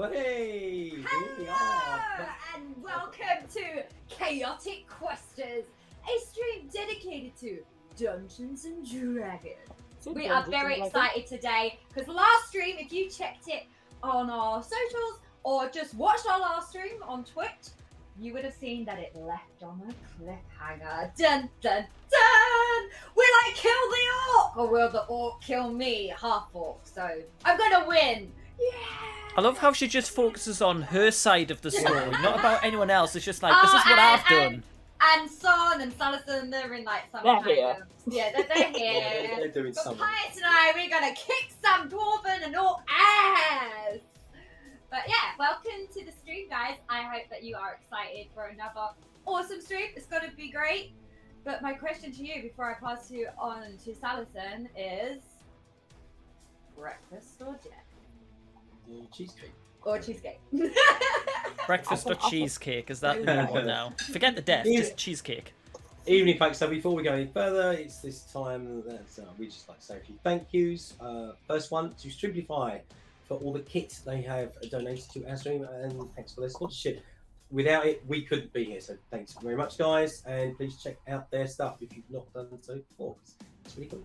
Hey, here we are. Hello, and welcome to Chaotic Questers, a stream dedicated to Dungeons and Dragons. We are very excited today because last stream, if you checked it on our socials or just watched our last stream on Twitch, you would have seen that it left on a cliffhanger. Dun dun dun! Will I kill the orc or will the orc kill me, half orc? So I'm gonna win. Yeah! I love how she just focuses on her side of the story, not about anyone else. It's just like, this is what I've done. And Son and Salison, they're in like some They're kind here. of... Yeah, they're here. They're doing But something. Pyatt and I, we're going to kick some Dwarven and orc ass! But yeah, welcome to the stream, guys. I hope that you are excited for another awesome stream. It's going to be great. But my question to you before I pass you on to Salison is... breakfast or dinner? Cheesecake. Or cheesecake? Breakfast or cheesecake, is that the new one now? Forget the death, just cheesecake. Evening, folks. So before we go any further, it's this time that we just like to say a few thank yous. First one to Striplify for all the kit they have donated to our stream, and thanks for their sponsorship. Without it, we couldn't be here. So thanks very much, guys, and please check out their stuff if you've not done so before. It's really cool.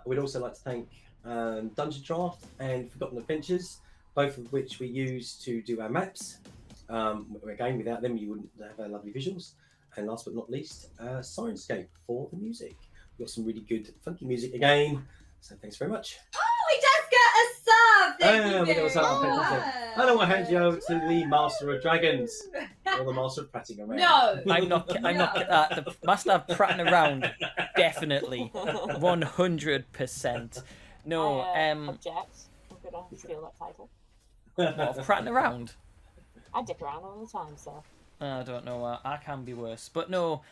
We'd also like to thank Dungeon Draft and Forgotten Adventures, both of which we use to do our maps. Again, without them, you wouldn't have our lovely visuals. And last but not least, Sirenscape for the music. We've got some really good, funky music again. So thanks very much. Oh, we just got a sub! Thank you we got a very sub. much. And I will hand you over to the Master of Dragons, or the Master of Prattling Around. No! I'm not the master of prattling around, definitely. 100%. No, Object. I'm gonna steal that title. what, prattling around? I dick around all the time, so. I don't know. I can be worse, but no.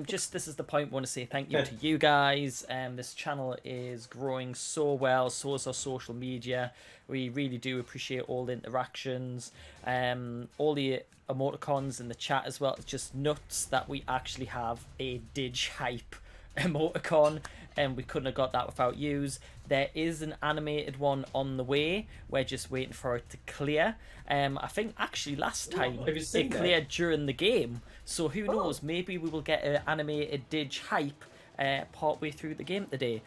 Just this is the point. I want to say thank you to you guys. This channel is growing so well. So is our social media. We really do appreciate all the interactions. All the emoticons in the chat as well. It's just nuts that we actually have a Dig Hype emoticon, and we couldn't have got that without yous. There is an animated one on the way. We're just waiting for it to clear. I think actually last time it cleared during the game, so who knows, maybe we will get an animated Dig Hype partway through the game today.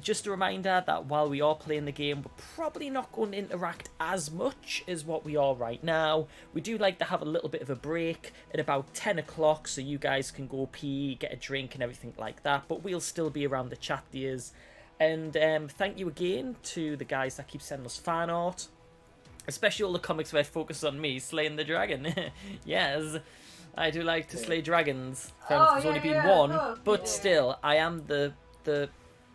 Just a reminder that while we are playing the game, we're probably not going to interact as much as what we are right now. We do like to have a little bit of a break at about 10 o'clock so you guys can go pee, get a drink and everything like that, but we'll still be around the chat dears. And thank you again to the guys that keep sending us fan art, especially all the comics where it focuses on me slaying the dragon. Yes, I do like to slay dragons. There's only been one, but still, I am the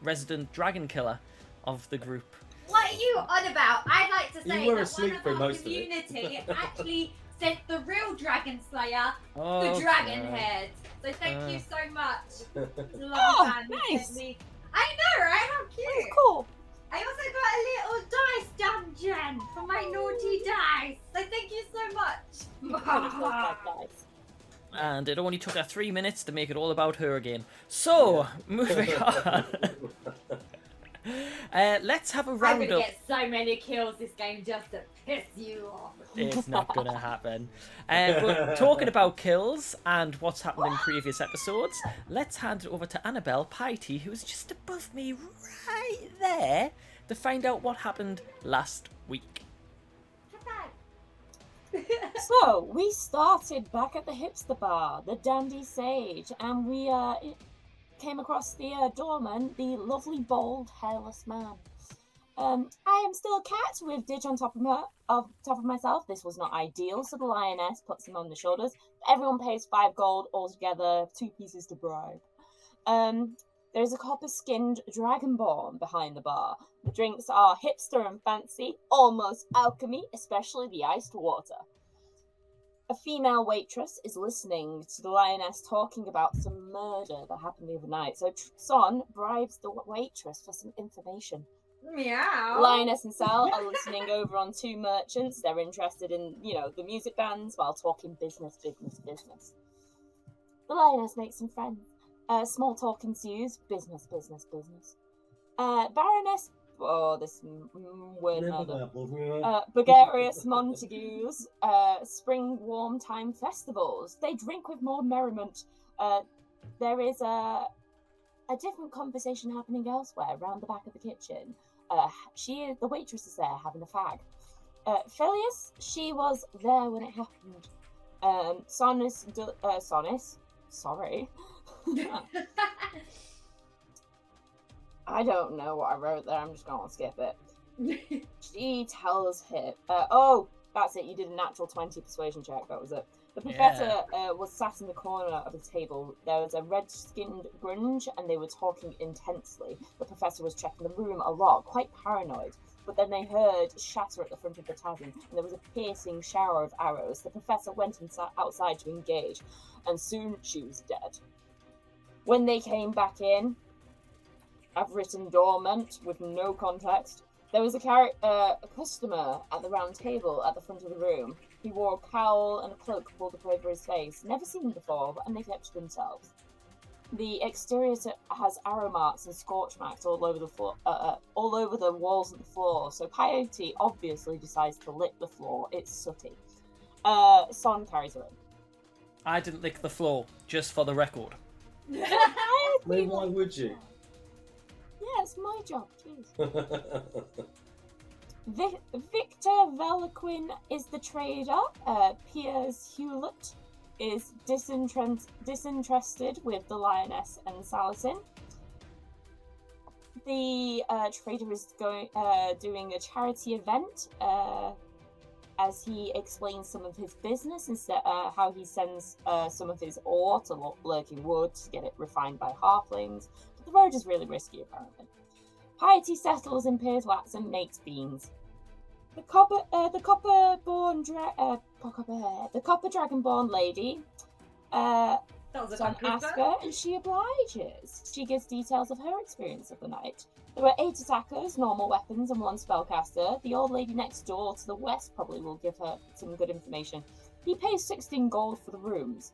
resident dragon killer of the group. What are you on about? I'd like to say You were that asleep one for of our most of it. community actually sent the real dragon slayer, Oh, the dragon head. So thank you so much. It's a lovely Oh, fan who nice. sent me. I know, right? How cute. It's cool. I also got a little dice dungeon for my naughty dice. So thank you so much. Guys. And it only took her 3 minutes to make it all about her again. So, moving on. Let's have a I'm round gonna up. get so many kills this game just to piss you off. It's not gonna happen. But talking about kills and what's happened in previous episodes, let's hand it over to Annabelle Piety, who's just above me right there, to find out what happened last week. So, we started back at the hipster bar, the Dandy Sage, and we came across the doorman, the lovely, bold, hairless man. I am still a cat with Dig on top of myself. This was not ideal, so the lioness puts him on the shoulders. Everyone pays 5 gold altogether, 2 pieces to bribe. There's a copper-skinned dragonborn behind the bar. The drinks are hipster and fancy, almost alchemy, especially the iced water. A female waitress is listening to the lioness talking about some murder that happened the other night. So Son bribes the waitress for some information. Meow. Lioness and Sal are listening over on 2 merchants. They're interested in, the music bands while talking business. The lioness makes some friends. Small talk ensues. Business. Baroness this word Never mother. that, yeah. Bulgarius Montagues, spring warm time festivals. They drink with more merriment. There is a different conversation happening elsewhere, around the back of the kitchen. The waitress is there having a fag. Philius, she was there when it happened. Sorry. I don't know what I wrote there, I'm just going to skip it. She tells him, that's it, you did a natural 20 persuasion check, that was it. The professor was sat in the corner of the table. There was a red-skinned grunge, and they were talking intensely. The professor was checking the room a lot, quite paranoid. But then they heard shatter at the front of the tavern, and there was a piercing shower of arrows. The professor went outside to engage, and soon she was dead. When they came back in, I've written dormant with no context. There was a customer at the round table at the front of the room. He wore a cowl and a cloak pulled up over his face. Never seen them before, and they kept to themselves. The exterior has arrow marks and scorch marks all over the floor, all over the walls and the floor. So Piety obviously decides to lick the floor. It's sooty. Son carries her in. I didn't lick the floor, just for the record. Then why would you? Yeah, it's my job, jeez. Victor Velaquin is the trader. Piers Hewlett is disinterested with the Lioness and Salacin. The trader is doing a charity event as he explains some of his business and how he sends some of his ore to Lurking Wood to get it refined by halflings. But the road is really risky, apparently. Piety settles in Piers Wax and makes beans. The copper dragonborn lady Son asks her, and she obliges. She gives details of her experience of the night. There were 8 attackers, normal weapons, and 1 spellcaster. The old lady next door to the west probably will give her some good information. He pays 16 gold for the rooms.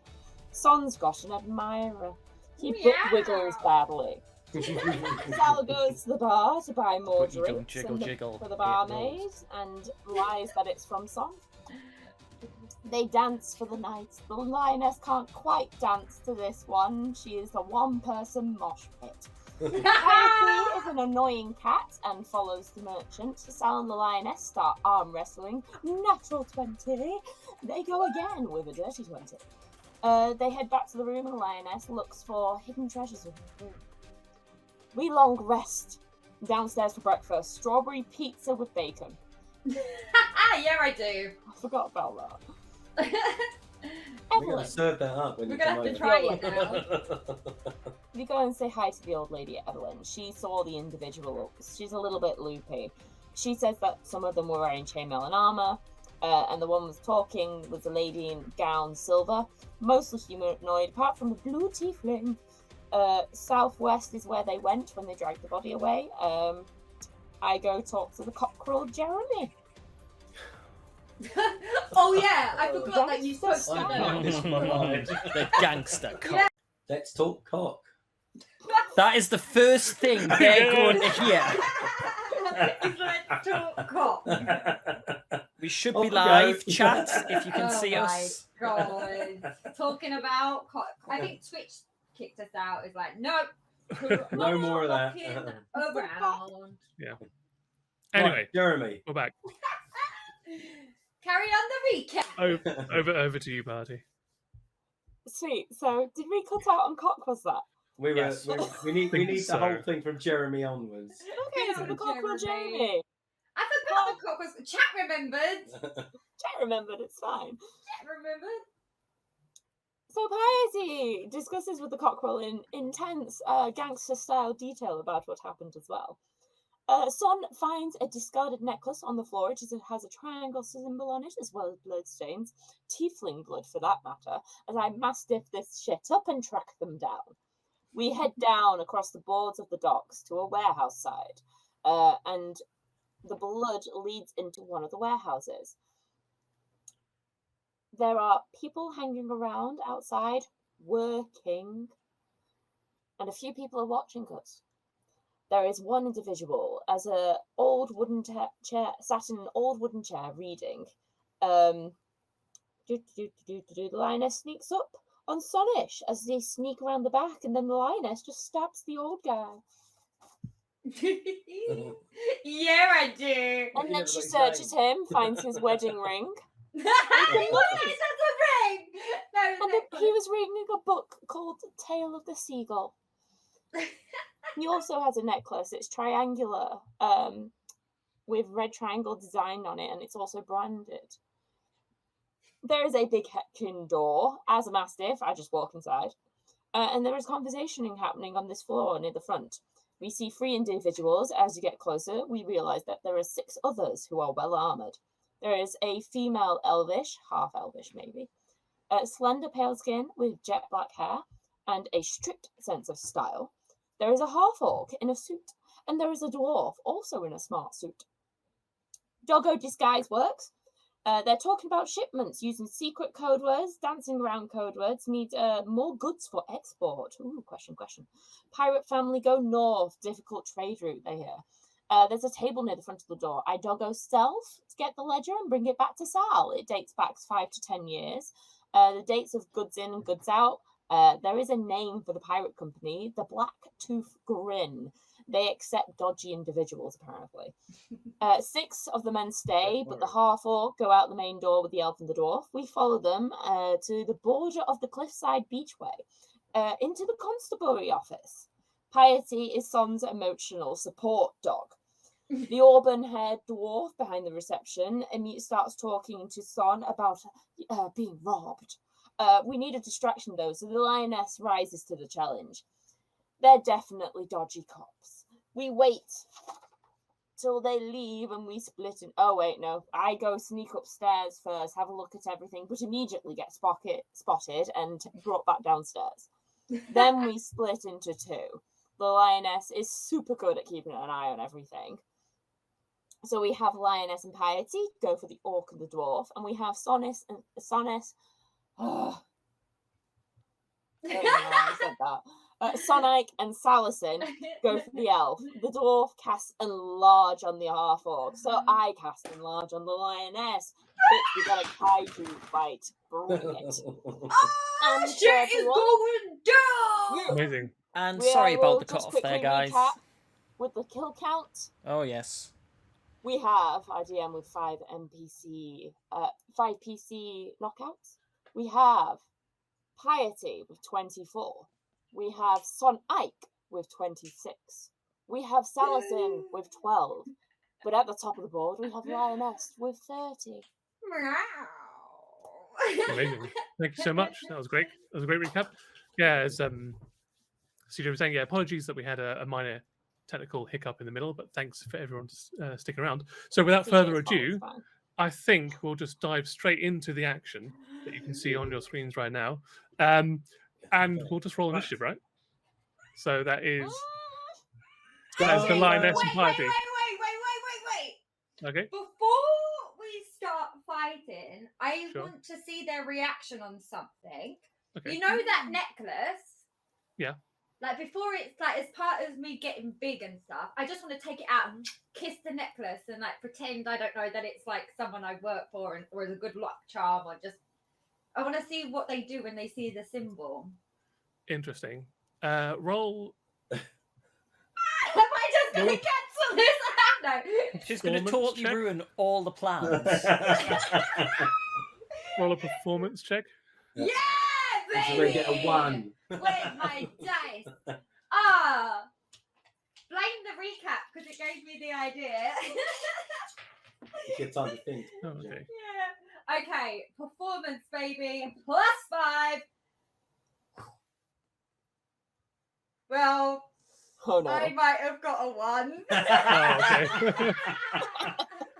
Son's got an admirer. He wiggles badly. Sal goes to the bar to buy more drinks for the barmaid and lies that it's from Son. They dance for the night. The Lioness can't quite dance to this one. She is a one-person mosh pit. Piety is an annoying cat and follows the merchant. Sal and the Lioness start arm wrestling. Natural 20. They go again with a dirty 20. They head back to the room and the Lioness looks for hidden treasures within the room. We long rest. Downstairs for breakfast. Strawberry pizza with bacon. Yeah, I do. I forgot about that. We're going to serve that up when We're you going come to have to over. try it now. We go and say hi to the old lady Evelyn. She saw the individual. She's a little bit loopy. She says that some of them were wearing chainmail and armor, and the one was talking was a lady in gown silver, mostly humanoid, apart from the blue tiefling. Southwest is where they went when they dragged the body away. I go talk to the cockerel Jeremy. Oh yeah, I forgot that you spoke to I them. this in my mind. The gangster cock. Yeah. Let's talk cock. That is the first thing they're going to hear. It's like talk cop. We should Off be we live, go. chat, if you can Oh see my us. God. Talking about cock. I think Twitch kicked us out. It's like, no. No more of that. Around. Yeah. Anyway, Right, Jeremy. we're back. Carry on the recap. Over to you, party. Sweet. So, did we cut out on cock? Was that? Yes. We need Think the whole so. thing from Jeremy onwards. Okay, so the cockerel Jeremy. I forgot the cock was. Chat remembered. Chat remembered. It's fine. Chat remembered. So Piety discusses with the cockerel in intense gangster-style detail about what happened as well. Son finds a discarded necklace on the floor. It has a triangle symbol on it, as well as bloodstains. Tiefling blood, for that matter, as I mastiff this shit up and track them down. We head down across the boards of the docks to a warehouse side, and the blood leads into one of the warehouses. There are people hanging around outside, working, and a few people are watching us. there is one individual as a old wooden chair sat in an old wooden chair reading. The lioness sneaks up on Sonish as they sneak around the back, and then the lioness just stabs the old guy. Yeah, I do. And then she Everybody's searches him, finds his wedding ring. What is that a ring? No, And he was reading a book called Tale of the Seagull. He also has a necklace. It's triangular, with red triangle design on it, and it's also branded. There is a big heckin' door. As a mastiff, I just walk inside. And there is conversationing happening on this floor near the front. We see 3 individuals. As you get closer, we realise that there are 6 others who are well armoured. There is a female elvish, half elvish maybe, slender pale skin with jet black hair and a strict sense of style. There is a half-orc in a suit, and there is a dwarf also in a smart suit. Doggo disguise works. They're talking about shipments using secret code words, dancing around code words, need more goods for export. Ooh, question. Pirate family go north, difficult trade route, they hear. There's a table near the front of the door. I doggo stealth to get the ledger and bring it back to Sal. It dates back 5 to 10 years. The dates of goods in and goods out. There is a name for the pirate company, the Black Tooth Grin. They accept dodgy individuals, apparently. 6 of the men stay, but the half-orc go out the main door with the elf and the dwarf. We follow them to the border of the cliffside beachway, into the constabulary office. Piety is Son's emotional support dog. The auburn-haired dwarf behind the reception starts talking to Son about being robbed. We need a distraction, though, so the lioness rises to the challenge. They're definitely dodgy cops. We wait till they leave and we split in... Oh, wait, no. I go sneak upstairs first, have a look at everything, but immediately get spotted and brought back downstairs. Then we split into 2. The lioness is super good at keeping an eye on everything. So we have Lioness and Piety go for the orc and the dwarf, and we have Sonis and Sonis. Oh, I don't know why I said that. Sonic and Salison go for the elf. The dwarf casts enlarge on the half-orc, so I cast enlarge on the lioness. Bitch, we got a kaiju fight. Bring it. Oh, And shit is going down! Amazing. And We sorry will about the just cut off there, quickly guys. recap with the kill count. Oh yes. We have our DM with 5 NPC, 5 PC knockouts. We have Piety with 24. We have Son Ike with 26. We have Salison with 12. But at the top of the board, we have Lioness with 30. Amazing. Thank you so much. That was great. That was a great recap. Yeah, as CJ was saying, yeah, apologies that we had a minor technical hiccup in the middle, but thanks for everyone sticking around. So without further ado, I think we'll just dive straight into the action that you can see on your screens right now. And we'll just roll initiative, right? So that is the lioness and Piety. Wait. Okay. Before we start fighting, I Sure. want to see their reaction on something. Okay. You know that necklace? Yeah. Like before it's like as part of me getting big and stuff, I just want to take it out and kiss the necklace and like pretend I don't know that it's like someone I work for or is a good luck charm or just I want to see what they do when they see the symbol. Interesting. Roll. Am I just going to cancel this? No. She's going to Performance totally check? ruin all the plans. Roll a performance check. Yeah, So baby! we get a 1. Where's my dice? Blame the recap because it gave me the idea. It's your time to think. Oh, okay. Yeah. Okay, performance, baby. +5. Well, Oh no. I might have got a 1. Oh, okay.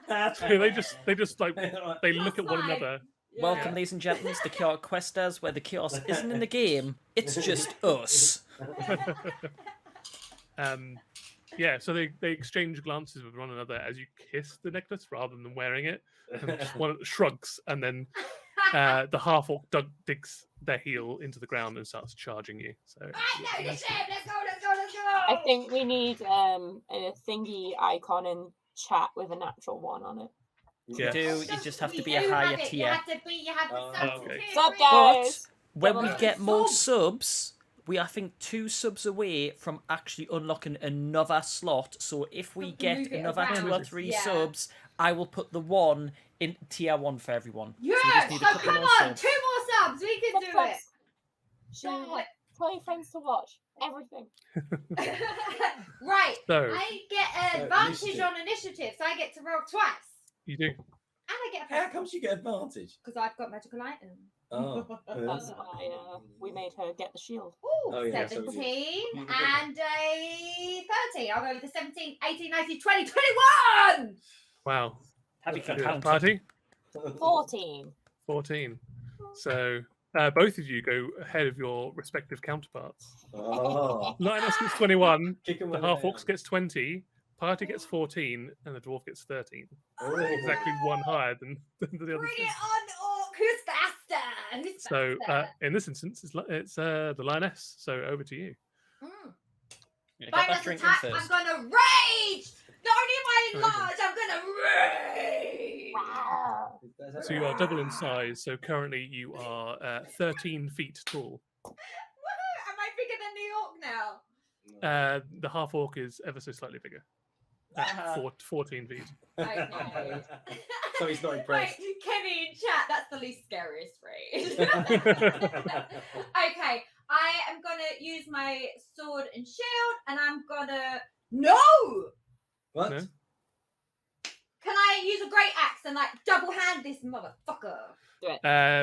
That's So they just like they look at one Fine. another. Welcome, ladies and gentlemen, to Chaotic Questers, where the chaos isn't in the game, it's just us. Yeah, so they exchange glances with one another as you kiss the necklace rather than wearing it. And just one shrugs and then the half orc digs their heel into the ground and starts charging you. So Right, no, initiative. Let's go. I think we need a thingy icon in chat with a natural 1 on it. You do. You just have to be You a do higher have it. tier. You have to sub to okay. tier Sub, 3. guys. When Double we it. get more Sub. subs, we are, I think, 2 subs away from actually unlocking another slot. So if we We can get move it another around. 2 or 3 Yeah. subs, I will put the 1 in tier 1 for everyone. Yes. So we just need a Oh, couple come more on. subs. 2 more subs. We can do it. Share. Tell your friends to watch everything. Right. So I get an advantage on initiative, so I get to roll twice. you do. And I get a How comes you get advantage? because I've got magical item. Oh, That's why we made her get the shield. Ooh, Oh, yeah, so we 17 did. and a 13. I'll go with the 17, 18, 19, 20, 21! Wow. Happy for Good counting. party. 14. 14. So both of you go ahead of your respective counterparts. Oh. Lioness gets 21, Kick 'em the when they're half orcs down. gets 20, party gets 14, and the dwarf gets 13. Oh. Exactly 1 higher than the other Bring two. it on, Orc! Who's faster? Who's So faster? in this instance, it's the lioness. So over to you. Mm. Yeah, get that Bonus drink in attack, I'm first. gonna rage! Not only am I Okay. large, I'm gonna rage! So you are double in size. So currently you are 13 feet tall. Woohoo! Am I bigger than New York now? The half orc is ever so slightly bigger. Uh-huh. 14 feet. Okay. So he's not impressed. Wait, Kenny in chat, that's the least scariest phrase. Okay, I am gonna use my sword and shield, and I'm gonna. No! What? No? Can I use a great axe and like double hand this motherfucker?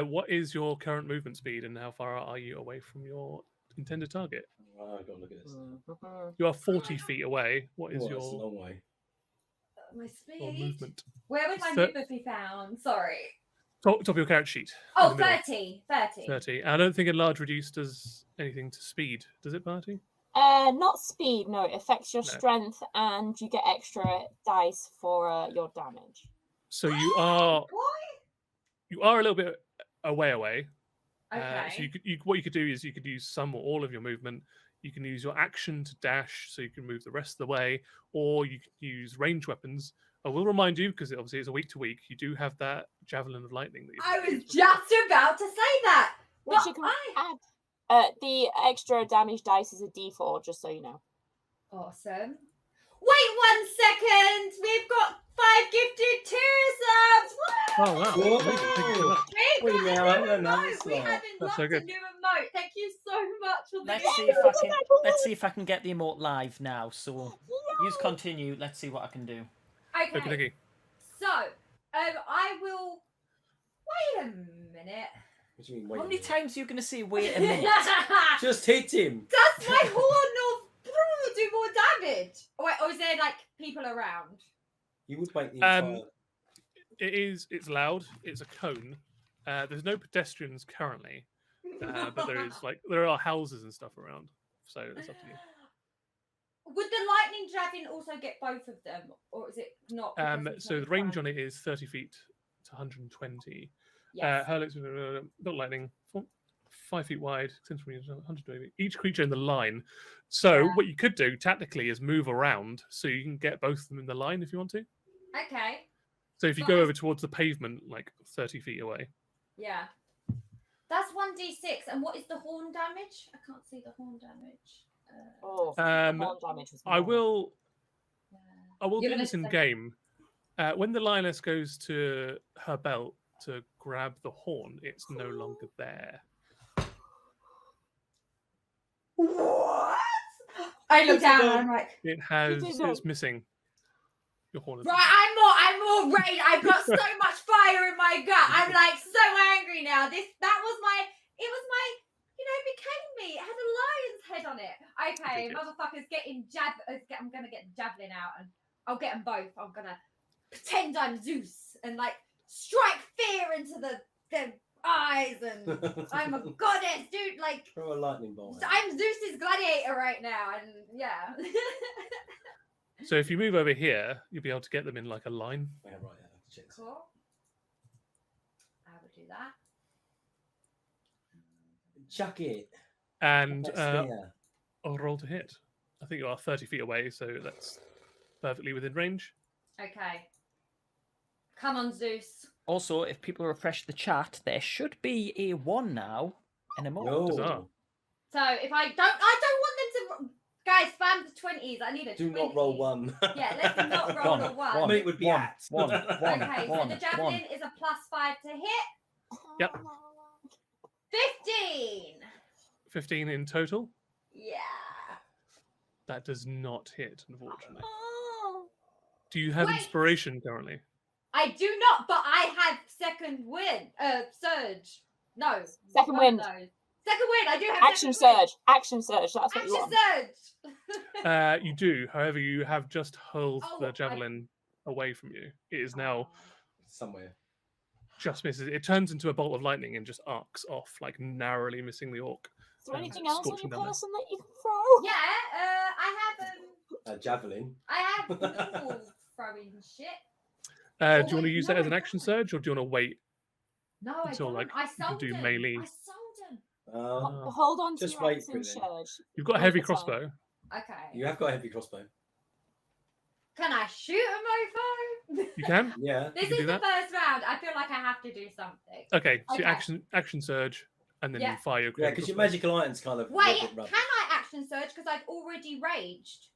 What is your current movement speed and how far are you away from your intended target? Oh, I've got to look at this. You are 40 feet away. What is Oh, that's a your long way. My your speed. movement? Where would my Thir- movement be found? Sorry. Top of your character sheet. Oh, in the middle. 30. 30. I don't think a large reduce does anything to speed. Does it, Party? Not speed, no. It affects your No. strength and you get extra dice for your damage. So you are Boy. a little bit away. Okay. So what you could do is you could use some or all of your movement. You can use your action to dash, so you can move the rest of the way, or you can use range weapons. I will remind you, because obviously it's a week to week, you do have that javelin of lightning that you I was just about to say that. Which But you can I... add. The extra damage dice is a d4, just so you know. Awesome. Wait 1 second. We've got 5 gifted tier subs. Woo! Oh, wow. Whoa. Amazing. Thank you so much. We've We got now a have new another emote. We slot. have That's unlocked so a good. new emote. Thank you so much for the Let's see if I can get the emote live now. So use continue. Let's see what I can do. Okay. Okay. So, I will. Wait a minute. What do you mean, How wait a many minute? times are you going to say wait a minute? Just hit him. Does my horn of do more damage? Oh, wait, or is there like people around? You would make the entire... It's loud. It's a cone. There's no pedestrians currently, but there are houses and stuff around. So it's up to you. Would the lightning dragon also get both of them, or is it not? because it's So not the range fun? on it is 30 feet to 120. Yes. Hurlix, not lightning, 5 feet wide, 120. Each creature in the line. So Yeah. what you could do tactically is move around so you can get both of them in the line if you want to. Okay. So if you But go I- over towards the pavement, like 30 feet away, Yeah. That's 1d6, and what is the horn damage? I can't see the horn damage. Oh, Um, horn damage was I more. will Yeah. do You're this gonna in say- game. When the lioness goes to her belt to grab the horn, it's no longer there. What? I look down and I'm like, It's missing. Your horn is right, I'm more ready. I've got so much fire in my gut. I'm like so angry now. That was my, it became me. It had a lion's head on it. Okay, Ridiculous. motherfuckers getting I'm gonna get the javelin out and I'll get them both. I'm gonna pretend I'm Zeus and like strike fear into the eyes and I'm a goddess, dude. Like Throw a lightning bolt. I'm Zeus's gladiator right now, and yeah. So if you move over here, you'll be able to get them in like a line. Yeah, right. Yeah, check this. Cool. I will do that. Chuck it. And That's there. I'll roll to hit. I think you are 30 feet away, so that's perfectly within range. Okay. Come on, Zeus. Also, if people refresh the chat, there should be a 1 now and a more. Bizarre. No. So if I don't want them to. Guys, spam the 20s. I need a Do 20. not roll 1. Yeah, let's not roll a 1. I mean, it would be at. One. Okay, so the javelin is a +5 to hit. Yep. 15. 15 in total. Yeah. That does not hit, unfortunately. Oh. Do you have Wait. inspiration currently? I do not, but I have second wind. Surge. No. Second one of wind. those. Second wind. I do have Action second wind. surge. Action surge. That's what you Action want. surge. You do. However, you have just hurled Oh, the javelin away from you. It is now Somewhere. just misses. It turns into a bolt of lightning and just arcs off, like narrowly missing the orc. Is there and anything else on scorching your down there. person that you can throw? Yeah, I have A javelin. normal throwing shit. Do Oh, you want to wait, use no, that as an I action don't. surge, or do you want to wait? No, I Until, don't. like, I you can sold do him. melee. I sold him. Hold on to Just your wait action for it then. surge. You've got a One heavy at a time. crossbow. Okay. You have got a heavy crossbow. Can I shoot a mofo? You can. Yeah. This can is do the that. first round. I feel like I have to do something. Okay, so Okay. action surge, and then Yeah. you fire your. Yeah, heavy because your crossbow. magical items kind of. Wait, a bit can rubbish. I action surge? Because I've already raged.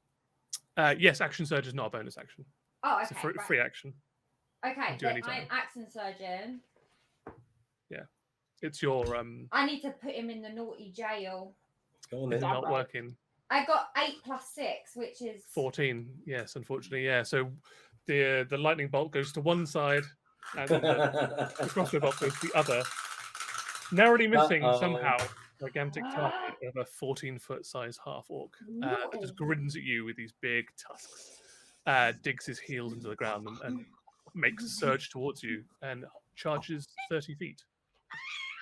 Yes, action surge is not a bonus action. Oh, It's okay. a free, right. free action. Okay, do then anytime. I'm action surgeon. It's your I need to put him in the naughty jail. Go on it's then. that not right? working. I got 8 + 6, which is 14. Yes, unfortunately, yeah. So the lightning bolt goes to one side, and the crossbow bolt goes to the other, narrowly missing Uh-oh. somehow a gigantic target of a 14-foot size half orc. That just grins at you with these big tusks, digs his heels into the ground, and makes a surge towards you and charges 30 feet,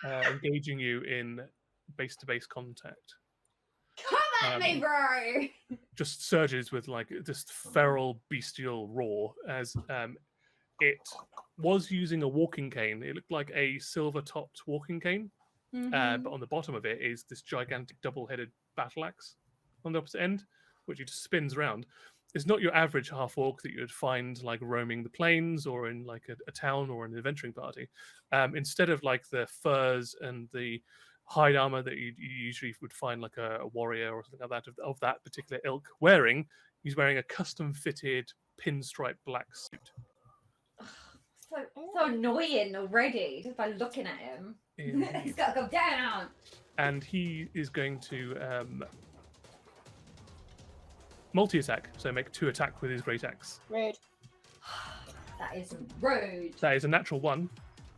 engaging you in base-to-base contact. come at me, bro. Just surges with like this feral bestial roar as it was using a walking cane. It looked like a silver-topped walking cane, but on the bottom of it is this gigantic double-headed battle axe on the opposite end, which it just spins around. It's not your average half orc that you would find like roaming the plains or in like a town or an adventuring party. Instead of like the furs and the hide armor that you usually would find like a warrior or something like that of that particular ilk wearing, he's wearing a custom fitted pinstripe black suit. So annoying already just by looking at him. He's Indeed. got to go down. And he is going to multi-attack, so make 2 attack with his great axe. Rude. That is rude. That is a natural 1.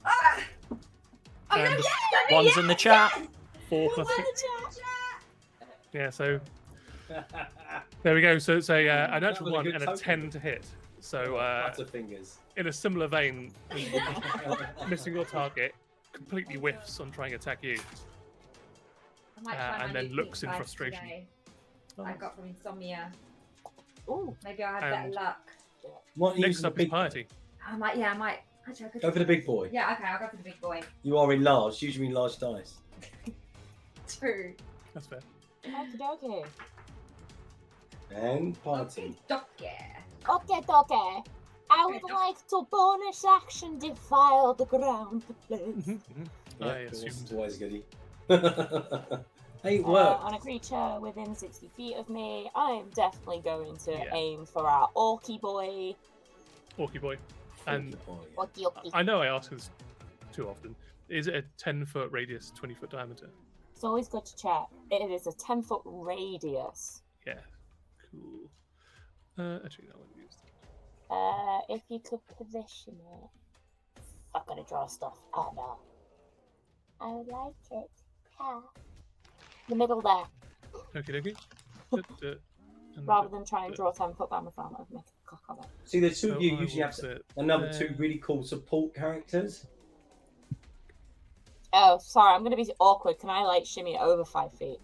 Ah! Oh, no, And yes! One's in the chat. 4 plus 6. Yeah, so there we go. So it's a natural was a 1 good and a token. 10 to hit. So Butterfingers. in a similar vein, missing your target, completely whiffs on trying to attack you. I might try and my then new looks in pink frustration. today. Oh. I got from insomnia. Ooh. Maybe I'll have better And- luck. What Next up is piety. I might. Actually, I could Go for the big boy. Yeah, okay, I'll go for the big boy. You are enlarged. Usually enlarged dice. True. That's fair. Okie dokie. And party. Okay. Okay, dokie. I would like to bonus action defile the ground, please. Yeah, I of course, assumed. it's always goody. Ain't work. On a creature within 60 feet of me, I'm definitely going to Yeah. aim for our orky boy. Orky boy. And Orky, orky. I know I ask this too often. Is it a 10-foot radius, 20-foot diameter? It's always good to check. It is a 10-foot radius. Yeah. Cool. Actually, that won't be used. If you could position it. I'm gonna draw stuff. Oh no. I would like it. Yeah. The middle there. Okie dokie. Rather than try and draw 10-foot by myself, I'd make a cock on it. See, the two So of you I usually will have sit another there. 2 really cool support characters. Oh, sorry, I'm gonna be awkward. Can I like shimmy it over 5 feet?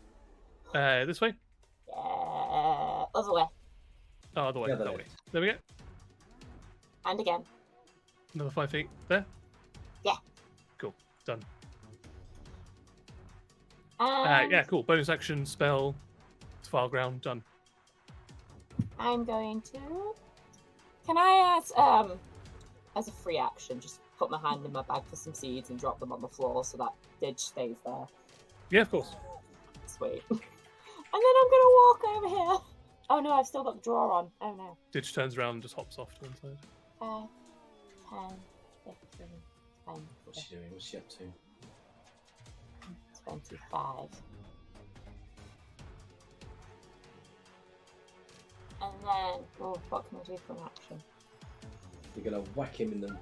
This way? Yeah, other way. Oh, other way. The other That way. way. There we go. And again. Another 5 feet. There? Yeah. Cool. Done. Yeah, cool. Bonus action, spell, file ground, done. I'm going to. Can I, as a free action, just put my hand in my bag for some seeds and drop them on the floor so that Didge stays there? Yeah, of course. Sweet. And then I'm gonna walk over here. Oh no, I've still got the drawer on. Oh no. Ditch turns around and just hops off to one side. 5, 10, 15, 20, What's she doing? What's she up to? 25. And then, oh, what can I do for an action? You're gonna whack him in the Hit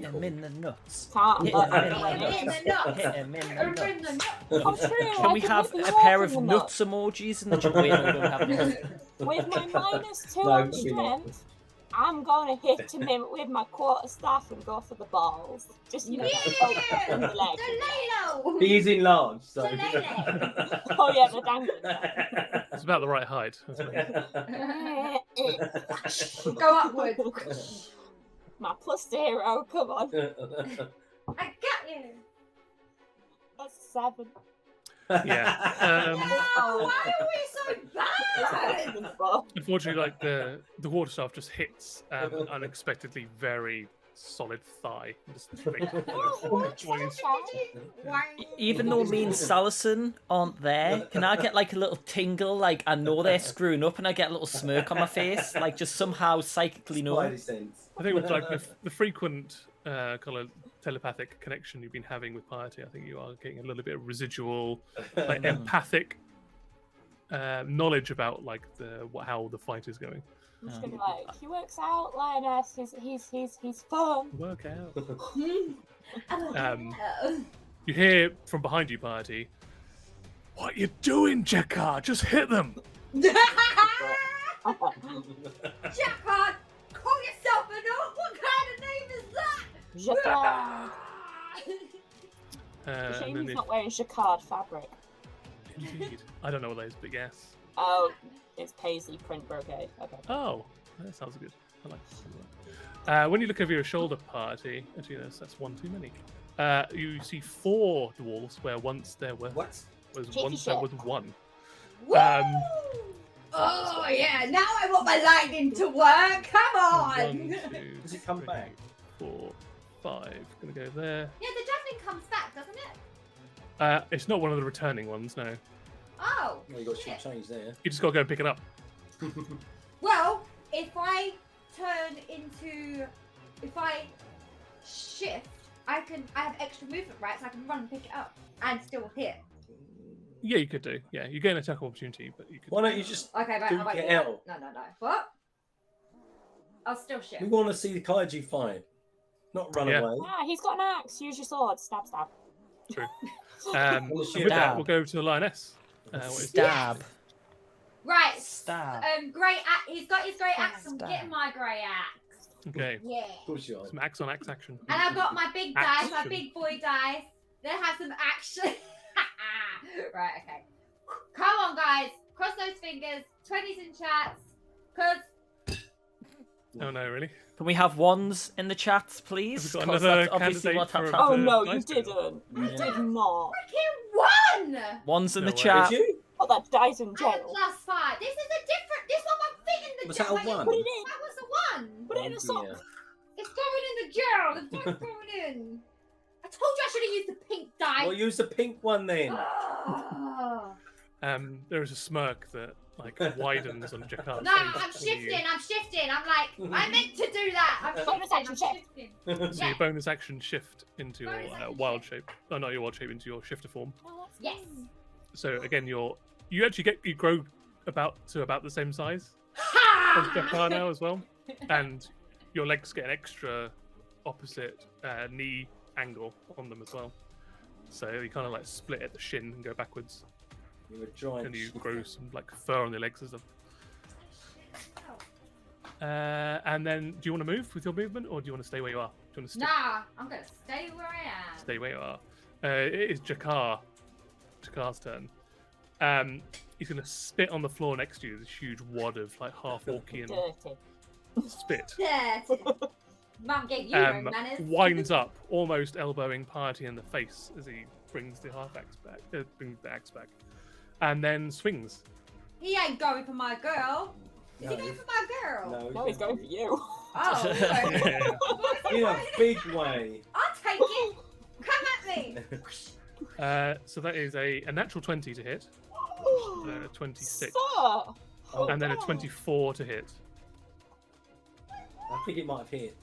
ankle. him in the nuts. Can't. Hit I'm him in not- the In nuts. the nuts. Hit him in the In nuts. the nuts. I'm true. Can I we could have hit a the pair wall of in the nuts emojis in the chat? Wait, no, we don't have nuts. With my -2 No, on maybe not. strength, I'm gonna hit him with my quarter staff and go for the balls. Just, you know, poke him in the leg. Delalo. He is enlarged, so. Delele. Oh yeah, the dangling. It's about the right height. That's fine. Go upwards. My +0, come on. I got you. That's 7. Yeah. Oh, why are we so bad? Unfortunately, like the water staff just hits an unexpectedly very solid thigh. Just like, joins. Even though me and Salison aren't there, can I get like a little tingle? Like I know they're screwing up, and I get a little smirk on my face, like just somehow psychically know. Spidey sense. I think with like the frequent kind of telepathic connection you've been having with Piety, I think you are getting a little bit of residual, like empathic knowledge about like how the fight is going. I'm just gonna be like, he works out, Lioness. He's fun. Work out. Oh. You hear from behind you, Piety. What you doing, Jakar? Just hit them. Jacquard, call yourself an old. What kind of name is that? Jacquard. And Shame then he's not wearing jacquard fabric. indeed, I don't know what that is, but yes. Oh, it's Paisley print brocade. Okay. Oh, that sounds good. I like that. When you look over your shoulder, Piety, actually, that's one too many. You see 4 dwarves where once there was What? one. Woo! Oh yeah, now I want my lightning to work. Come on. 1, 2, Does it come 3, back? 4, 5. Gonna go there. Yeah, the javelin comes back, doesn't it? It's not one of the returning ones, no. Oh. Well, you got shit. to change there. You just gotta go and pick it up. Well, if I shift, I have extra movement, right? So I can run and pick it up and still hit. Yeah, you could do. Yeah, you get an attack opportunity, but you could. Why don't you just Okay, right. do I won't get do that. out? No. What? I'll still shift. We want to see the kaiju fight, not run Yeah. away. Ah, he's got an axe. Use your sword. Stab, stab. True. Well, And shoot with that, down. we'll go over to the lioness. What is Stab. Right. Stab. Great axe. He's got his great axe. I'm Stab. getting my great axe. Okay. Yeah. Of course you are. Some axe on axe action. And I've got my big dice, my Action. big boy dice. They have some action. Right, okay. Come on, guys. Cross those fingers. 20s in chats. Because Oh no, really? Can we have ones in the chats, please? Have we got 'Cause another that's obviously candidate what's for- happened. Oh the no, you dice table. didn't. You Yeah. did not. freaking won! Ones in No the way. chat. Did you? Oh, that dice in I had general. +5. This is a different. This one won't fit in the Was jar. that a Wait, one? Put it in. That was a 1. Put it in a sock. Yeah. It's going in the jar. The dice going in. I told you I should have used the pink dice. Well, use the pink one then. Oh. There is a smirk that like widens on Jakar's No, face. I'm when you- shifting. I'm like, I meant to do that. I'm Bonus shifting. action I'm shift. shifting. So your bonus action shift into your Bonus action wild shift. shape. Oh, not your wild shape, into your shifter form. No, that's Yes. fine. So again, you actually grow about the same size as Ha! Jakar now as well, and your legs get an extra opposite knee angle on them as well. So you kind of like split at the shin and go backwards, You're a giant. and you grow some like fur on your legs and stuff. And then, do you want to move with your movement, or do you want to stay where you are? Do you want to Nah, I'm gonna stay where I am. stay where you are? It is Jakar's turn. He's going to spit on the floor next to you. This huge wad of like half Orcian Dirty. spit. Dirty. Mum gave you no manners. winds up, almost elbowing Piety in the face as he brings the axe back, and then swings. He ain't going for my girl. Is No. he going for my girl? No, he's going for you. Oh, Yeah. In a big way. I'll take it. Come at me. So that is a natural 20 to hit, 26, Sir! and then a 24 to hit. I think it might have hit.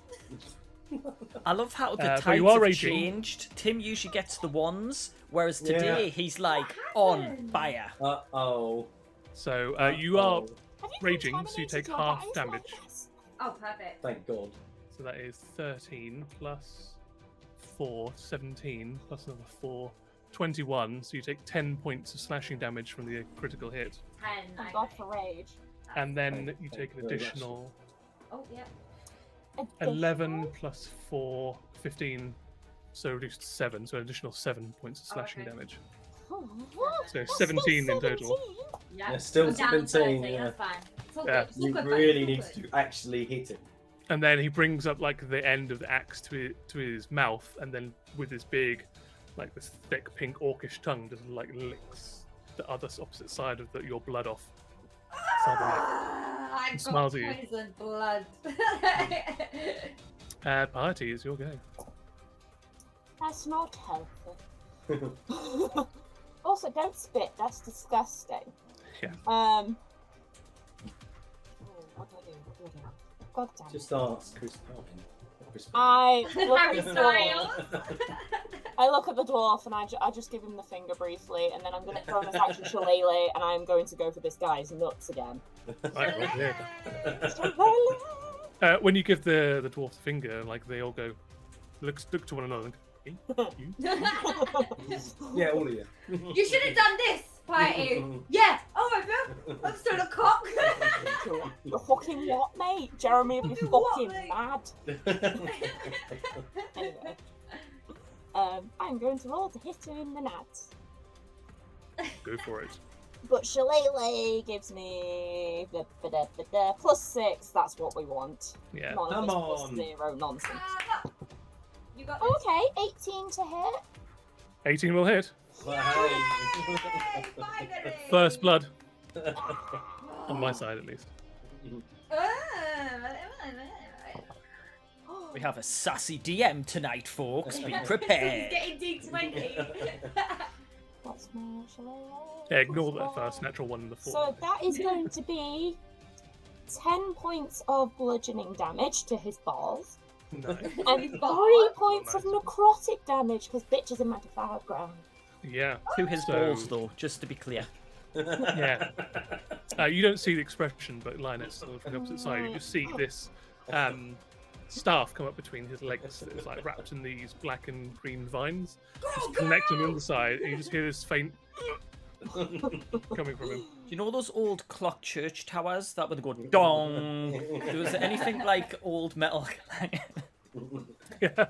I love how the but tides you are have raging. changed. Tim usually gets the ones, whereas Yeah. today he's like What on happened? fire. Uh-oh. So you are Have you raging, so you contaminated take your half guys damage. like this? Oh, perfect. Thank God. So that is 13 plus 4, 17 plus another 4, 21. So you take 10 points of slashing damage from the critical hit, 10. Thank God for rage. and then Thank- you thank take an you very much. additional Oh, yeah. 11 plus 4, 15. So reduced to 7. So an additional 7 points of Oh, slashing okay. damage. Oh, what? So That's 17 in still total. 17. Yeah. Yeah, still I'm down to 17, 13, yeah. That's fine. It's all Yeah. good. It's all You good, really buddy, need it's all to actually hit him. And then he brings up like the end of the axe to his mouth, and then with his big, like this thick pink orcish tongue, just like licks the opposite side of your blood off. Side of the neck. I've got Smiles at you. poison blood. Piety is your go. That's not healthy. Also, don't spit. That's disgusting. Yeah. Oh, what do I do? What do I do? God damn it. Just ask Chris Pine. I look, Harry at the Styles. dwarf, I look at the dwarf and I just give him the finger briefly, and then I'm going to throw this action shillelagh, and I'm going to go for this guy's nuts again. Right, well, yeah. Shillelagh! When you give the dwarf the finger, like they all go, look to one another. And go, "Eh? You?" Yeah, all of you. You should have done this, Piety. Yeah. Oh, I feel. I'm still a cock. You're fucking what, mate? Jeremy would be What, fucking mate? mad. Anyway. I'm going to roll to hit him in the nuts. Go for it. But shillelagh gives me +6. That's what we want. Yeah. None of Come this on. +0 nonsense. You got this. Okay, 18 to hit. 18 will hit. Well, Yay, hey. finally. First blood on my side, at least. We have a sassy DM tonight, folks. Be He's prepared. getting D20. What's my shillelagh? Yeah, ignore that first natural one and the 4. So that is going to be 10 points of bludgeoning damage to his balls. Nice. And 3 points of necrotic damage, because bitch is in my defiled ground. Yeah. To his So- balls, though, just to be clear. Yeah. You don't see the expression, but Linus, from the opposite side, you just see this staff come up between his legs. It's like wrapped in these black and green vines. Just connect on the other side, and you just hear this faint coming from him. Do you know those old clock church towers that would go dong? Was there anything like old metal? Yeah.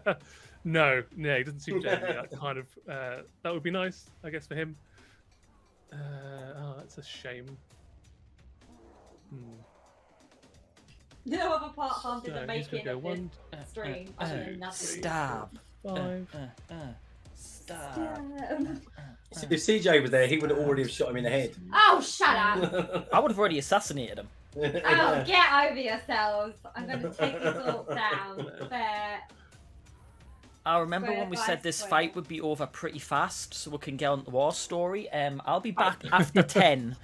No, he doesn't seem to have that kind of. That would be nice, I guess, for him. That's a shame. No other part harm So didn't he's make gonna it go in 1, stream. Other than nothing. Stab. 5. Stab. If CJ was there, he would already have shot him in the head. Oh, shut up! I would have already assassinated him. Oh, get over yourselves! I'm going to take this all down. Fair. I remember Square when we by said this square. fight would be over pretty fast, so we can get on to our story. I'll be back after 10.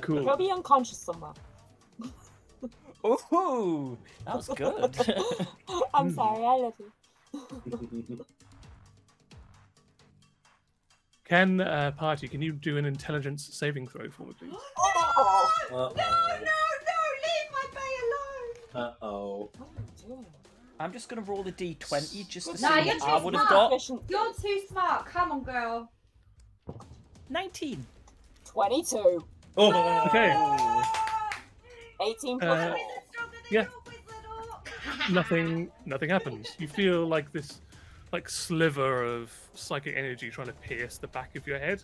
Cool. He'll be unconscious somewhere. Ooh, that was good. I'm sorry, I love you. Can Party, can you do an intelligence saving throw for me, please? Oh! No, leave my bay alone! Uh-oh. What am I doing? I'm just going to roll a d20 just to see Nah, you're what I too would have smart. got. Efficient. You're too smart. Come on, girl. 19. 22. Oh. Okay. 18 plus Uh, 4. yeah. Nothing happens. You feel like this sliver of psychic energy trying to pierce the back of your head,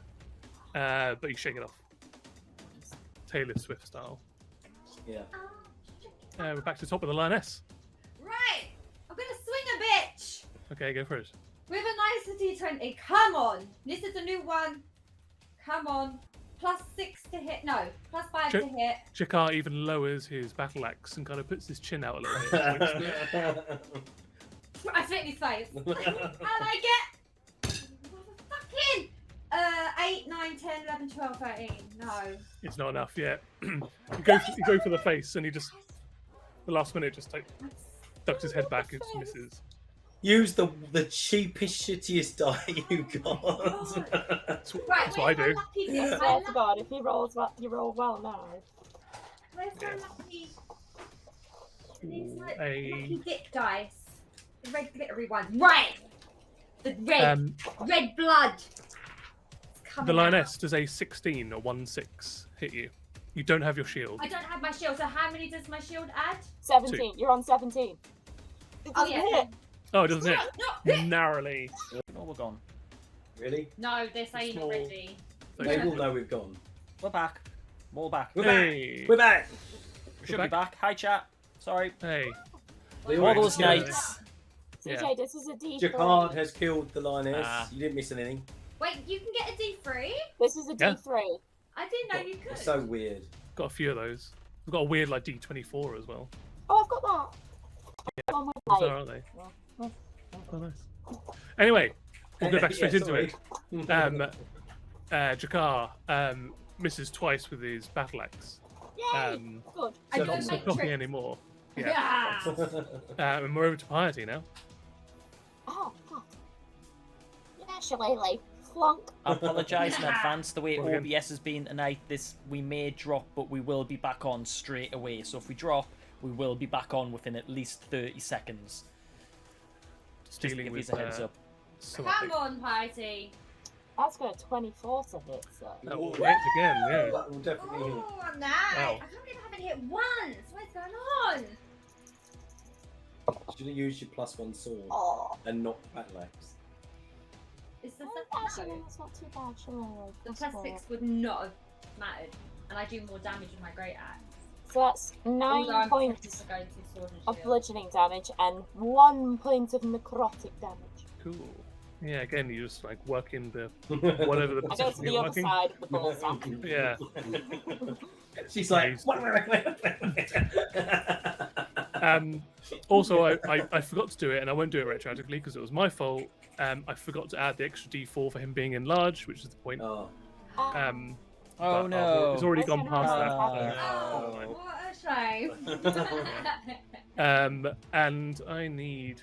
but you shake it off. Taylor Swift style. Yeah. We're back to the top of the lioness. Okay, go for it. With a nicety 20. Come on. This is a new one. Come on. +6 to hit. No, +5 to hit. Jakar even lowers his battle axe and kind of puts his chin out a little bit. I spit in his face. And I get fucking 8, 9, 10, 11, 12, 13. No. It's not enough yet. you go for the face, and he just the last minute just ducks his head back and just misses. Use the cheapest, shittiest die you got. That's what I do. I swear to God, if he rolls well, you roll well now. Where's my lucky? These like A- lucky dick dice. The red glittery ones. Right. The red blood. It's coming The out. lioness does a 16 or 1/6 hit you. You don't have your shield. I don't have my shield. So how many does my shield add? 17. You're on 17. Oh yeah. Oh, it doesn't hit. No. Narrowly. Oh, we're gone. Really? No, this ain't Small. ready. They will know we've gone. We're back. More back. We're Hey. back. We're back. We should be back. Hi, chat. Sorry. Hey. They All already those killed it. nights. Yeah. CJ, this is a D3. Jacquard has killed the lioness. Ah. You didn't miss anything. Wait, you can get a D3? This is a Yeah. D3. I didn't know you could. It's so weird. Got a few of those. We've got a weird like D24 as well. Oh, I've got that. On my Those plate. are, aren't they? Yeah. Oh, nice. Anyway, we'll go back straight Yeah, into sorry. it. Jakar misses twice with his battle axe. Yay! Good. I So don't Not make copying tricks. anymore. Yeah. Yeah. And we're over to Piety now. Oh, fuck. Yeah, shillelagh. Flunk. I apologise in advance. The way Well, again. OBS has been tonight, we may drop, but we will be back on straight away. So if we drop, we will be back on within at least 30 seconds. Just to Dealing give with you a heads up. Come on, Piety. That's got a 24 to hit, so. That will hit again, yeah. That will definitely hit. Oh, nice. Wow. I can't believe I haven't hit once. What's going on? Should have used your +1 sword Oh. and not the battle axe. Is this Actually, no. that's not too bad, shillelagh. The That's +6 would not have mattered. And I do more damage with my great axe. So that's 9 Although I'm points going to sword and of shield. bludgeoning damage and 1 point of necrotic damage. Cool. Yeah, again, you just like working the whatever the I go to position the you're other working. side of the bullsack. Yeah. She's like. Also, I forgot to do it, and I won't do it retroactively because it was my fault. I forgot to add the extra D4 for him being enlarged, which is the point. Oh. Um, Oh but no. it's already I gone was past gonna that. Oh, what a shame. And I need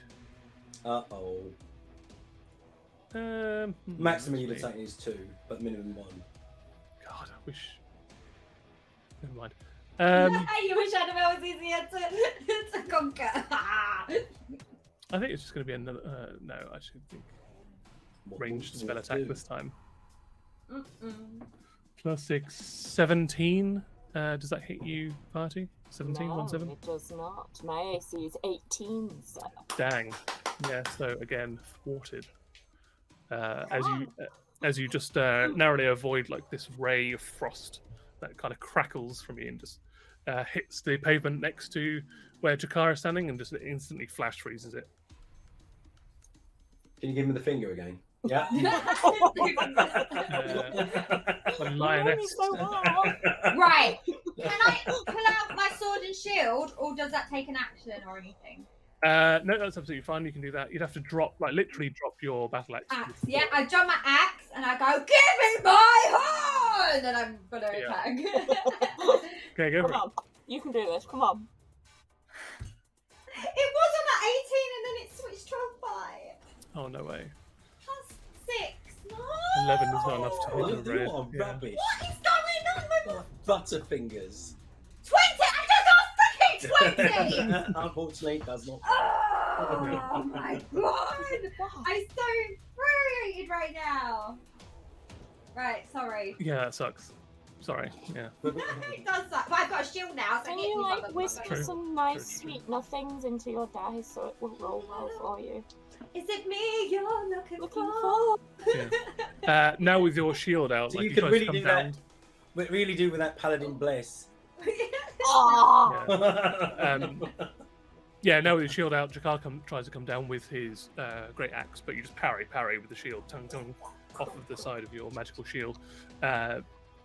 Uh-oh. Maximum you'd attack is 2, but minimum 1. God, I wish. Never mind. You wish Annabelle was easier to conquer. I think it's just going to be another. No, I should think ranged spell attack this time. +6, 17. Does that hit you, Party? 17, No, 17? it does not. My AC is 18, so. Dang. Yeah, so again, thwarted. As you just narrowly avoid like this ray of frost that kind of crackles from you and just hits the pavement next to where Jakar is standing and just instantly flash freezes it. Can you give me the finger again? Yeah. The lioness. So well. Right. Can I pull out my sword and shield, or does that take an action or anything? No, that's absolutely fine. You can do that. You'd have to drop, like, literally drop your battle axe. Axe. Yeah, I drop my axe and I go, "Give me my horn!" And I'm gonna Yeah. attack. Okay, go Come for it. on. You can do this. Come on. It was on at 18 and then it switched to a 5. Oh, no way. +6. No. 11 is not enough to Oh, hit you the red. are Yeah. rubbish. What is going on with my Butterfingers. 20? I just got freaking 20! Unfortunately, it does not. Oh my god! I'm so infuriated right now. Right, sorry. Yeah, that sucks. Sorry. Yeah. It does suck. But I've got a shield now, so Can it you, hits me like, but whisper True. some nice, sweet nothings into your dice so it will roll well for you? Is it me you're looking Looking for? for. Now with your shield out, So like you you could try really to come do down. that. But really do with that paladin bless. Oh! Yeah. Yeah, now with his shield out, Jakar tries to come down with his great axe, but you just parry with the shield, tongue off of the side of your magical shield,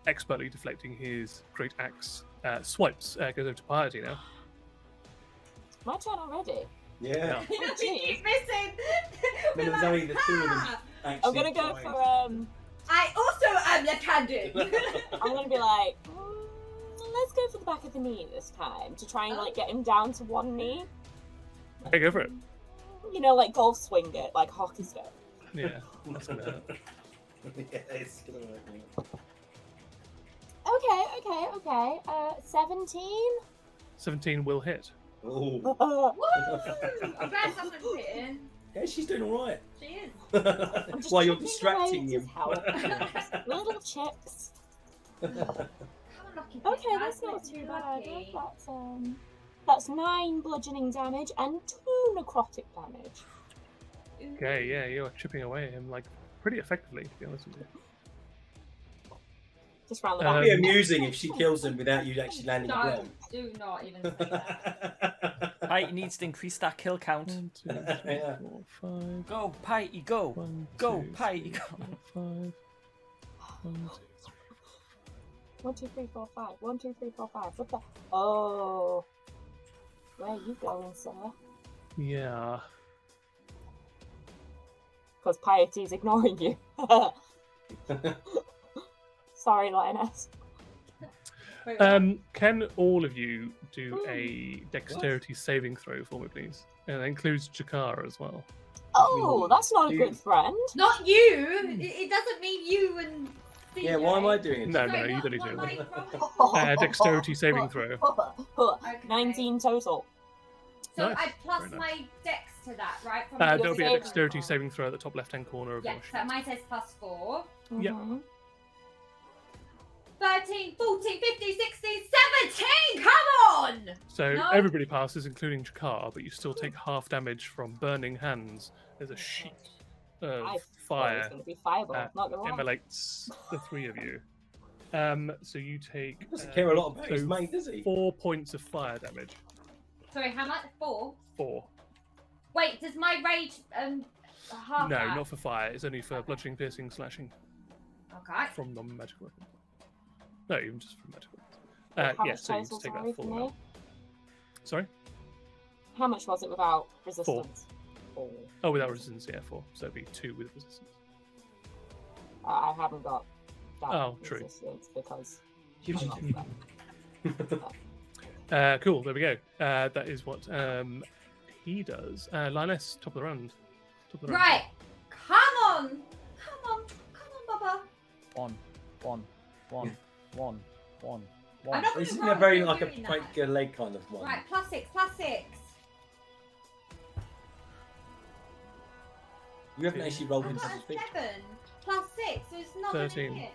expertly deflecting his great axe. Swipes goes over to Piety now. My turn already. Yeah. You know, we keep missing. I mean, it was only the two of them. I'm Actually gonna go trying. for I also am left-handed. I'm gonna be like, let's go for the back of the knee this time to try and like get him down to one knee. Okay, go for it. You know, like golf swing it, like hockey stick. Yeah, that's gonna hurt. Yeah, it's gonna work. Okay. 17. 17 will hit. Oh. Woo! I'm glad someone's hitting. Yeah, she's doing all right. She is. I'm just While you're chipping distracting away him. to help. Little chips. Come on, lucky Okay, kid, that's not makes too me bad. lucky. That's 9 bludgeoning damage and 2 necrotic damage. Okay, yeah, you're chipping away at him like pretty effectively, to be honest with you. Just round the It'd back. be amusing if she kills him without you actually landing a No, blow. do not even say that. Piety needs to increase that kill count. 1, 2, 3, Yeah. 4, 5. Go, Piety, go. 1, Go, 2, Piety, 3, go. 4, 5. 1, 1, 2, 3, 4, 5. 1, 2, 3, 4, 5. What the? Oh. Where are you going, sir? 2. Yeah. Because Piety's ignoring you. Sorry, Lioness. Wait, what? Can all of you do a dexterity saving throw for me, please? And that includes Jakar as well. Oh, that's not a good friend. Not you. It doesn't mean you and. Yeah, why am I doing it? No, Sorry, you don't need what to. am I from? Dexterity saving throw. Okay. 19 total. So Nice. I plus Very nice. my dex to that, right? From There'll your be a saving dexterity roll. saving throw at the top left-hand corner of Yeah, your so sheet. mine says +4. Yep. Mhm. 13, 14, 15, 16, 17! Come on! So No. everybody passes, including Jakar, but you still take half damage from burning hands. There's a sheet of I thought it was fire going to be fireball. Not gonna lie. emanates the three of you. So you take He doesn't care a lot about his so mate, does he? 4 points of fire damage. Sorry, how much? 4? 4. Wait, does my rage half No, that? not for fire. It's only for bludgeoning, piercing, slashing Okay. from non-magical weapons. No, even just from magical weapons. How Yeah, much so you total, just take sorry, that for full me? amount. Sorry? How much was it without resistance? 4. Oh, without resistance, yeah, 4. So it'd be 2 with resistance. I haven't got that Oh, true. resistance because You I'm should- not that. Cool, there we go. That is what he does. Lioness, top of the round. Top of the round. Right. Come on. Come on. Come on, Bubba. 1, 1, 1, 1, 1, I'm 1. not This gonna isn't roll a very if you're like a doing break that. a leg kind of one. Right, +6, +6. You haven't actually rolled I've into got the a thing. 7 +6, so it's not 13. gonna hit.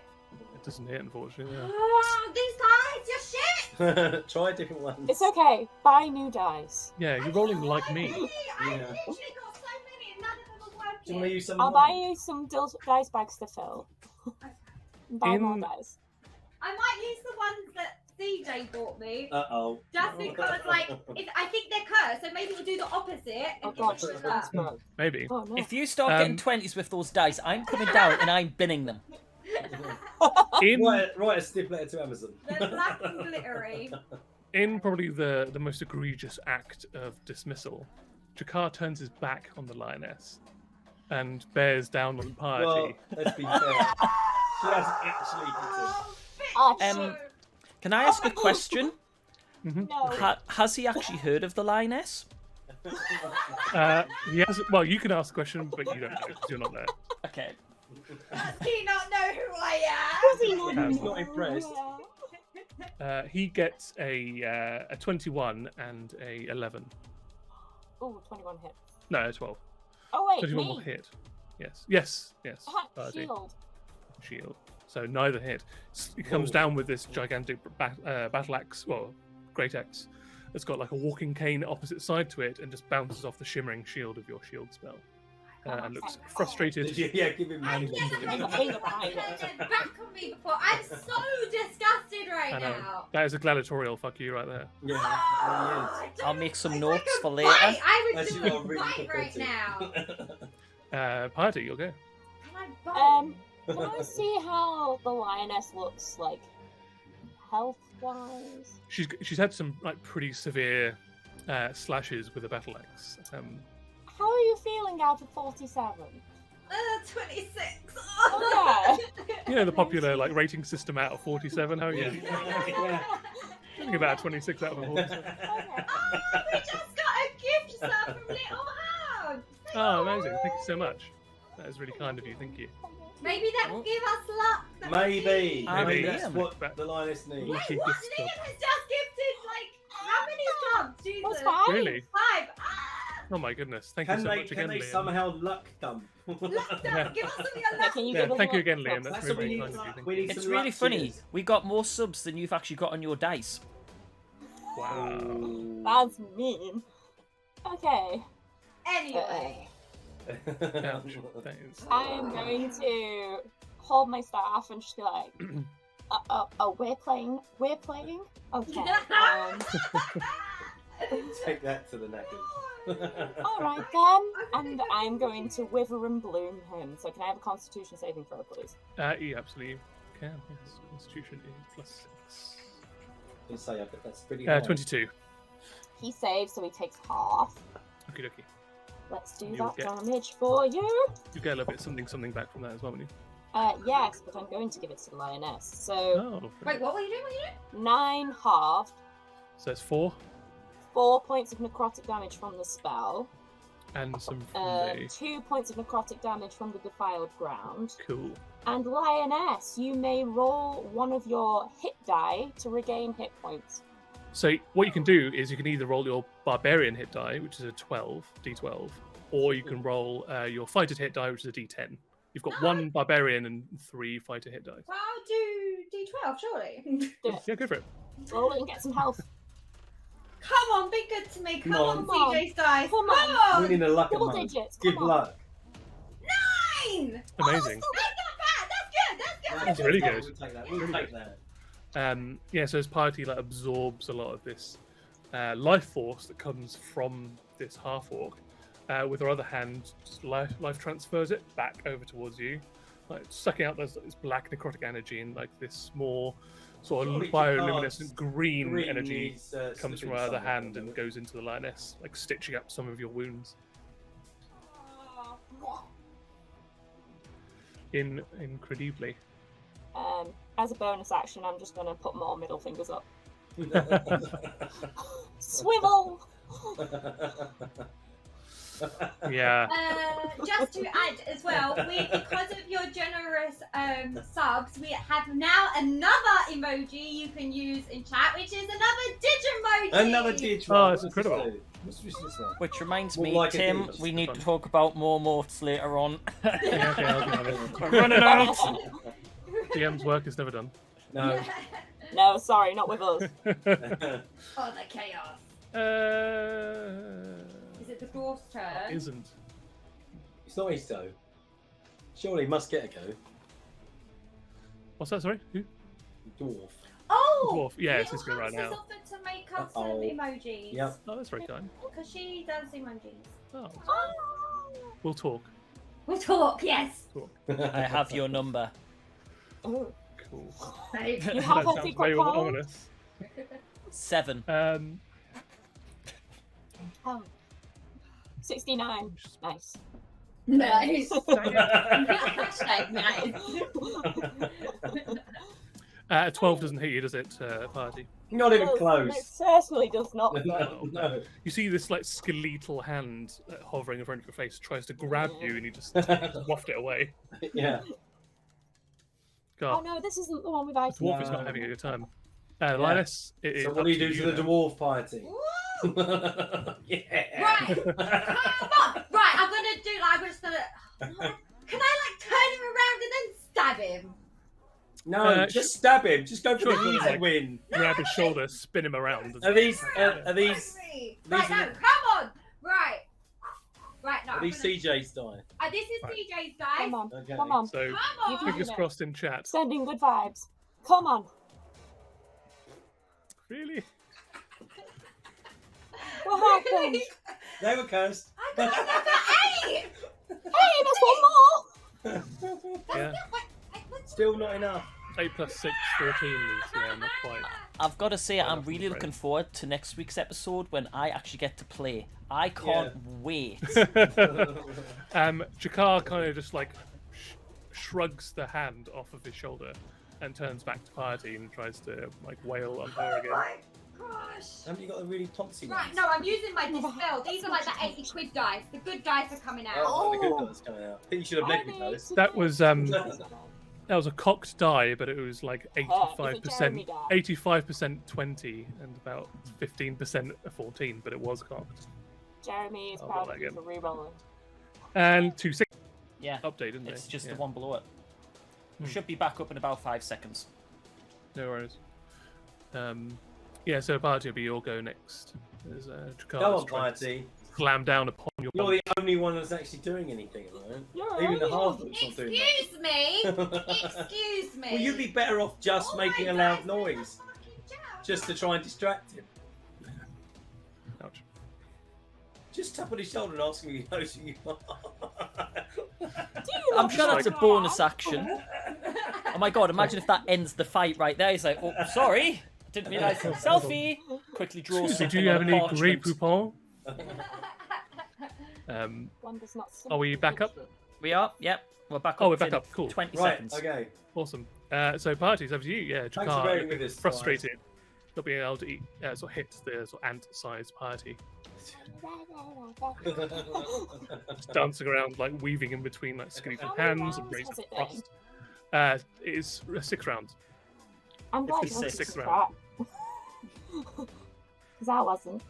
It doesn't hit, unfortunately. Yeah. Oh, these guys, you're shit! Try a different one. It's okay. Buy new dice. Yeah, you're rolling like me. I Yeah. literally got so many and none of them are Do you want to working. use some? I'll more? buy you some dice bags to fill. Buy more In- dice. I might use the ones that CJ bought me. Uh-oh. Just because, like, I think they're cursed, so maybe we'll do the opposite. Oh And god, give it shit, to that's her. broke. Maybe. Oh no. If you start getting Um, 20s with those dice, I'm coming down and I'm binning them. In Write a stiff letter to Amazon. They're black and glittery. in probably the most egregious act of dismissal, Jakar turns his back on the lioness and bears down on Piety. Well, let's be fair. She has actually hit Oh, Ah, bitch. Um, Can I ask a question? Mhm. no. Has he actually heard of the lioness? He has. Well, you can ask the question, but you don't know because you're not there. Okay. Does he not know who I Does he not He's not impressed. He gets a 21 and a 11. Oh, 21 hits. No, a 12. Oh wait, 21 will me. hit. Yes. Ha, Piety. shield. Shield. So neither hit. He comes Whoa. down with this gigantic battle axe, well, great axe. It's got like a walking cane opposite side to it and just bounces off the shimmering shield of your shield spell. and looks frustrated. Yeah, give him money. There's a finger behind it. Back on me before. I'm so disgusted right I know. now. That is a gladiatorial fuck you right there. Yeah, Oh, I don't I'll make some know, notes it's for like a later. bite. I would Actually, do got a really bite right pathetic. now. Party, you'll go. Can I bite? Can I see how the lioness looks like health-wise? She's had some like pretty severe slashes with a battle axe. How are you feeling out of 47? 26. Oh, You know the popular like rating system out of 47. How are you? Yeah. I think about 26 out of 47. Okay. Oh, we just got a gift sir from Little Hound. Oh, amazing! Thank you so much. That is really kind of you. Thank you. Maybe that will give us luck. that Maybe. Ah, Maybe yeah. that's what the lioness needs. Wait, Keep what? this Liam stuff. has just gifted like how many subs? Jesus. What's fine? Really? 5. Oh my goodness! Thank you Can so they, much can again, they Liam. somehow luck come? Luck Yeah. them. Give us some of your Yeah, luck. can you Yeah, give us thank you a again, look? Liam. That's That's very, what we very need. kind of you. Thank We you. need It's some really luck, funny. cheers. We got more subs than you've actually got on your dice. Wow. That's mean. Okay. Anyway. Ouch. That is. I'm going to hold my staff and just be like, we're playing? Okay. Take that to the knackers. Alright then. And I'm going to wither and bloom him. So can I have a constitution saving throw, please? You absolutely can. Yes. Constitution is +6. You say, but that's pretty high. 22. He saves, so he takes half. Okie dokie. Let's do You'll that get- damage for you. You get a little bit something back from that as well, won't you? Yes, but I'm going to give it to the lioness. So Oh. Wait, what were you doing? What were you doing? 9 halved, So it's 4 4 points of necrotic damage from the spell, and some from the 2 points of necrotic damage from the defiled ground. cool. And lioness, you may roll one of your hit die to regain hit points. So what you can do is you can either roll your barbarian hit die, which is a d12, or you can roll your fighter hit die, which is a d10. You've got 1 barbarian and 3 fighter hit dice. Well, I'll do D12, surely. Do it. Yeah, go for it. Roll it and get some health. Come on, be good to me. Come on, Come on. CJ's dice. Come Come on. We on. need a luck Double amount. digits. Give Come on. luck. 9. Amazing. That's not bad. That's good. That's good. That's really good. We'll take that. We'll take that. Yeah, so his party like absorbs a lot of this life force that comes from this half orc. With her other hand, just life transfers it back over towards you, like sucking out this black necrotic energy, and like this more sort of Surely bioluminescent Picard's green energy needs, comes from slipping her other somewhere, hand doesn't and it? goes into the lioness, like stitching up some of your wounds. Incredibly. As a bonus action, I'm just going to put more middle fingers up. Swivel! Yeah. Just to add as well, because of your generous subs, we have now another emoji you can use in chat, which is another Digimoji. Another Dig. Oh, it's incredible. What's this one? Which reminds More me, like a Tim, ditch. we need to Fun. talk about more morphs later on. Yeah, okay, I'll have it. We're running out. DM's work is never done. No. No, sorry, not with us. Oh, the chaos. Is it the dwarf's turn? Isn't. It's not his go. Surely he must get a go. What's that? Sorry. Who? Dwarf. Oh! Dwarf. Yeah, it's Little his go right Hans has now. offered to make us some Uh-oh. emojis. Yep. Oh, that's very kind. Because she does emojis. Oh, Oh. we'll talk. We'll talk, yes. I have your number. Oh. Cool. Right. You That have a sounds secret very code? ominous. 7. Oh. 69. Nice. Nice. Hashtag nice. 12 doesn't hit you, does it, party? Not even It close. certainly does not. No, no. You see this like skeletal hand hovering in front of your face, tries to grab you, and you just waft it away. Yeah. Oh God, no, this isn't the one with the ice. dwarf is No. not having a good time. Linus, it is So up what do you to do to the now. dwarf party? Woo! Yeah. Right. Come on. Right, I'm gonna do like, I'm just gonna. Can I like turn him around and then stab him? No, just stab him. Just go for Sure, the sure, easy like- win. Grab his shoulder, spin him around. Are these? Right, These no, are the- come on. Right. Right, no. Are these CJ's die? This is Right. CJ's, guys. Come on. Okay. Come on. So Come You on. can- fingers crossed in chat. Sending good vibes. Come on. Really? What happened? Really? They were cursed. I got another 8. Hey, there's one more. Yeah. Still not enough. 8 plus 6, 14 is not quite. I've got to say, I'm enough, really I'm afraid. looking forward to next week's episode when I actually get to play. I can't wait. Jakar kind of just like shrugs the hand off of his shoulder and turns back to Piety and tries to like wail on her again. Gosh. Haven't you got the really topsy Right, ones? no, I'm using my dispel. These are like the 80 quid dice. The good dice are coming out. Oh, the good Oh. ones coming out. I think you should have led with those. That was that was a cocked die, but it was like 85%, 85% 20 and about 15% a 14, but it was cocked. Jeremy is I'll proud roll of you that for rerolling. And 2-6 Yeah, update, didn't it's they? just Yeah. the one below it. We Hmm. should be back up in about 5 seconds. No worries. Yeah, so Piety will be your go next. As Jakar Go is on, trying to Piety. slam down upon your You're the only one that's actually doing anything at the moment. You're Even the right. half of it's not doing Excuse me. that. Excuse me. Well, you'd be better off just All making a right, loud guys, noise, fucking jam. just to try and distract him. Ouch. Just tap on his shoulder and ask him if he knows who you are. Do you I'm love sure that's a Jakar? bonus action. Oh my god, imagine if that ends the fight right there. He's like, oh, sorry. Didn't realise. Selfie. Quickly draws Excuse me, something do you have on any parchment. Grey Poupon? One does not Are we back up? We are, yep. We're back up. Oh, we're back in up, cool. 20 Right, seconds. okay. Awesome. So Piety, it's over to you. Yeah, Thanks for Jakar, bearing with us, frustrated, not being able to eat, sort of hit the sort of ant-sized Piety, just dancing around, like weaving in between like skeleton How many hands and rounds rays of has it frost. It is 6 rounds. I'm glad It's you wanted sixth to round. Because I wasn't.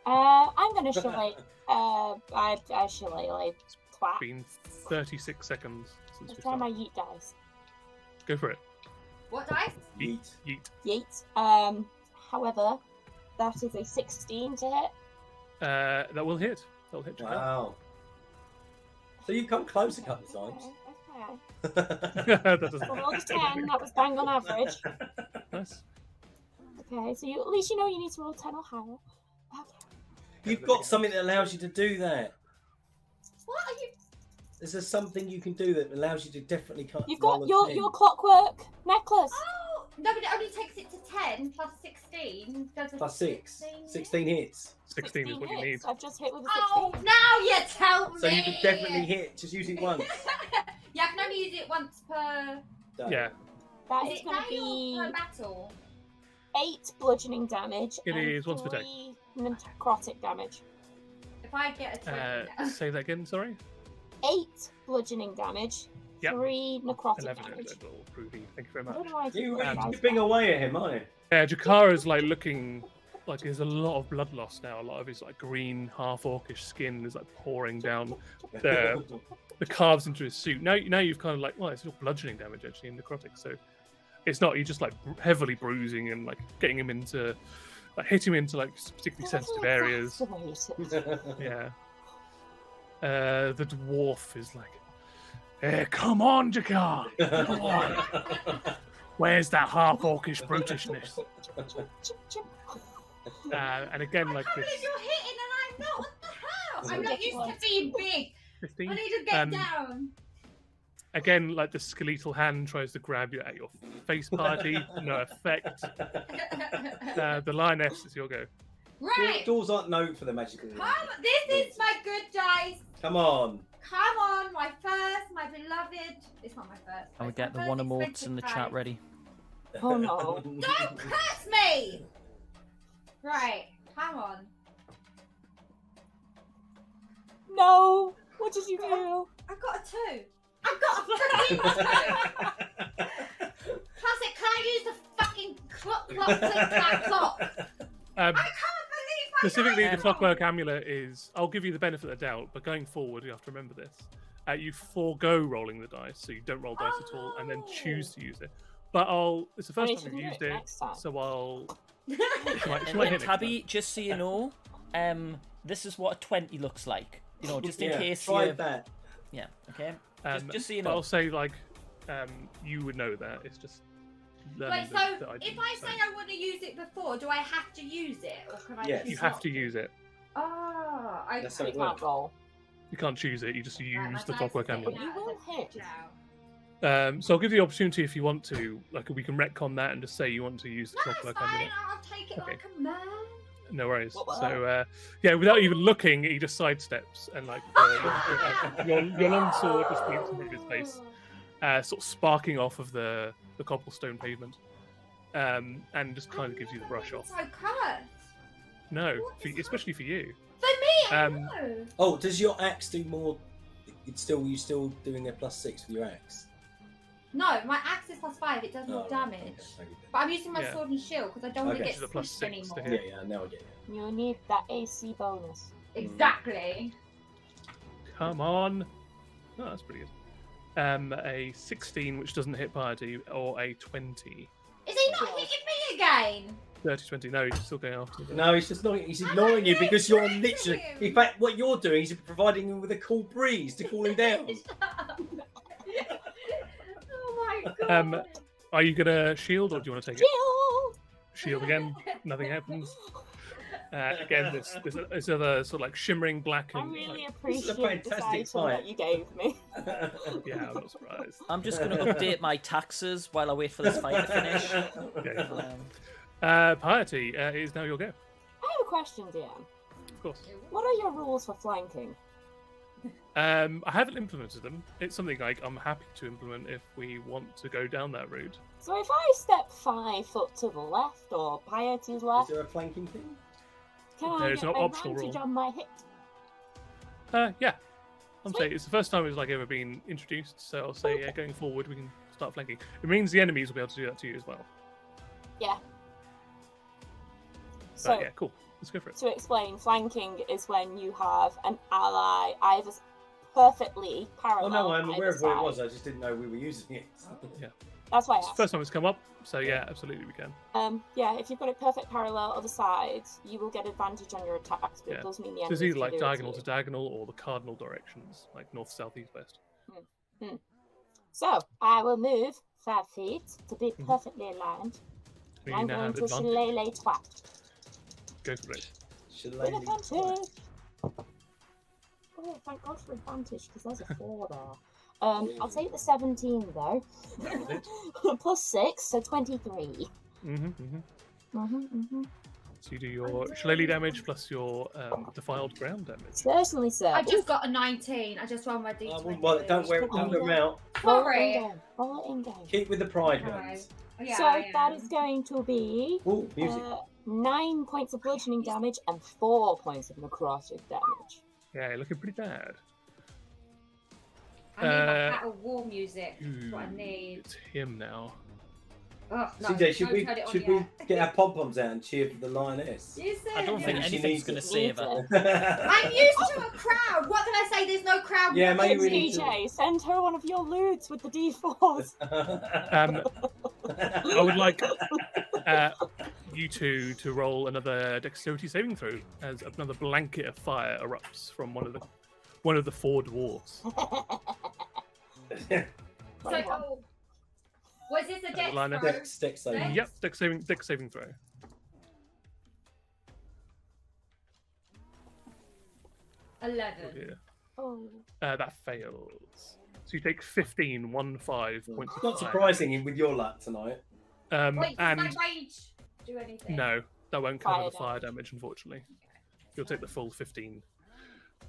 I'm gonna shillelagh. I shillelagh twat. Been 36 seconds since Let's we try my started. yeet dice. Go for it. What dice? Yeet. Yeet. Yeet. However, that is a 16 to hit. That will hit. That will hit Jakar. Wow. So you've come close a couple of times. Okay. That doesn't I rolled a 10. That was bang on average. nice. Okay, so at least you know you need to roll 10 or higher. Okay. You've got something that allows you to do that. What are you? Is there something you can do that allows you to definitely cut? You've roll got a 10? your clockwork necklace. Oh, no, but it only takes it to 10 plus 16. Does it Plus 6. 16 16 hits. 16 is what you need. hits. I've just hit with a 16. Oh, now you tell me. So you can definitely hit. Just use it once. Yeah, I can only use it once per. Yeah, That Is is it going to day be or per battle? 8 bludgeoning damage. It and is once per day. 3 necrotic damage. If I get a 20. say that again, sorry. 8 bludgeoning damage. Yep. 3 necrotic 11 damage. little Groovy. Thank you very I much. don't know why I keep You're rolling dice chipping back. away at him, aren't you? Yeah, Jakar is like looking like there's a lot of blood loss now. A lot of his like green, half orcish skin is like pouring down the calves into his suit. Now you've kind of like, well, it's not bludgeoning damage actually in necrotic, so it's not. You're just like heavily bruising and like getting him into, like hit him into like particularly sensitive areas. Exasperated. Yeah. The dwarf is like, come on, Jakar, come on. Where's that half orcish brutishness? Chip, chip. And again, like I can't this. believe you're hitting and I'm not. What the hell? I'm not used to being big. 15. I need to get down. Again, like the skeletal hand tries to grab you at your face party, no effect. The lioness is your go. Right. Doors aren't known for the magical. This is my good dice. Come on. Come on, my first, my beloved. It's not my first. And we it's get the my one first emotes expensive in the dice. chat ready. Oh no. Don't curse me! Right, come on. No! What did you do? I've got a 2. I've got a freaking 2! Plus it can't use the fucking clock, click, clack, clock. I can't believe I Specifically, got the it. clockwork amulet is. I'll give you the benefit of the doubt, but going forward, you have to remember this. You forego rolling the dice, so you don't roll dice at all, and then choose to use it. But it's the first Maybe time we've you used can do it it, next time. so I'll. She might And hit next Tabby, time. just so you know, this is what a 20 looks like. You know, just in Yeah, case try you. that. Yeah. Okay. Just so you but know. I'll say like, you would know that. It's just. Wait, so that I if didn't, I say I want to use it before, do I have to use it, or can I? Yes. choose you have not to use it. Oh, okay. That's how You it can't works. roll. You can't choose it. You just use Right, my the dice clockwork are amulet. sitting You out will as a hit. pitch now. So I'll give you the opportunity if you want to. Like we can retcon that and just say you want to use the No, it's clockwork fine. amulet. I'll take it Okay. like a man. No worries. What the So yeah, without even looking, he just sidesteps and like your long sword just beats him in his face, sort of sparking off of the cobblestone pavement, and just kind of gives you the brush off. So cursed. No, What is especially for you. For me, I Um, know. Oh, does your axe do more? You still doing a +6 with your axe? No, my axe is +5. It does more Oh, damage. okay. But I'm using my Yeah. sword and shield because I don't want to Okay. get Which is a +6 squished to anymore. hit. Yeah, now I get it. You need that AC bonus. Exactly. Come on. Oh, that's pretty good. A 16, which doesn't hit piety, or a 20. Is he not hitting me again? 30, 20. No, he's still going after you. No, he's just not. He's I'm ignoring you not because you're ignoring literally. him. In fact, what you're doing is providing him with a cool breeze to cool him down. Oh my god. Are you gonna shield or do you want to take it? Shield! Shield again. Nothing happens. Again, this other sort of like shimmering black I and really like, appreciate this fantastic item fight. that you gave me. yeah, I'm not surprised. I'm just going to update my taxes while I wait for this fight to finish. Okay. Um, Piety, it is now your go. I have a question, DM. Of course. What are your rules for flanking? I haven't implemented them. It's something like I'm happy to implement if we want to go down that route. So if I step 5 foot to the left or piety's Is left, there a flanking thing? can There I is get no optional advantage rule. on my hit? Yeah. I'm Sweet. saying it's the first time it's like ever been introduced, so I'll say yeah, going forward we can start flanking. It means the enemies will be able to do that to you as well. Yeah. But So, yeah, cool. Let's go for it. to explain, flanking is when you have an ally either perfectly Oh parallel. no, I'm either aware of what it side. was. I just didn't know we were using it. That's why I It's the asked. first time it's come up, so yeah, absolutely we can. Yeah, if you've got it perfect parallel other sides, you will get advantage on your attacks, but Yeah. it does mean the So it's enemies either like can do it diagonal to to diagonal or the cardinal directions, like north, south, east, west. you. So, I will move 5 feet to be Mhm. perfectly aligned. You I'm now going have to advantage. shillelagh twat. Go for it. With Shillelagh. advantage! Oh, thank God for advantage, because there's a 4 there. I'll take the 17 though. That was it. Plus 6, so 23. Mm-hmm. So you do your shillelagh damage plus your defiled ground damage. Certainly, sir. I just got a 19. I just rolled my d20. Well, don't wear it. Don't wear 'em out. Roll it Sorry. in game. Roll it in game. Keep with the pride Alright. ones. Yeah, So I that am. is going to be Oh, music. 9 points of bludgeoning damage and 4 points of necrotic damage. Yeah, you're looking pretty bad. I need my battle war music. That's what I Ooh, need. It's him now. Oh, no, CJ, should don't we turn it on should yet. we get our pom poms out and cheer for the lioness? You said I don't think yeah. She anything's needs going to it. save her. I'm used to a crowd. What can I say? There's no crowd. Yeah, with maybe we me. need to- DJ, send her one of your loots with the D4s. I would like you two to roll another dexterity saving throw as another blanket of fire erupts from one of the 4 dwarves. So, oh, was this a dex Lioness. throw? Dex saving. Dex? Yep, dex saving throw. 11. Yeah. Oh. That fails. So you take 15 points of Not fire. surprising with your luck tonight. Wait, does And my rage do anything? no, that won't cover Fire the fire damage, unfortunately. You'll take the full 15.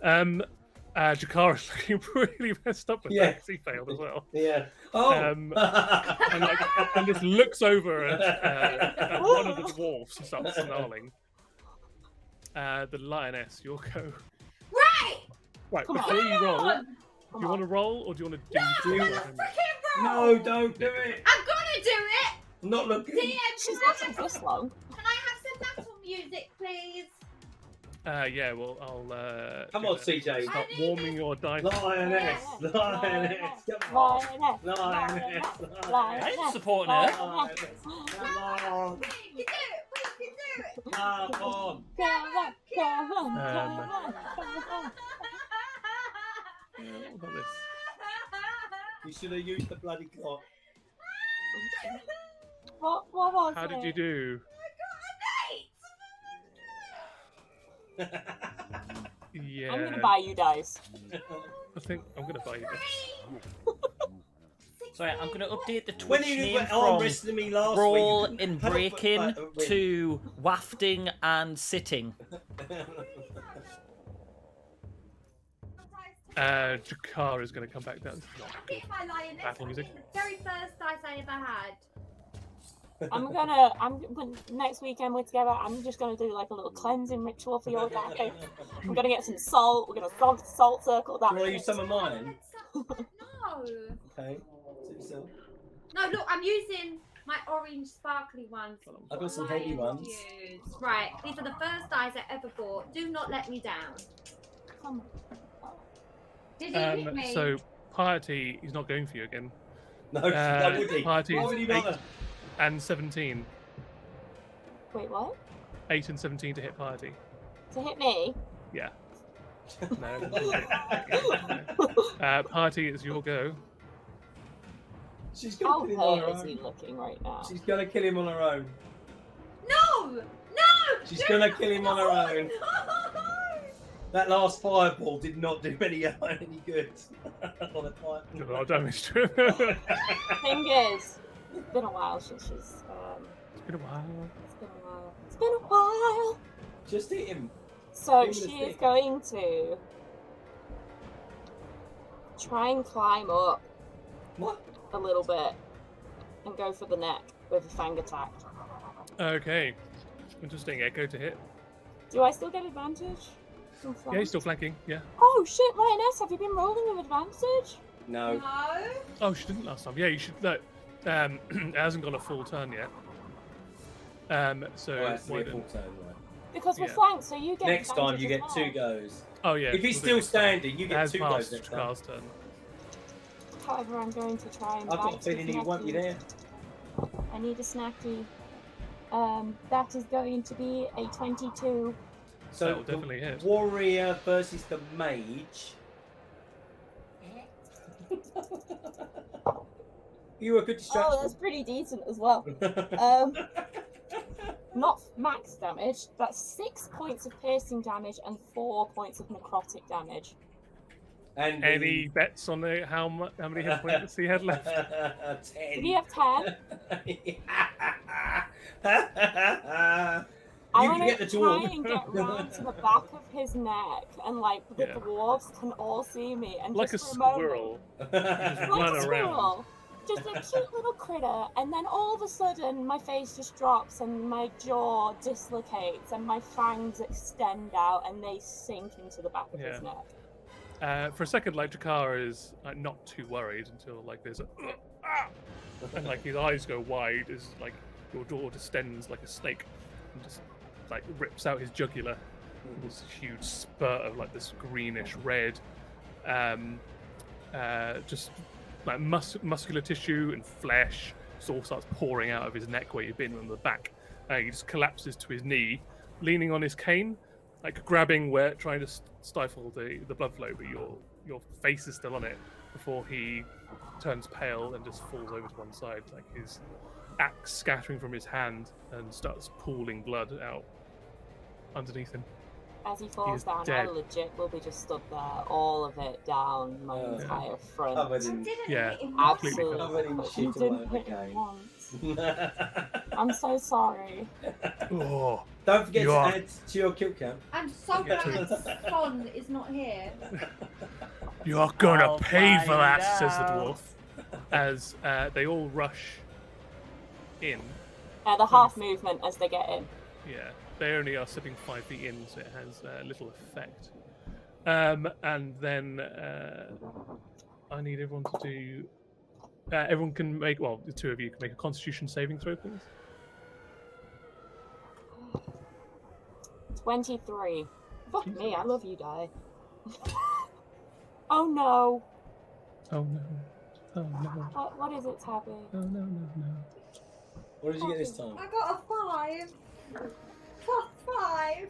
Jakara's looking really messed up with Yeah. that 'cause he failed as well. Yeah. Oh. And just looks over at one of the dwarfs and starts snarling. The lioness, you'll go. Right! Right, Come before you roll, on. do you want to roll or do you want to do I'm damage? gonna freaking roll! No, don't do it. I'm gonna do it! I'm not looking. DM, She's can I lasted have this long. some battle music, please? Yeah, well, I'll. Come do on, that. CJ. Start warming your dice. Lioness. Lioness. Come on. Lioness. I'm supporting her. Lioness. Come on. You can do it! We can do it! Come on. Come on, come on, Um, come on, come on. What about this? You should have used the bloody clock. What was How it? did you do? Yeah. I'm gonna buy you dice. I think I'm gonna buy you this. Sorry, I'm going to update the When Twitch you name were arm from wrestling me last Brawl week, in how the fuck- Breaking win. to Wafting and Sitting. Jakar is gonna come back down. Not good. If I lie in this, Battle music. the very first dice I ever had. when next weekend we're together, I'm just gonna do like a little cleansing ritual for your deck. I'm gonna get some salt, we're gonna salt circle that. Do you want to use some of mine? No. Okay. So, No, look, I'm using my orange sparkly ones. I've got some Lion heavy ones. Use. Right, these are the first dice I ever bought. Do not let me down. Come Did you hit me? So piety, he's not going for you again. No, why would he? Piety Why is would he 8 bother? and 17. Wait, what? 8 and 17 to hit piety. To hit me? Yeah. No. Piety, it's your go. She's gonna How kill him on her hurt is he own. looking right now? She's gonna kill him on her own. No! No! She's do gonna not- kill him on her no, own. No! That last fireball did not do any good. On a fight. Did a lot of damage to him. Thing is, it's been a while since she's. It's been a while. It's been a while. It's been a while. Just hit him. So Give him the she is stick. going to try and climb up What? a little bit and go for the neck with a fang attack. Okay. Interesting. Echo to hit. Do I still get advantage? from Yeah, he's flank? still flanking. Yeah. Oh shit, Lioness, have you been rolling with advantage? No. No. Oh, she didn't last time. Yeah, you should. No, it hasn't got a full turn yet. So Oh, that's why a full don't- turn, right. Because we're Yeah. flanked, so you get Next time you advantage get as two well. goes. Oh yeah. If he's we'll do still next time. standing, you It get has two goes passed next time. Carl's turn. However, I'm going to try and I've got a bite his feeling he won't be neck. there. I need a snacky. That is going to be a 22. That So will definitely hit. the warrior versus the mage. You were a good distraction. Oh, that's pretty decent as well. Not max damage. That's 6 points of piercing damage and 4 points of necrotic damage. and Any bets on how many hit points he had left? 10. Did he have 10? I You want can get the to try dwarf. and get round to the back of his neck, and like the Yeah. dwarves can all see me, and Like a just for a moment, squirrel. Just like run a around. squirrel, just a cute little critter, and then all of a sudden my face just drops, and my jaw dislocates, and my fangs extend out, and they sink into the back of his Yeah. neck. For a second, like Jakar is like, not too worried until like there's a ah! And like his eyes go wide as like your jaw distends like a snake and just like rips out his jugular. This huge spurt of like this greenish red, just like muscular tissue and flesh. Just all starts pouring out of his neck where you've been on the back. He just collapses to his knee, leaning on his cane, like grabbing where, trying to stifle the blood flow, but your face is still on it before he turns pale and just falls over to one side, like his axe scattering from his hand and starts pooling blood out underneath him. As he falls is down, dead. I legit will be just stood there, all of it down my Oh. entire front. Covered I in- didn't Yeah, hit him completely once. covered in You shit all didn't over hit the me game. once. I'm so sorry. Oh, Don't forget You to are- add to your kill count. I'm so glad Son is not here. you're gonna I'll pay for find that, says the out. dwarf, as they all rush in. The half movement as they get in. Yeah, they only are sitting 5 feet in, so it has little effect. And then I need everyone to do. Everyone can make. Well, the two of you can make a Constitution saving throw, please. 23. Fuck Jesus. me, I love you, Die. Oh no. Oh no! Oh no! What is it, Tabby? Oh no! No! No! What did you get this time? I got a 5. +5.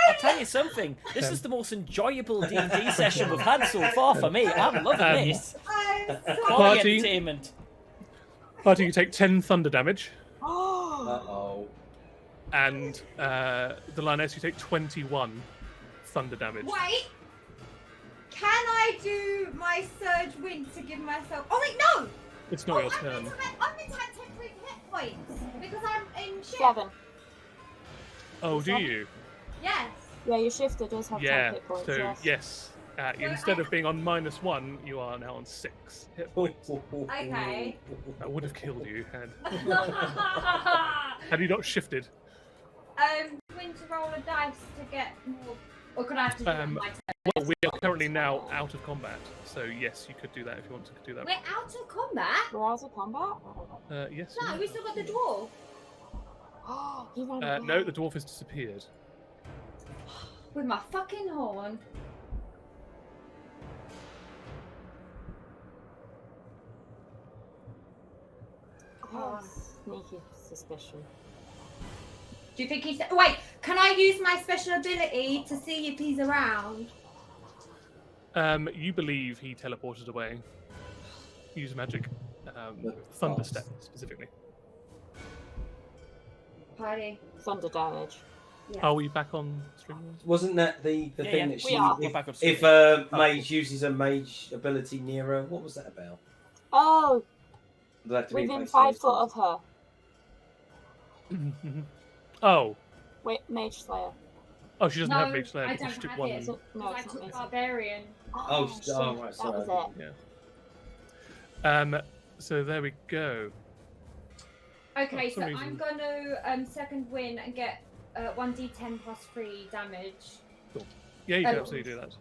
I'll tell you something. This is the most enjoyable D&D session we've had so far for me. I'm loving this. I'm so Quality Party. entertainment. Party, you take 10 thunder damage, Uh-oh. and the lioness, you take 21 thunder damage. Wait. Can I do my surge wind to give myself? Oh wait, no. It's not your I'm turn. meant to have temporary hit points because I'm in shift. 7. Oh, do you? Yes. Yeah, your shifter does have 10 Yeah. hit points. So yes. yes, instead of being on -1, you are now on 6 hit points. Okay. That would have killed you had you not shifted. When to roll a dice to get more, or could I have to do it on my turn? Well, we are currently now out of combat, so yes, you could do that if you want to do that. We're out of combat. We're out of combat? Yes. No, we still got the dwarf. Oh, he ran No, away. the dwarf has disappeared. With my fucking horn. Oh, sneaky suspicion. Do you think he's... Wait, can I use my special ability to see if he's around? You believe he teleported away. Use magic. Thunder step, specifically. Party. Thunder damage. Yeah. Are we back on stream? Wasn't that the Yeah, thing yeah. that We she... are. We're back up If to mage uses a mage ability near her, what was that about? Oh, Does that have to be within based 5 on foot of her. Oh. Wait, Mage Slayer. Oh, she doesn't No, have mage slayer. I because don't she took have one. it. No, I it's not took Mage. barbarian. Oh, shit, right, that sorry. was it. Yeah. So there we go. Okay, For so some reason- I'm gonna second win and get 1d10 plus 3 damage. Yeah, you can Oh. absolutely do that.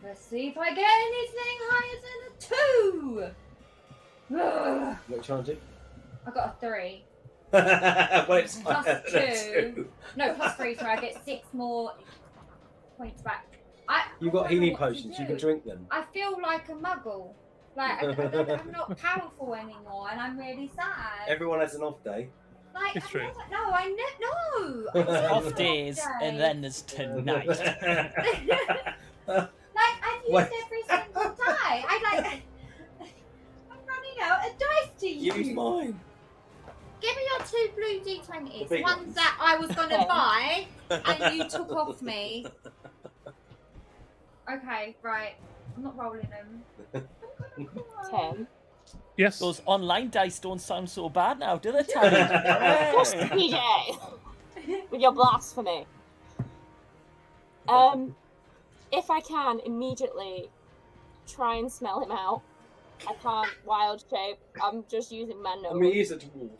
Let's see if I get anything higher than a 2. Ugh, What are you trying to do? I got a 3. Well, it's Plus higher than 2. No, plus 3, so I get 6 more points back. You've I got don't know healing what to potions, you do. can drink them. I feel like a muggle. Like, I'm not powerful anymore, and I'm really sad. Everyone has an off day. Like, It's true. No, I no. I Off off never days, day. and then there's tonight. Like, I've used Wait. every single die. I'm running out of dice to use. Use mine. Give me your 2 blue The D20s, big ones ones. that I was going to buy, and you took off me. Okay, right. I'm not rolling them. I'm gonna cry. 10. Yes. Those online dice don't sound so bad now, do they, Tammy? Push the PJ! With your blasphemy. If I can, immediately try and smell him out. I can't wild shape. I'm just using my nose. I mean, he is a dwarf.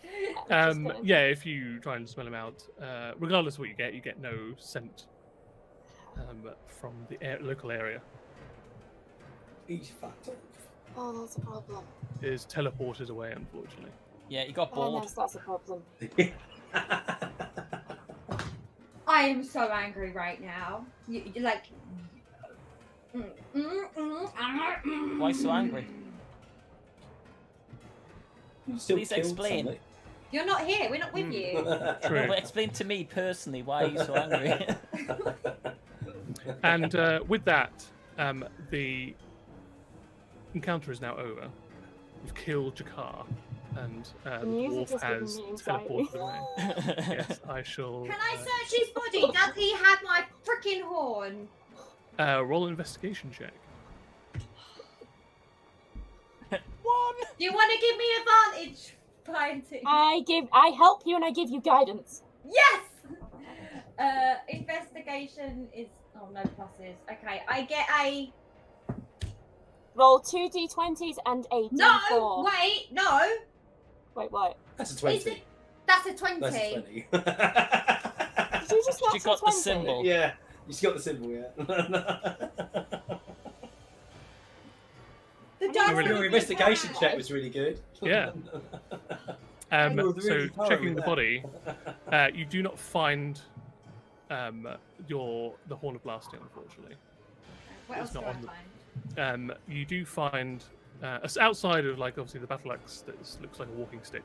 Just gonna- Yeah, if you try and smell him out, regardless of what you get no scent from the local area. He's fucked up. Oh, that's a problem. Is teleported away, unfortunately. Yeah, you got Oh, bored. yes, that's a problem. I am so angry right now. You're like. Why so angry? Still Please killed explain. somebody. You're not here. We're not with you. True. No, but explain to me personally, why are you so angry? And with that, the encounter is now over. We've killed Jakar, and the music dwarf has given has me anxiety. teleported away. Yes, I shall. Can I search his body? Does he have my freaking horn? Roll an investigation check. 1! Do you want to give me advantage, Planty? I help you and I give you guidance. Yes! Investigation is... Oh, no pluses. Okay, I get a... Roll 2 d20s and a No! d4. Wait, no! Wait, what? That's a Is 20. it... That's a 20. That's a 20. Did you just She natural got the 20? symbol. Yeah, you just got the symbol, yeah. The Your dice really- Your would be investigation bad. check was really good. Yeah. You're So really thorough checking with the that. body, you do not find the horn of blasting, unfortunately. What else It's do not I on the- find? You do find outside of like obviously the battle axe that looks like a walking stick.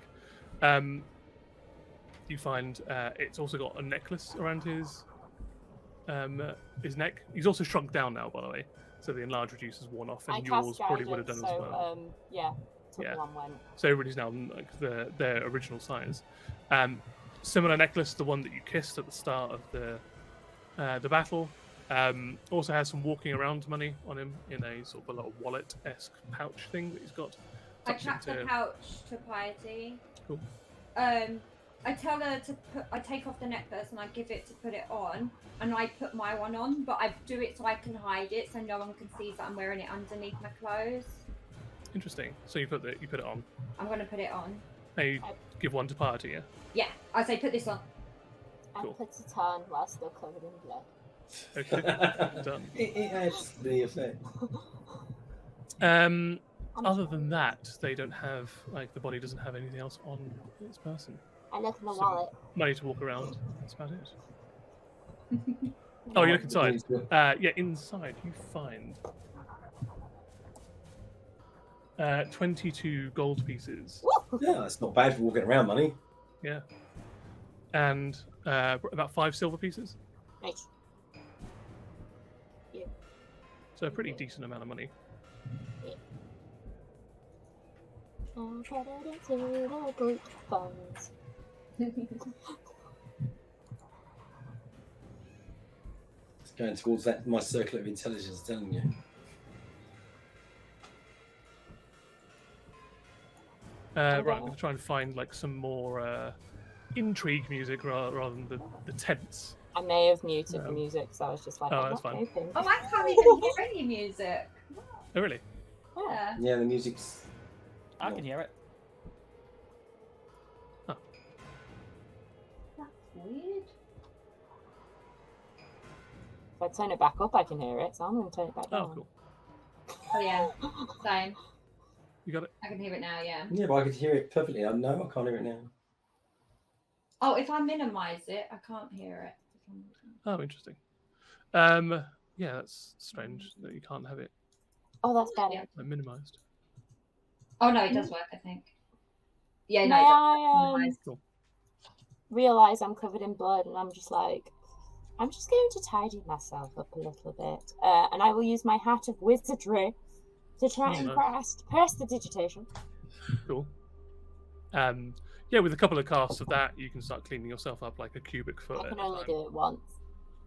you find it's also got a necklace around his neck. He's also shrunk down now, by the way, so the enlarge reduce has worn off, and I yours cast probably would have guidance, done so, as well. yeah, took Yeah. one went. So everybody's now like their original size. Similar necklace, the one that you kissed at the start of the battle. Also has some walking around money on him in a sort of a little wallet-esque pouch thing that he's got. I tucked chuck into- the pouch to Piety. Cool. I tell her to put. I take off the necklace and I give it to put it on, and I put my one on, but I do it so I can hide it, so no one can see that I'm wearing it underneath my clothes. Interesting. So you put it on. I'm gonna put it on. And you give one to Party, yeah? Yeah, I say put this on. I Cool. put it on while still covered in blood. Okay. Done. It adds the effect. Other than that, they don't have the body doesn't have anything else on its person. I look in the So- wallet. Money to walk around. That's about it. Oh, you look inside. Yeah, inside you find 22 gold pieces. Yeah, that's not bad for walking around money. Yeah. And about 5 silver pieces. Nice. So a pretty decent amount of money. I'll put it into the group funds. It's going towards that my circle of intelligence telling you. Right, I'm going to try and find some more intrigue music rather than the tense. I may have muted the music, so I was just like, Oh, I'm that's not fine. hoping. Oh, I can't even hear any music. Oh, really? Yeah. Yeah, the music's. I can hear it. Huh. That's weird. If I turn it back up, I can hear it, so I'm going to turn it back Oh, down. cool. Oh yeah, same. You got it? I can hear it now. Yeah. Yeah, but I could hear it perfectly. No, I can't hear it now. Oh, if I minimise it, I can't hear it. Oh, interesting. Yeah, that's strange that you can't have it Oh, that's better. Yeah. minimized. Oh no, it does work. I think. Yeah, May no. I Minimise. Cool. realise I'm covered in blood, and I'm just like, I'm just going to tidy myself up a little bit. And I will use my hat of wizardry to try and press the digitation. Cool. Yeah, with a couple of casts of that, you can start cleaning yourself up like a cubic foot. I can at a only time. do it once.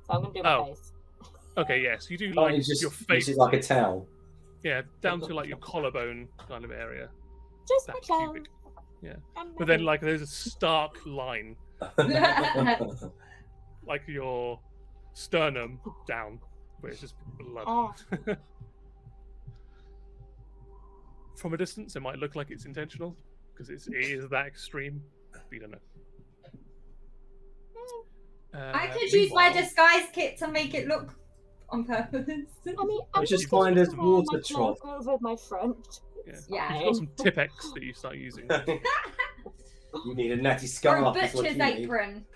So I'm going to do my Oh. face. Okay, yes, you do Oh, like you just your use face. it like a towel. Yeah, down to like your collarbone kind of area. Just That my clothes. cubic. Yeah. And But then there's a stark line, like your sternum down, where it's just blood. Oh, From a distance, it might look like it's intentional because it is that extreme. But you don't know. I could use my meanwhile- disguise kit to make it look on purpose. I mean, I'm It's just going kind of to wear water my cloak trough. over my front. Yeah. Yeah. You've got some Tipex that you start using. You need a natty Or a scarf. is what butcher's you need. apron.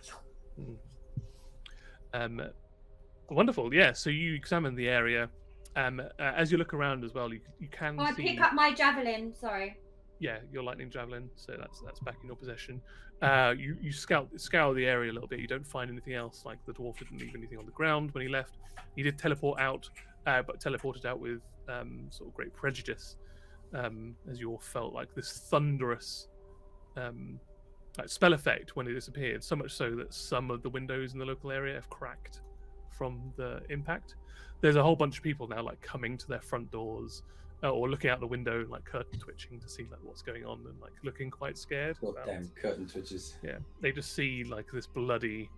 Wonderful. Yeah. So you examine the area. As you look around as well, you can Oh, I see. pick up my javelin. Sorry. Yeah, your lightning javelin. So that's back in your possession. You scour the area a little bit. You don't find anything else. Like the dwarf didn't leave anything on the ground when he left. He did teleport out, but teleported out with sort of great prejudice, as you all felt like this thunderous spell effect when it disappeared. So much so that some of the windows in the local area have cracked from the impact. There's a whole bunch of people now like coming to their front doors. Or looking out the window, like curtain twitching to see like what's going on, and like looking quite scared. God about- damn curtain twitches. Yeah, they just see like this bloody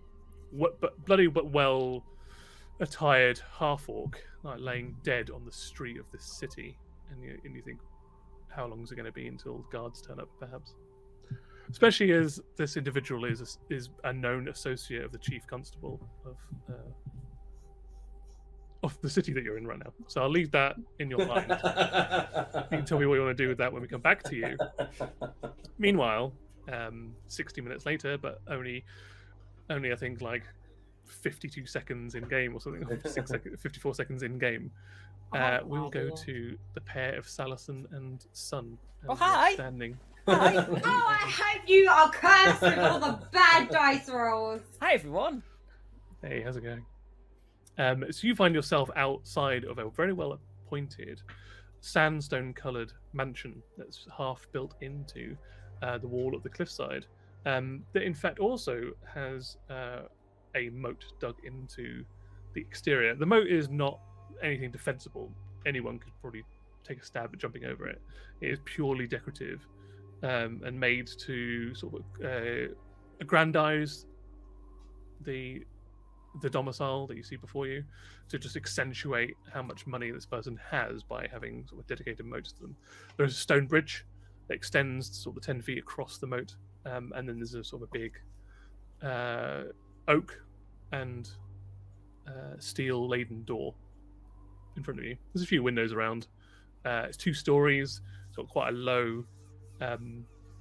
but well attired half orc like laying dead on the street of this city, and you think, how long is it going to be until guards turn up? Perhaps, especially as this individual is a known associate of the chief constable of the city that you're in right now. So I'll leave that in your mind. You can tell me what you want to do with that when we come back to you. Meanwhile, 60 minutes later, but only I think like 52 seconds in game or something, or 54 seconds in game. I have no We'll go idea. to the pair of Salison and Sun. Oh, as they're hi. Standing Oh, I hope you are cursed with all the bad dice rolls. Hi everyone. Hey, how's it going? So you find yourself outside of a very well appointed sandstone-coloured mansion that's half built into the wall of the cliffside. That in fact also has a moat dug into the exterior. The moat is not anything defensible. Anyone could probably take a stab at jumping over it. It is purely decorative and made to sort of aggrandize the domicile that you see before you, to just accentuate how much money this person has by having sort of dedicated moats to them. There's a stone bridge that extends sort of 10 feet across the moat, and then there's a sort of a big oak and steel laden door in front of you. There's a few windows around. It's 2 stories, so quite a low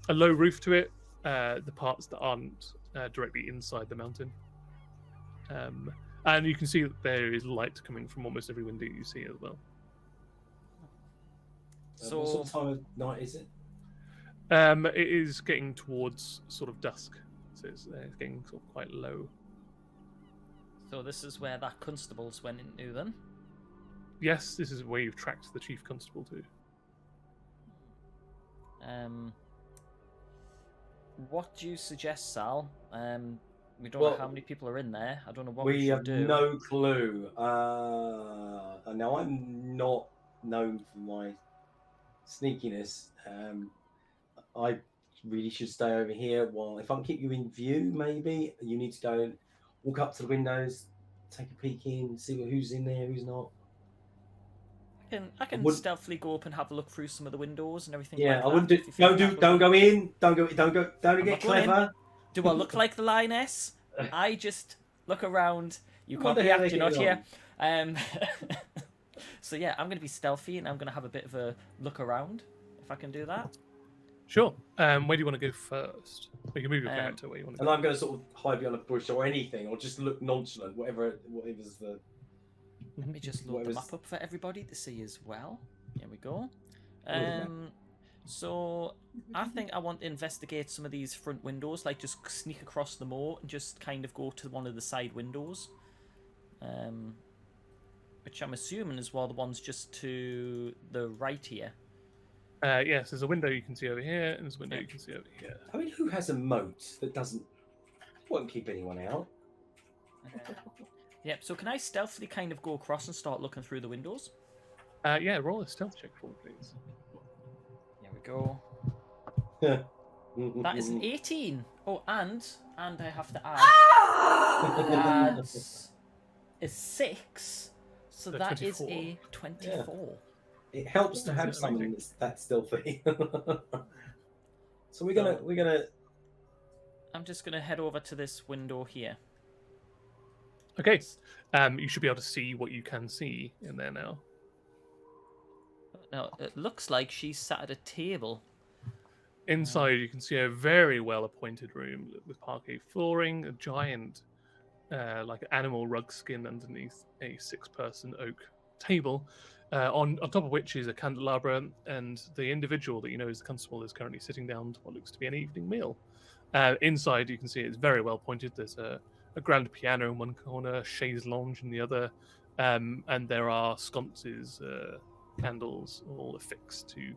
roof to it. The parts that aren't directly inside the mountain. And you can see that there is light coming from almost every window you see as well. What sort of time of night is it? It is getting towards sort of dusk, so it's getting sort of quite low. So this is where that constables went into then? Yes, this is where you've tracked the chief constable to. What do you suggest, Sal? We don't know how many people are in there. I don't know what we have should do. no clue. Now I'm not known for my sneakiness. I really should stay over here. Well, if I can keep you in view, maybe you need to go and walk up to the windows, take a peek in, see who's in there, who's not. I can stealthily go up and have a look through some of the windows and everything. Yeah, like I wouldn't do. Don't go in. Don't get clever. Do I look like the lioness? I just look around. You What can't the hell are react. they You're not getting here. So yeah, I'm going to be stealthy and I'm going to have a bit of a look around. If I can do that. Sure. Where do you want to go first? You can move your character where you want to And go. I'm going to sort of hide behind a bush or anything, or just look nonchalant, whatever's the. Let me just load the map up for everybody to see as well. Here we go. So I think I want to investigate some of these front windows, like just sneak across the moat and just kind of go to one of the side windows. Which I'm assuming is one of the ones just to the right here. Yes, there's a window you can see over here, and there's a window you can see over here. I mean, who has a moat that won't keep anyone out? Yep, so can I stealthily kind of go across and start looking through the windows? Yeah, roll a stealth check for me, please. Here we go. That is an 18. Oh, and I have to add a 6. So that 24. Is a 24. Yeah. It helps to have someone that's stealthy. So we're gonna. I'm just gonna head over to this window here. Okay. You should be able to see what you can see in there now. Now it looks like she's sat at a table. Inside, you can see a very well-appointed room with parquet flooring, a giant, like animal rug skin underneath a 6-person oak table, on top of which is a candelabra, and the individual that you know is the constable is currently sitting down to what looks to be an evening meal. Inside, you can see it's very well-appointed. There's a grand piano in one corner, a chaise lounge in the other, and there are sconces, candles all affixed to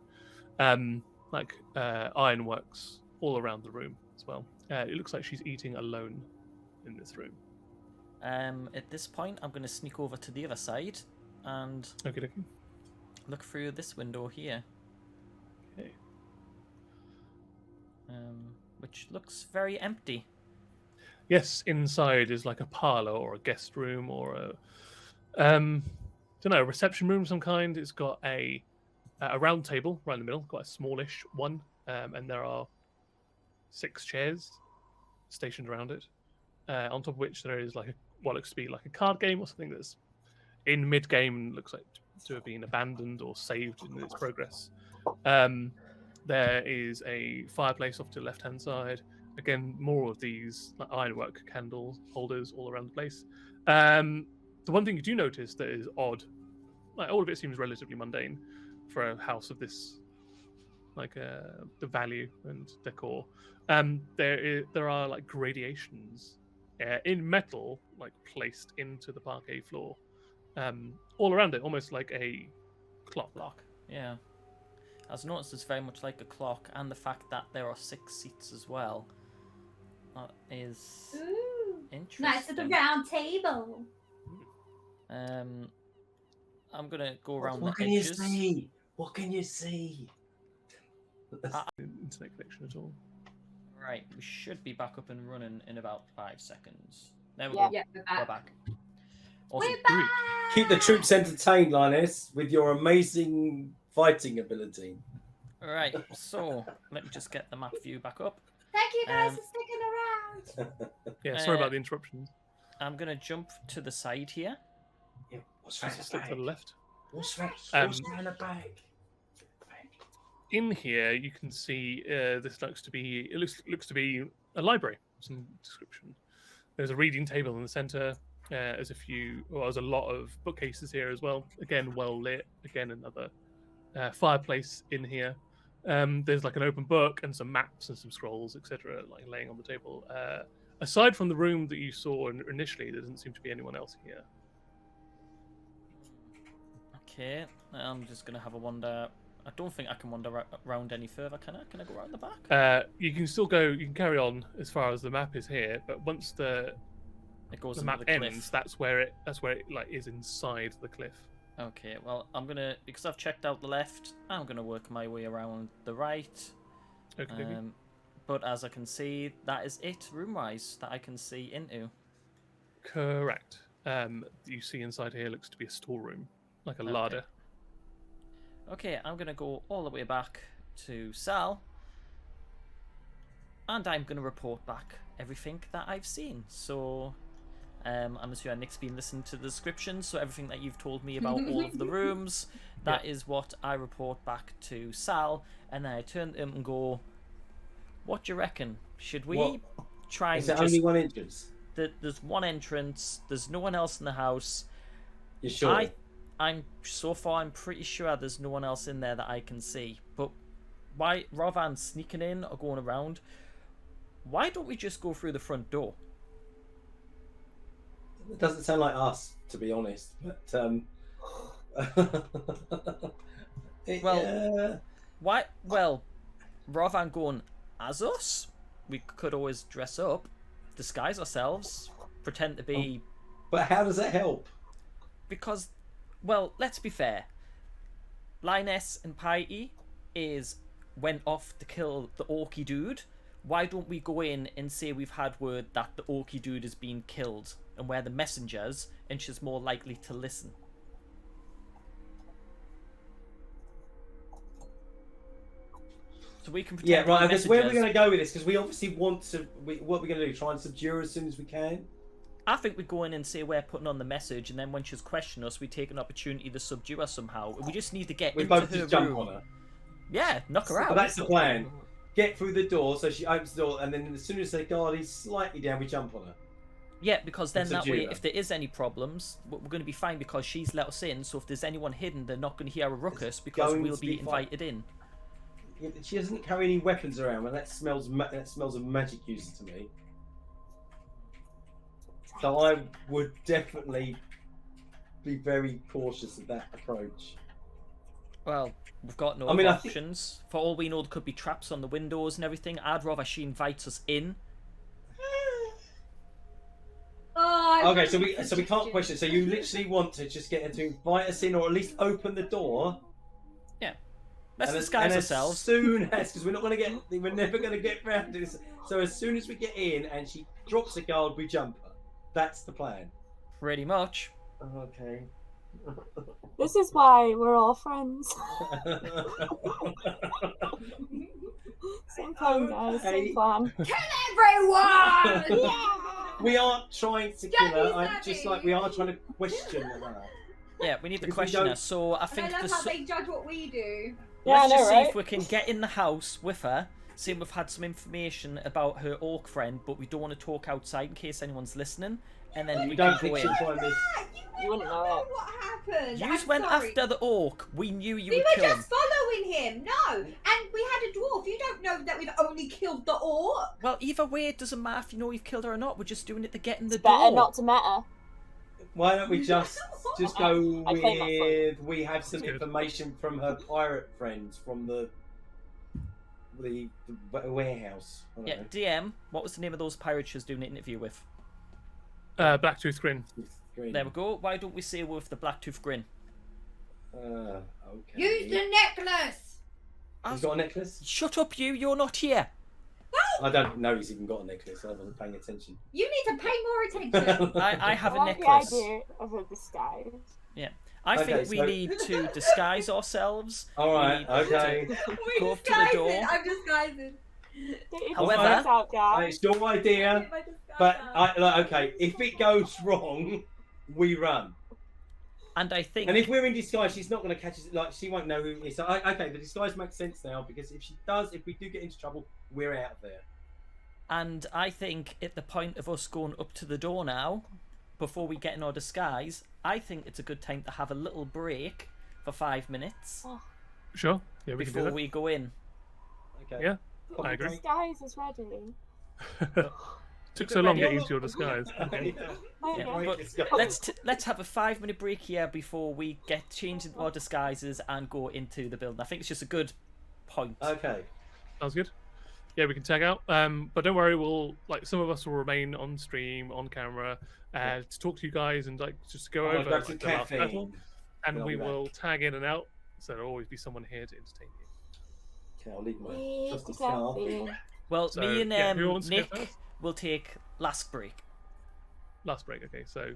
ironworks all around the room as well. It looks like she's eating alone in this room. At this point, I'm going to sneak over to the other side and look through this window here. Okay. Which looks very empty. Yes, inside is like a parlor or a guest room or a reception room of some kind. It's got a round table right in the middle, quite a smallish one, and there are 6 chairs stationed around it. On top of which there is what looks to be like a card game or something that's in mid-game, looks like to have been abandoned or saved in its progress. There is a fireplace off to the left-hand side. Again, more of these ironwork candle holders all around the place. The one thing you do notice that is odd, all of it seems relatively mundane for a house of this like the value and decor. There are like gradations in metal, like placed into the parquet floor, all around it, almost like a clock. Yeah. I've noticed it's very much like a clock, and the fact that there are 6 seats as well. That is interesting. Nice at the round table. I'm gonna go around What the can edges. you see? What can you see? Internet connection at all? Right, we should be back up and running in about 5 seconds. There we Yeah. go. Yeah, We're back. Awesome. We're back. Keep the troops entertained, Linus, with your amazing fighting ability. Alright, so let me just get the map view back up. Thank you guys for sticking around. Yeah, sorry Uh, about the interruptions. I'm gonna jump to the side here. Yeah, what's right Just look to the left. What's right? Um, What's right in the bag? In here, you can see this looks to be a library. Some description. There's a reading table in the center. There's a lot of bookcases here as well. Again, well lit. Again, another fireplace in here. There's like an open book and some maps and some scrolls, etc., like laying on the table. Aside from the room that you saw initially, there doesn't seem to be anyone else here. Okay, I'm just gonna have a wander. I don't think I can wander around any further, can I? Can I go around the back? You can still go. You can carry on as far as the map is here, but once the It goes into map the cliff. ends, that's where it like is inside the cliff. Okay, well, I'm gonna, because I've checked out the left, I'm gonna work my way around the right. Okay. But as I can see, that is it, room-wise, that I can see into. Correct. You see inside here looks to be a storeroom, like a larder. Okay, I'm gonna go all the way back to Sal, and I'm gonna report back everything that I've seen. So, I'm assuming Nick's been listening to the description, so everything that you've told me about all of the rooms, that is what I report back to Sal, and then I turn to him and go, what do you reckon? Should we try and Is there just... only one entrance? There's one entrance, there's no one else in the house. You sure? I'm pretty sure there's no one else in there that I can see. But why, rather than sneaking in or going around, why don't we just go through the front door? It doesn't sound like us, to be honest. But Why? Well, rather than going as us, we could always dress up, disguise ourselves, pretend to be. But how does that help? Because, well, let's be fair. Linus and Piety went off to kill the orky dude. Why don't we go in and say we've had word that the orky dude is being killed, and we're the messengers, and she's more likely to listen? So we can pretend. Yeah, right. Because where are we messengers. going to go with this? Because we obviously want to. What are we going to do? Try and subdue her as soon as we can? I think we go in and say we're putting on the message, and then when she's questioning us, we take an opportunity to subdue her somehow. We just need to get We into both her just jump room. on her. Yeah, knock her out. But that's the plan. Get through the door, so she opens the door, and then as soon as the guard is slightly down, we jump on her. Yeah, because then And that subdue way, her. if there is any problems, we're going to be fine because she's let us in. So if there's anyone hidden, they're not going to hear a ruckus because going we'll to be be fine. invited in. She doesn't carry any weapons around, and that smells of magic use to me. So I would definitely be very cautious of that approach. Well, we've got no I mean, other I think- options. For all we know, there could be traps on the windows and everything. I'd rather she invites us in. Okay, so we can't question. So you literally want to just get her to invite us in, or at least open the door. Let's And disguise as ourselves. soon as, because we're never going to get round to this. So as soon as we get in and she drops a guard, we jump her. That's the plan. Pretty much. Okay. This is why we're all friends. Same plan, guys. Okay. Same plan. Everyone! We aren't trying to kill her. I'm Daddy, just like we are trying to question her. Yeah, we need to If we question her. don't- So I And I think love how they judge what we do. Yeah, let's I know, just see right? if we can get in the house with her. See, we've had some information about her orc friend, but we don't want to talk outside in case anyone's listening. And then we You don't can think go she'll in. find this? You wouldn't know know it. what happened. You I'm went sorry. after the orc. We knew you We would were kill him. just following killing him. No. And we had a dwarf. You don't know that we've only killed the orc. Well, either way, it doesn't matter if you know we've killed her or not. We're just doing it to get in the Better door. not to matter. Why don't we just go I claim that with we have some That's good. information from her pirate friends from the warehouse. I don't Yeah, know. DM, what was the name of those pirates she was doing an interview with? Blacktooth Grin. It's green. There we go. Why don't we say with the Blacktooth Grin? Okay. Use the necklace. He's got a necklace? Shut up, you! You're not here. I don't know he's even got a necklace. I wasn't paying attention. You need to pay more attention. I have a I like necklace. the idea of a disguise. I Okay, think we so- need to disguise ourselves. All We right. need to Okay. go up to the door. I'm disguising. Get your However- disguise out, guys. It's your idea, but okay. If it goes wrong, we run. And I think And if we're in disguise, she's not going to catch us. Like she won't know who it is. So, okay, the disguise makes sense now because if we do get into trouble, we're out of there. And I think at the point of us going up to the door now, before we get in our disguise, I think it's a good time to have a little break for 5 minutes Sure. Yeah, we can do before that. we go in. Okay. Yeah, Coffee I agree. break. Disguise is ready. Took so long getting into your disguise. Okay. Oh, Yeah, yeah. but let's have a 5 minute break here before we get changed into our disguises and go into the building. I think it's just a good point. Okay. Sounds good. Yeah, we can tag out. But don't worry, some of us will remain on stream, on camera, to talk to you guys and just go I'll over grab some the last battle. caffeine. And I'll we be back. will tag in and out, so there'll always be someone here to entertain you. Okay, I'll leave my Need trusty the scarf. coffee. Well, So, me and yeah, who wants to go Nick first? will take last break. Last break, okay. So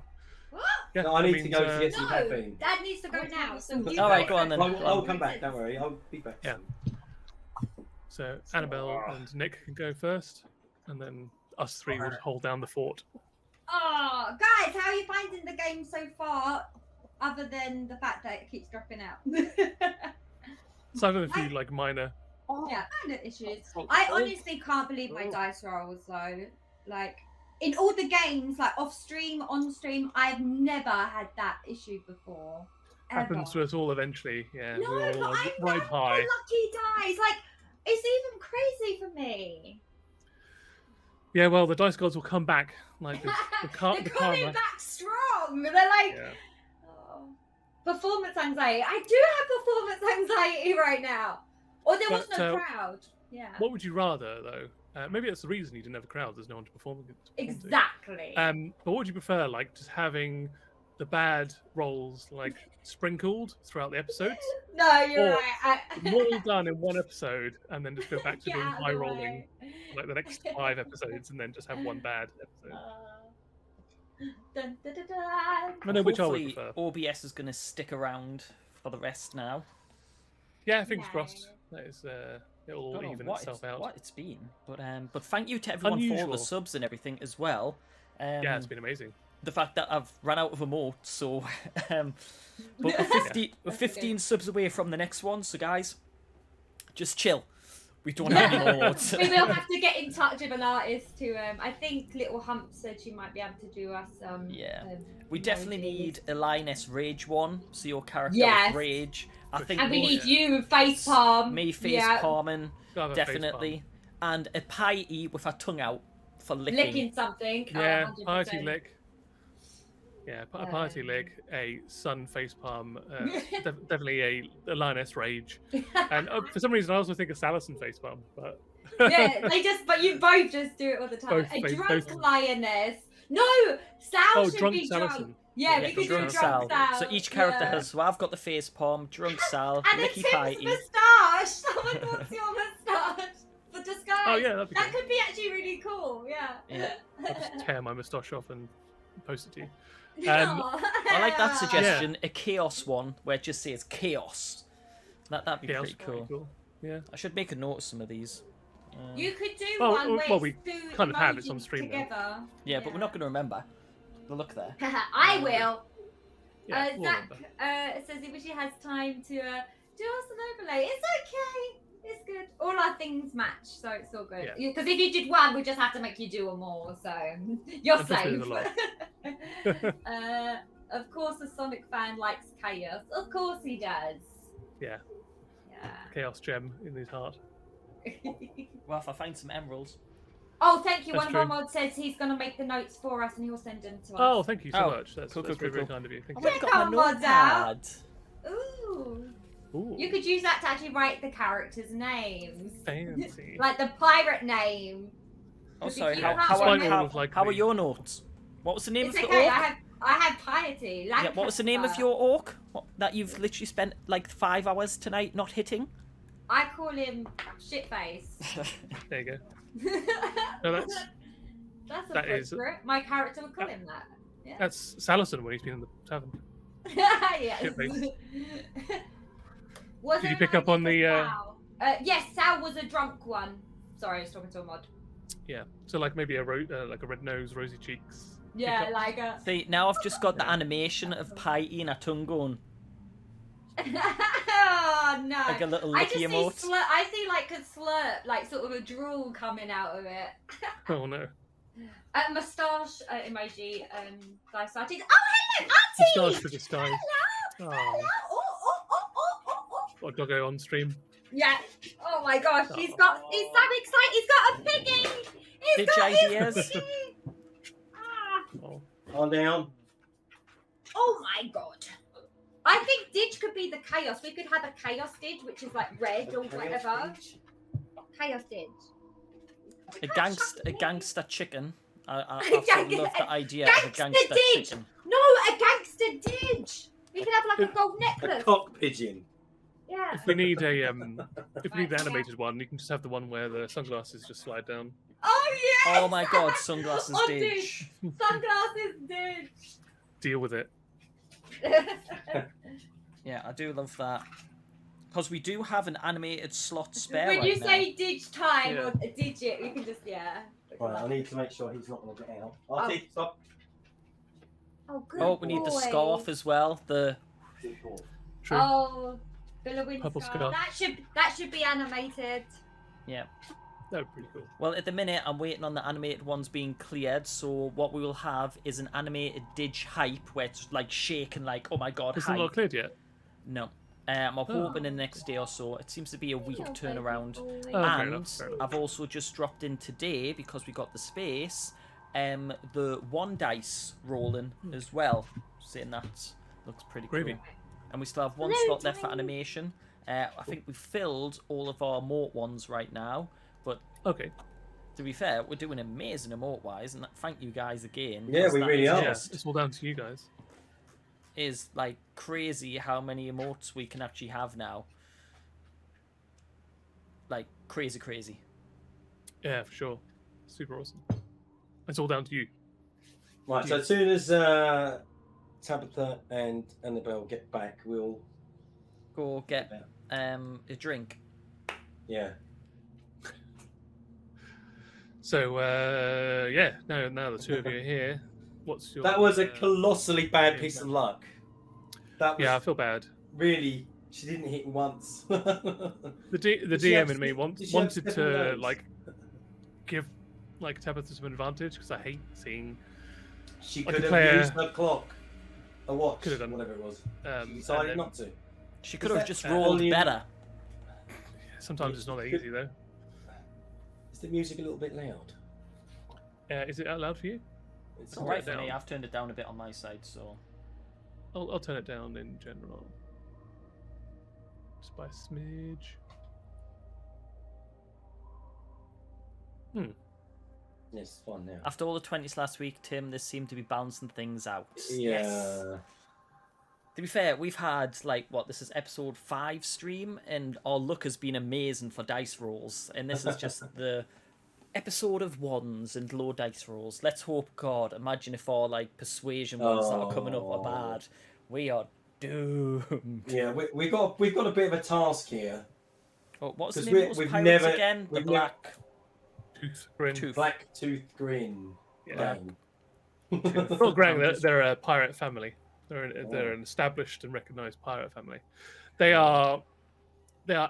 What? yeah, No, I that need to means, go to get some No, caffeine. Dad needs to go now. So you All right, guys go on then. can- I'll come back. Don't worry. I'll be back. Yeah. So Annabelle and Nick can go first, and then us three will hold down the fort. Oh, guys, how are you finding the game so far? Other than the fact that it keeps dropping out. So I've got a few minor. Oh, Yeah, kind of issues. thank I you. honestly can't believe my dice rolls though. Like in all the games, like off stream, on stream, I've never had that issue before. Ever. Happens to us all eventually. Yeah, No, we but all I ride love the high. lucky dice. Like it's even crazy for me. Yeah, well, the dice gods will come back. Like the They're karma. coming back strong. They're like Yeah. oh, performance anxiety. I do have performance anxiety right now. Or there was But, no crowd. Yeah. What would you rather, though? Maybe that's the reason you didn't have a crowd. There's no one to perform. Exactly. But what would you prefer? Just having the bad rolls sprinkled throughout the episodes, No, you're or right. them all done in one episode, and then just go back to Get doing out of high the rolling way. the next 5 episodes, and then just have one bad episode. Dun, dun, dun, dun. I know which I would Hopefully, prefer. OBS is going to stick around for the rest now. Yeah, fingers No. crossed. That is, it'll all Don't know even what itself it's, out. what it's been, but thank you to everyone for all Unusual. the subs and everything as well. Yeah, it's been amazing. The fact that I've run out of emotes, so but we're 50, we're 15 subs away from the next one. So guys, just chill. We don't have any more emotes. We will have to get in touch with an artist to. I think Little Hump said she might be able to do us. Yeah. We definitely need a Lioness Rage one, so your character Yes. with Rage. I think And we me- need you with face palm. me face Yeah. palming, Gotta have a face definitely, and a piety with her tongue out for licking something. palm. Yeah, 100%. party lick. Yeah, a party Um. lick, a sun face palm, definitely a lioness rage, and for some reason I also think a Salison face palm, but Yeah, but you both just do it all the time. Both A face- drunk both. lioness. No, Sal oh, should drunk be Salison. drunk. Yeah, Yeah, we could do drunk drunk Sal. So each character Yeah. has. So I've got the face palm, drunk Sal, And a Licky Tim's Piety. moustache. Someone wants your moustache for disguise. Oh yeah, that'd be That good. could be actually really cool. Yeah. Yeah. I'll just tear my moustache off and post it to you. I like that suggestion. A chaos one where it just says chaos. That'd be Yeah, pretty that's cool. cool. Yeah. I should make a note of some of these. You could do Well, one where well, we it's two kind of have, it's on emojis stream now. together. Yeah, but we're not going to remember. We'll look there. I will. Yeah, we'll Zach remember. says he wishes he has time to do us an overlay. It's okay. It's good. All our things match, so it's all good. Yeah. Because if you did one, we just have to make you do them all. So you're Unfortunately, safe. there's a Of course, a Sonic fan likes chaos. Of course he does. Yeah. Yeah. chaos gem in his heart. Well, if I find some emeralds. Oh, thank you. That's One of our true. mods says he's going to make the notes for us and he'll send them to us. Oh, thank you so Oh, much. That's, cool, that's cool, very, cool, very kind of you. Thank I've you. already Check got our my mods out. notepad. Ooh. Ooh, You could use that to actually write the characters' names. fancy. Like the pirate name. Oh, Because if sorry. you How, can't how, Despite remember- all of, like, how are the- your notes? What was the name It's of the okay, orc? I have piety. Yeah, what was the name of Lancaster. your orc? That you've literally spent like 5 hours tonight not hitting? I call him Shitface. There you go. No, that's that is- appropriate. My character would call him that. that's Salison when he's been in the tavern. Yes. Shitface. Was Did there you pick an up on idea the, for Sal? Yes, Sal was a drunk one. Sorry, I was talking to a mod. Yeah, so like maybe like a red nose, rosy cheeks. Yeah, Hiccups. like a. See, now I've just got the animation of Piety and a tongue going Oh no! like a little I just licky see emote. I see like a slurp, like sort of a drool coming out of it. Oh no. Moustache emoji. Guys starting. Oh hello, Auntie! Moustache for disguise. Hello. Oh, Hello. Oh. got a doggo on stream. Yeah. Oh my gosh, he's so excited. He's got a piggy. He's Did got you his ideas? piggy. Ah. Oh, On down. Oh my god. I think Didge could be the chaos. We could have a chaos Didge, which is like red or whatever. Chaos Didge. A gangster chicken. I Gang- love the idea of a gangster gangster Didge. chicken. No, a gangster Didge. We could have like a gold A necklace. cock pigeon. Yeah. if we need a if we need the animated one, you can just have the one where the sunglasses just slide down. Oh yes. Oh my god, sunglasses Oh, Didge. Sunglasses Didge. Deal with it. Yeah, I do love that. Because we do have an animated slot spare When right you now. say Didge time Yeah. or a digit, you can just Right, I need to make sure he's not going to get out. Artie, stop. Oh, good Oh, we need the boy. scarf as well. The True. Oh, billowing Purple scarf. scarf. That should be animated. yeah. That would be pretty cool. Well, at the minute, I'm waiting on the animated ones being cleared. So what we will have is an animated Didge hype where it's like shaking, like, oh my god, Is it not hype. cleared yet? No. I'm hoping in the next day or so. It seems to be a week Oh, turnaround. baby boy. Oh, fair And enough, fair enough. I've also just dropped in today, because we got the space, the 1 dice rolling as well. Saying that looks pretty Gravy. cool. And we still have 1 Hello, slot left for Tiny. animation. I think we filled all of our emote ones right now. But Okay. to be fair, we're doing amazing emote-wise, and thank you guys again. Yeah, because we that really is are. Yeah, just- it's all down to you guys. is like crazy how many emotes we can actually have now. Like crazy. Yeah, for sure. Super awesome. It's all down to you. Right, so Yeah. as soon as Tabitha and Annabelle get back, we'll. Go get a drink. Yeah. So yeah, now the two of you are here. What's your? That was a colossally bad piece of luck. That was Yeah, I feel bad. really. She didn't hit once. The Did she DM have in me did she have wanted Stephen to Rose? like give like Tabitha some advantage because I hate seeing. She like could a have player- used her clock, a watch, Could have done. whatever it was. She And decided then not to. She could Is have that just uh, rolled only- better. sometimes it's not that easy though. Is the music a little bit loud? Is it out loud for you? It's I'll Right turn for it me, down. I've turned it down a bit on my side, so I'll turn it down in general. Just by a smidge. Yes, fine now. after all the 20s last week, Tim, this seemed to be balancing things out. Yeah. To be fair, we've had this is episode 5 stream, and our luck has been amazing for dice rolls, and this is just the episode of 1s and low dice rolls. Let's hope, God, imagine if our persuasion ones that are coming up are Oh. bad. We are doomed. Yeah, we've got a bit of a task here. Oh, what's the 'Cause name we- of those we've pirates never- again? The we've black Tooth grin. tooth. Black Tooth Grin. Yeah. Lane. Well, Grang, I'm just- they're a pirate family. They're an established and recognized pirate family. They are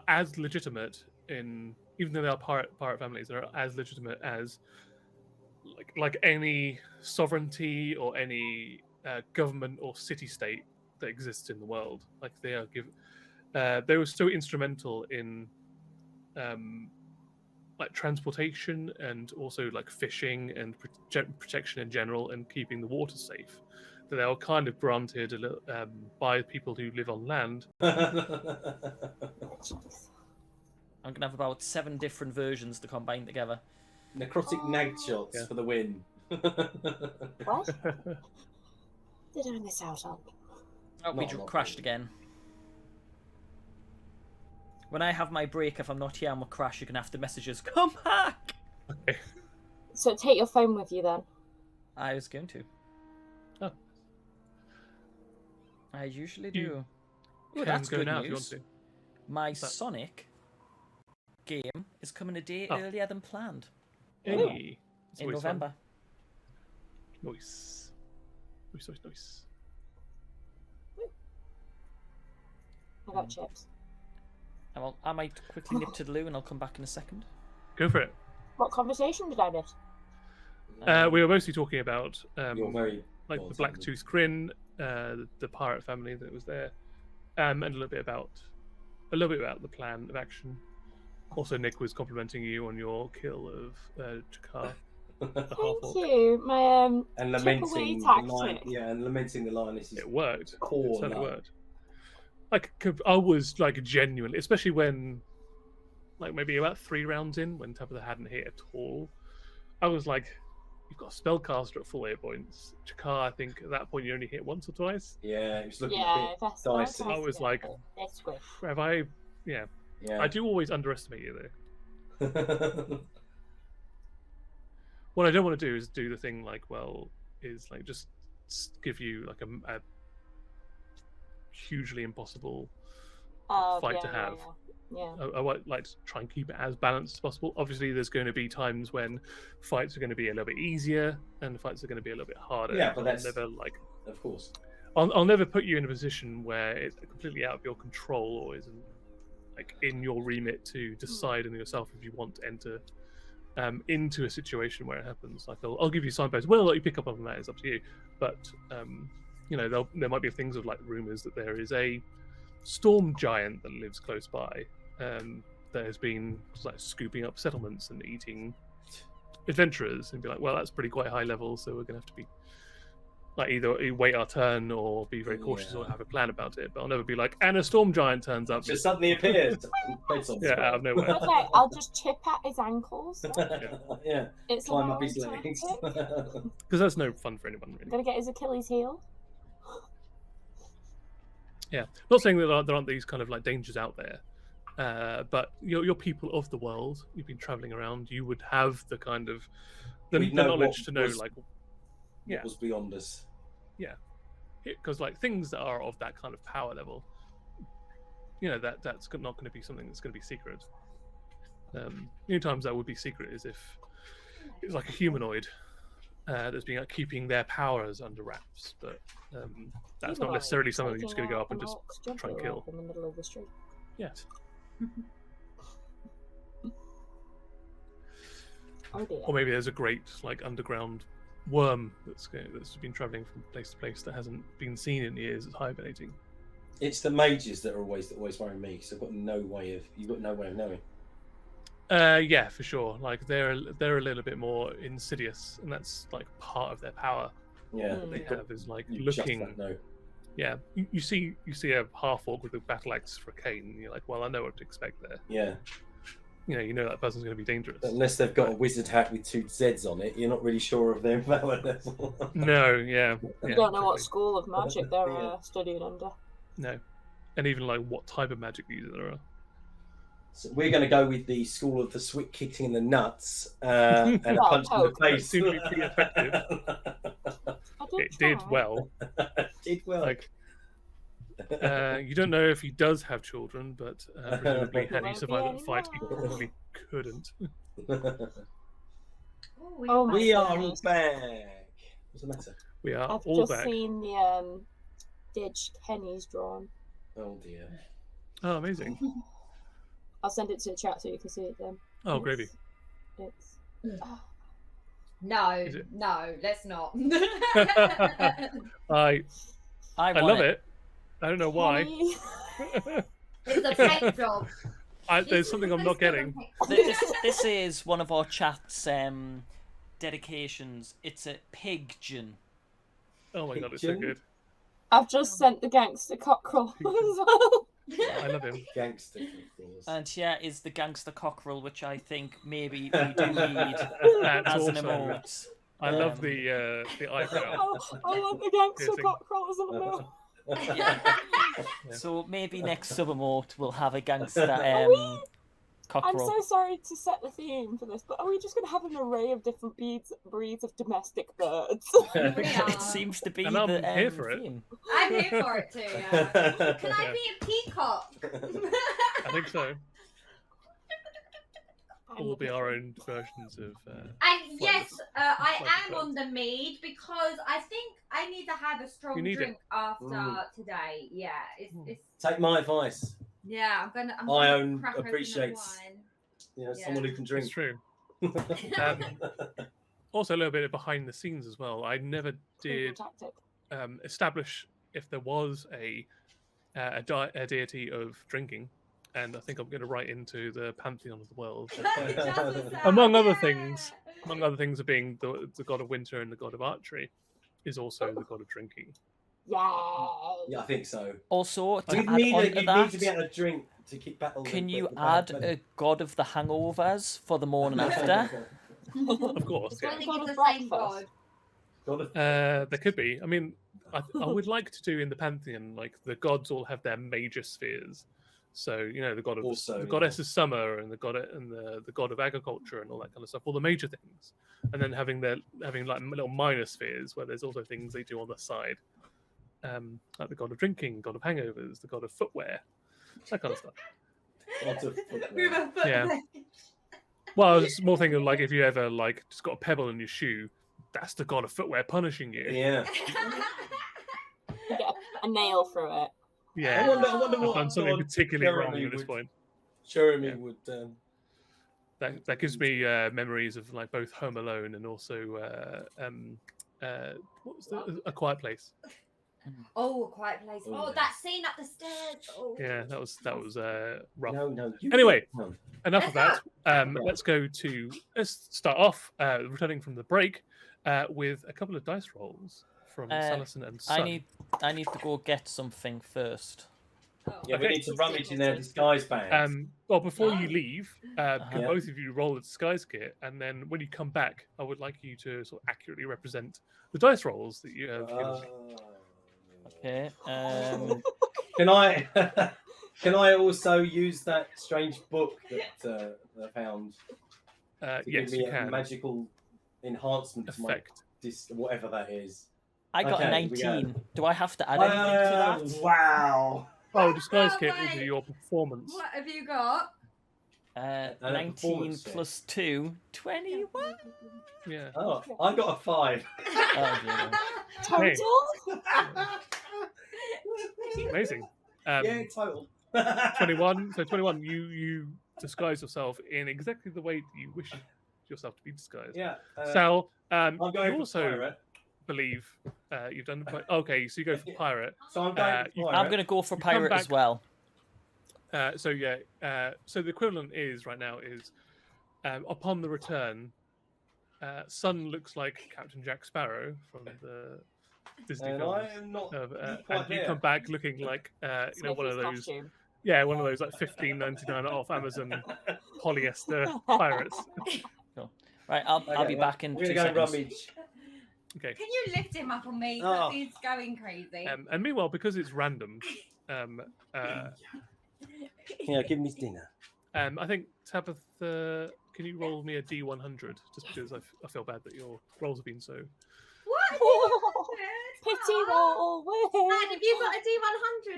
as legitimate in, even though they are pirate families, they're as legitimate as like any sovereignty or any government or city state that exists in the world. Like they are They were so instrumental in like transportation and also like fishing and protection in general and keeping the water safe that they were kind of granted a little, by people who live on land. I'm gonna have about 7 different versions to combine together. Necrotic nag shots for the win. What? Did I miss out on? Oh, we crashed again. When I have my break, if I'm not here, I'm gonna crash. You're gonna have to message us, come back! Okay. So take your phone with you then. I was going to. Oh. I usually You do. Oh, Can that's go good now if you want news. to. My But- Sonic game is coming a day Oh. earlier than planned. Hey. That's In always fun. November. Nice. Nice. I got chips. I might quickly nip to the loo and I'll come back in a second. Go for it. What conversation did I miss? We were mostly talking about You're very like well the Black done. Tooth Grin, the pirate family that was there, and a little bit about the plan of action. Also, Nick was complimenting you on your kill of Jakar, the Thank half-orc. you. My And chip lamenting away the line, tactic. and lamenting the lioness is It worked. It core certainly love. worked. Like I was like genuinely, especially when, like maybe about 3 rounds in, when Tabitha hadn't hit at all, I was like, "You've got a spellcaster at full 8 points." Jakar, I think at that point you only hit once or twice. Yeah, it was looking Yeah, a that's dicey. I was like, they're squish. "Have I?" Yeah, bit. Yeah. I do always underestimate you though. What I don't want to do is do the thing like, well, is like just give you like a hugely impossible fight to have. Yeah. I would like to try and keep it as balanced as possible. Obviously, there's going to be times when fights are going to be a little bit easier and fights are going to be a little bit harder. Yeah, but that's- I'll never like. Of course. I'll never put you in a position where it's completely out of your control or isn't like in your remit to decide on yourself if you want to enter into a situation where it happens. Like I'll give you signposts. Whether or not you pick up on that is up to you. But you know, there might be things of like rumors that there is a storm giant that lives close by that has been like scooping up settlements and eating adventurers, and be like, well, that's pretty quite high level, so we're gonna have to be like either wait our turn or be very cautious or have a plan about it. But I'll never be like, and a storm giant turns up. Just suddenly appears. Yeah, out of nowhere. Okay, I'll just chip at his ankles. Yeah. It's Climb an up his old legs. tactic. Because that's no fun for anyone, really. Gonna get his Achilles heel. Yeah, not saying that there aren't these kind of like dangers out there, but you're people of the world. You've been traveling around. You would have the kind of the We'd know knowledge what to know, was- like, What was beyond us. because like things that are of that kind of power level, you know, that's not going to be something that's going to be secret. The only times that would be secret is if it's like a humanoid that's being like keeping their powers under wraps, but that's not necessarily something you're just going to go up and just try and kill. in the middle of the street. Yeah. Oh dear. Or maybe there's a great like underground worm that's been traveling from place to place that hasn't been seen in years. It's hibernating. It's the mages that always worry me. So you've got no way of knowing. Yeah, for sure. Like they're a little bit more insidious, and that's like part of their power. Yeah. Mm. They have is like You just looking. don't know. Yeah, you see a half orc with a battle axe for a cane, and you're like, well, I know what to expect there. Yeah. You know that person's going to be dangerous. Unless they've got a wizard hat with 2 Z's on it, you're not really sure of their power level. No, yeah. You yeah, don't know what exactly. school of magic they're Yeah. studying under. No, and even like what type of magic users there are. So we're going to go with the school of the swit kicking in the nuts and a Well, punch in the poke. face. Seemed to be pretty effective. I did It did try. well. Did well. Like you don't know if he does have children, but presumably had he Won't survived be that fight, he anymore. probably couldn't. Oh, we my are goodness. back. What's the matter? We are I've all just back. seen the ditch Kenny's drawn. Oh dear. Oh, amazing. I'll send it to the chat so you can see it then. Oh, gravy. It's No, Is it? no, let's not. I I love it. I don't know why. Kenny. It's a paint job. There's something I'm not getting. This is one of our chat's dedications. It's a pigeon. Oh my god, it's so good. I've just sent the gangster cockerel as well. I love him. Gangster. And here is the gangster cockerel, which I think maybe we do need That's as an awesome. emote. I love the eyebrow. Oh, I want the gangster Piercing. cockerel as an emote. Yeah. So maybe next sub emote we'll have a gangster I'm cockerel. so sorry to set the theme for this, but are we just going to have an array of different breeds of domestic birds? It seems to be And I'm the here for it. theme. I'm here for it too, yeah. Can I be a peacock? I think so. All will be our own versions of. And yes, I Like am a on the mead because I think I need to have a strong You need drink after Mm. today. Yeah, it's Take my advice. yeah. I'm gonna crack open that appreciates wine. Someone who can It's drink. true. Also, a little bit of behind the scenes as well. I never did Tactic. establish if there was a deity of drinking, and I think I'm going to write into the pantheon of the world. Among other things, of being the god of winter and the god of archery, is also the god of drinking. Yay! Yeah, I think so. Also, to You add need, on you to need that, to be able to drink to keep battle. can you add a god of the hangovers for the morning after? Of course, It's yeah. only God the of same breakfast. god. There could be. I mean, I would like to do in the pantheon, like the gods all have their major spheres. So the god of Also, the goddess of summer and the god of agriculture and all that kind of stuff. All the major things, and then having like little minor spheres where there's also things they do on the side, like the god of drinking, god of hangovers, the god of footwear, that kind of stuff. Lots of With footwear. a foot Yeah. leg. Well, it's more thinking like if you ever like just got a pebble in your shoe, that's the god of footwear punishing you. Yeah. You get a nail through it. Yeah. I wonder I've what done something god particularly wrong Jeremy at this would- point. Jeremy Yeah. would. That gives me memories of like both Home Alone and also what was A Quiet Place. Oh, a quiet place. Oh, Oh, yeah. that scene up the stairs. Oh. Yeah, that was rough. No. Anyway. No. Enough of that. Let's start off returning from the break with a couple of dice rolls from Salison and Son. I need to go get something first. Oh. Yeah, we Okay. need to rummage in their disguise bags. Well, before you leave, can Yeah. both of you roll a disguise kit, and then when you come back, I would like you to sort of accurately represent the dice rolls that you have given me. Okay. Can I? Can I also use that strange book that I found to Yes, give me you a can. magical enhancement to my Effect. whatever that is? I got a Okay, we go. 19. Do I have to add anything to that? Wow. Oh, disguise No kit will way. be your performance. What have you got? a 19 performance check. plus 2, 21. Yeah. Oh, I got a 5. Oh, dear. Total? Amazing. Yeah, total. 21. So 21. You disguise yourself in exactly the way that you wish yourself to be disguised. Yeah. Sal, I'm going you for also pirate. believe you've done. Okay, so you go for pirate. So I'm going for pirate. I'm going to go for You come pirate as back- well. So the equivalent is right now is upon the return, Sun looks like Captain Jack Sparrow from the Disney And films. I am not And quite you there. come back looking like one of Smithy's those, costume. one of those like $15.99 off Amazon polyester pirates. Right, I'll be Okay, back in we're 2 gonna go seconds. rummage. Okay. Can you lift him up on me? Oh. He's going crazy. And meanwhile, because it's random, Yeah, give me dinner. I think Tabitha, can you roll me a D100? Just because I feel bad that your rolls have been so. What? Pity roll. And have you got a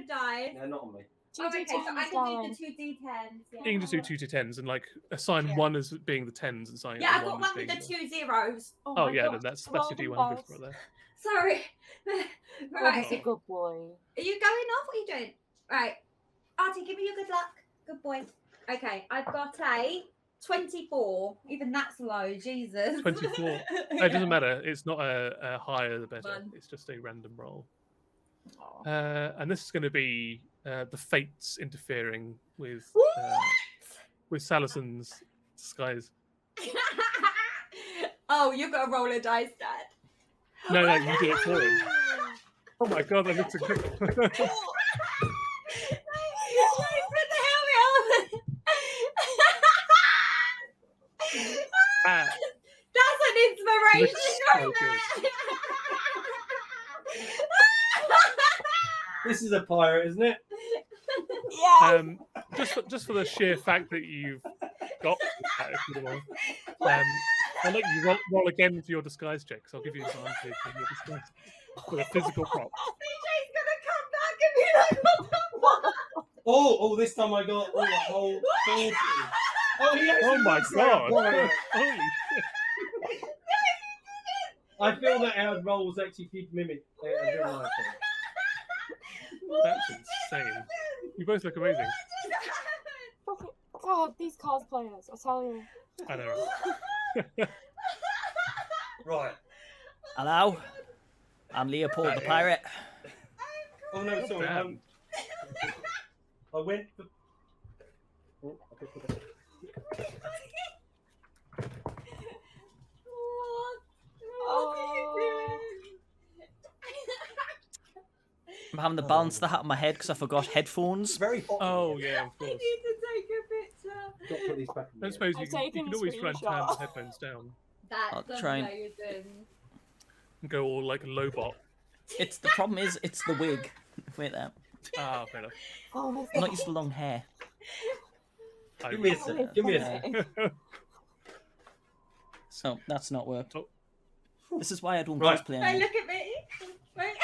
D100 die? No, not on me. Oh, okay, so I can do the 2 D10s. Yeah. You can just do 2 to 10s and like assign Yeah. one as being the 10s and assign Yeah, I've one got as one with being the 2 zeros. Oh my yeah, God. then that's your Roll the D100 dice. right there. Sorry. Rob's a Right. good boy. Are you going off? What are you doing? Right. Artie, give me your good luck. Good boy. Okay, I've got a 24. Even that's low. Jesus. 24. It doesn't matter. It's not a higher the better. One. It's just a random roll. And this is going to be the fates interfering with Salison's disguise. Oh, you've got to roll a dice, Dad. No, you did it for him. Oh my god, that looks incredible. That's an inspiration. So good. This is a pirate, isn't it? Yeah. Just for the sheer fact that you've got that, if you will. I'll let you roll again for your disguise checks. I'll give you advantage on your disguise with a physical prop. CJ's gonna come back and be like, what the fuck? Oh, this time I got a whole 40. Oh, he actually Oh my looks like a god! pirate. Holy shit! I feel that our roles actually did mimic real life. That's insane. You both look amazing. God, these cosplayers, I tell you. I know. Right. Hello, I'm Leopold the pirate. Oh no, sorry. Damn. I went for... Oh, I put it- I'm having to balance the hat on my head because I forgot It's headphones. very hot. Oh yeah, of I course. need to take a picture. Got to put these back in I the- suppose I'm you taking can a always try and turn the screenshot. headphones down I'll That's try and- amazing. and go all like Lobot. It's the problem is it's the wig. Wait there. Ah, fair enough. Oh my I'm not used to long hair. Give me a second. Give me a second. So that's not worked. Oh. This is why I don't Right. cosplay Wait, anymore. look at me. Wait.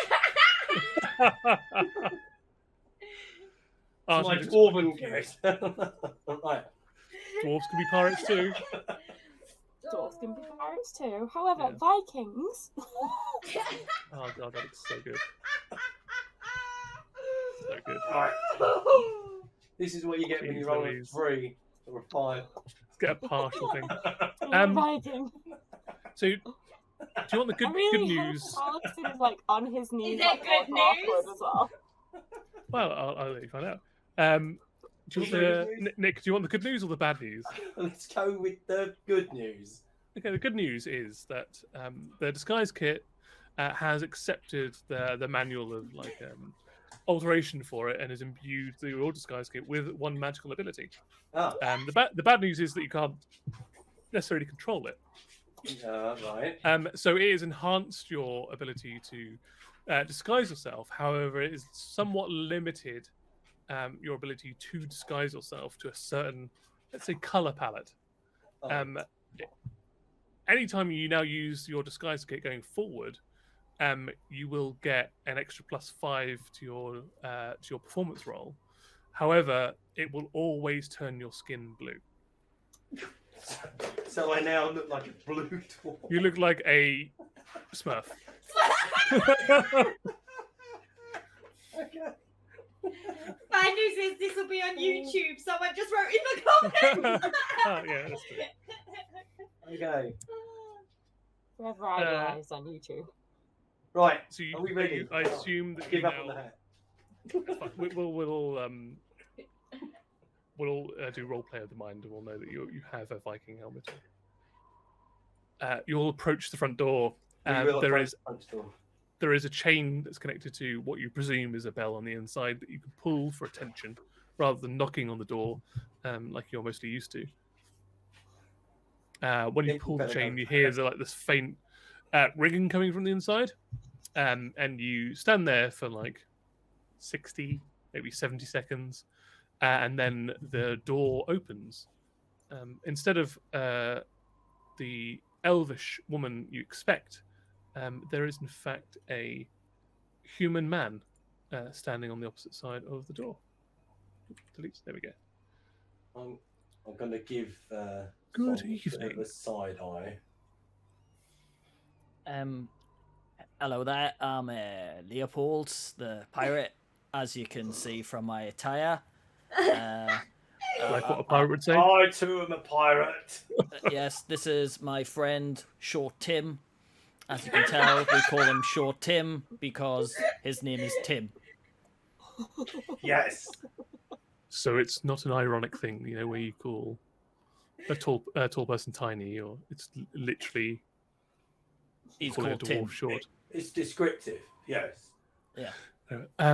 Oh, My so just- dwarven character. Right. Dwarves can be pirates too. Dwarves can be pirates too. However, Yeah. Vikings. Oh god, that looks so good. So good. Right. This is what you get when Jeez you roll a Louise. 3 or a 5. Let's get a partial thing. Viking. So, do you want the I good really hope news? Alex is like on his knees. Is it like, good all awkward news? as well. Well, I'll let you find out. Do you want Also good news? Nick, do you want the good news or the bad news? Let's go with the good news. Okay, the good news is that the disguise kit has accepted the manual of alteration for it and has imbued the raw disguise kit with one magical ability. Oh, The bad news is that you can't necessarily control it. right. So it has enhanced your ability to disguise yourself. However, it is somewhat limited your ability to disguise yourself to a certain, let's say, color palette. Oh. Anytime you now use your disguise kit going forward, you will get an extra +5 to your performance roll. However, it will always turn your skin blue. So I now look like a blue dwarf. You look like a Smurf. Okay. Bad news is this will be on YouTube. Someone just wrote in the comments. Oh, yeah, that's true. Okay. Forever idolized on YouTube. Right. So you, Are we ready? I assume that Give you up on the now, hat. That's fine. We'll all do roleplay of the mind, and we'll know that you have a Viking helmet on. You'll approach the front door. We will There approach is the front door. there is a chain that's connected to what you presume is a bell on the inside that you can pull for attention, rather than knocking on the door like you're mostly used to. When you Think pull the better chain, go you for hear it. this faint ringing coming from the inside, and you stand there for 60, maybe 70 seconds, and then the door opens. Instead of the elvish woman you expect, there is in fact a human man standing on the opposite side of the door. Delete. There we go. I'm going to give Good Tom a bit of evening. a side eye. Hello there. I'm Leopold, the pirate. As you can see from my attire. Like what a pirate would say. I too am a pirate. Yes, this is my friend Short Tim. As you can tell, we call him Short Tim because his name is Tim. Yes. So it's not an ironic thing, where you call a tall person tiny, or it's literally He's calling a called dwarf Tim. short. It's descriptive. Yes. Yeah.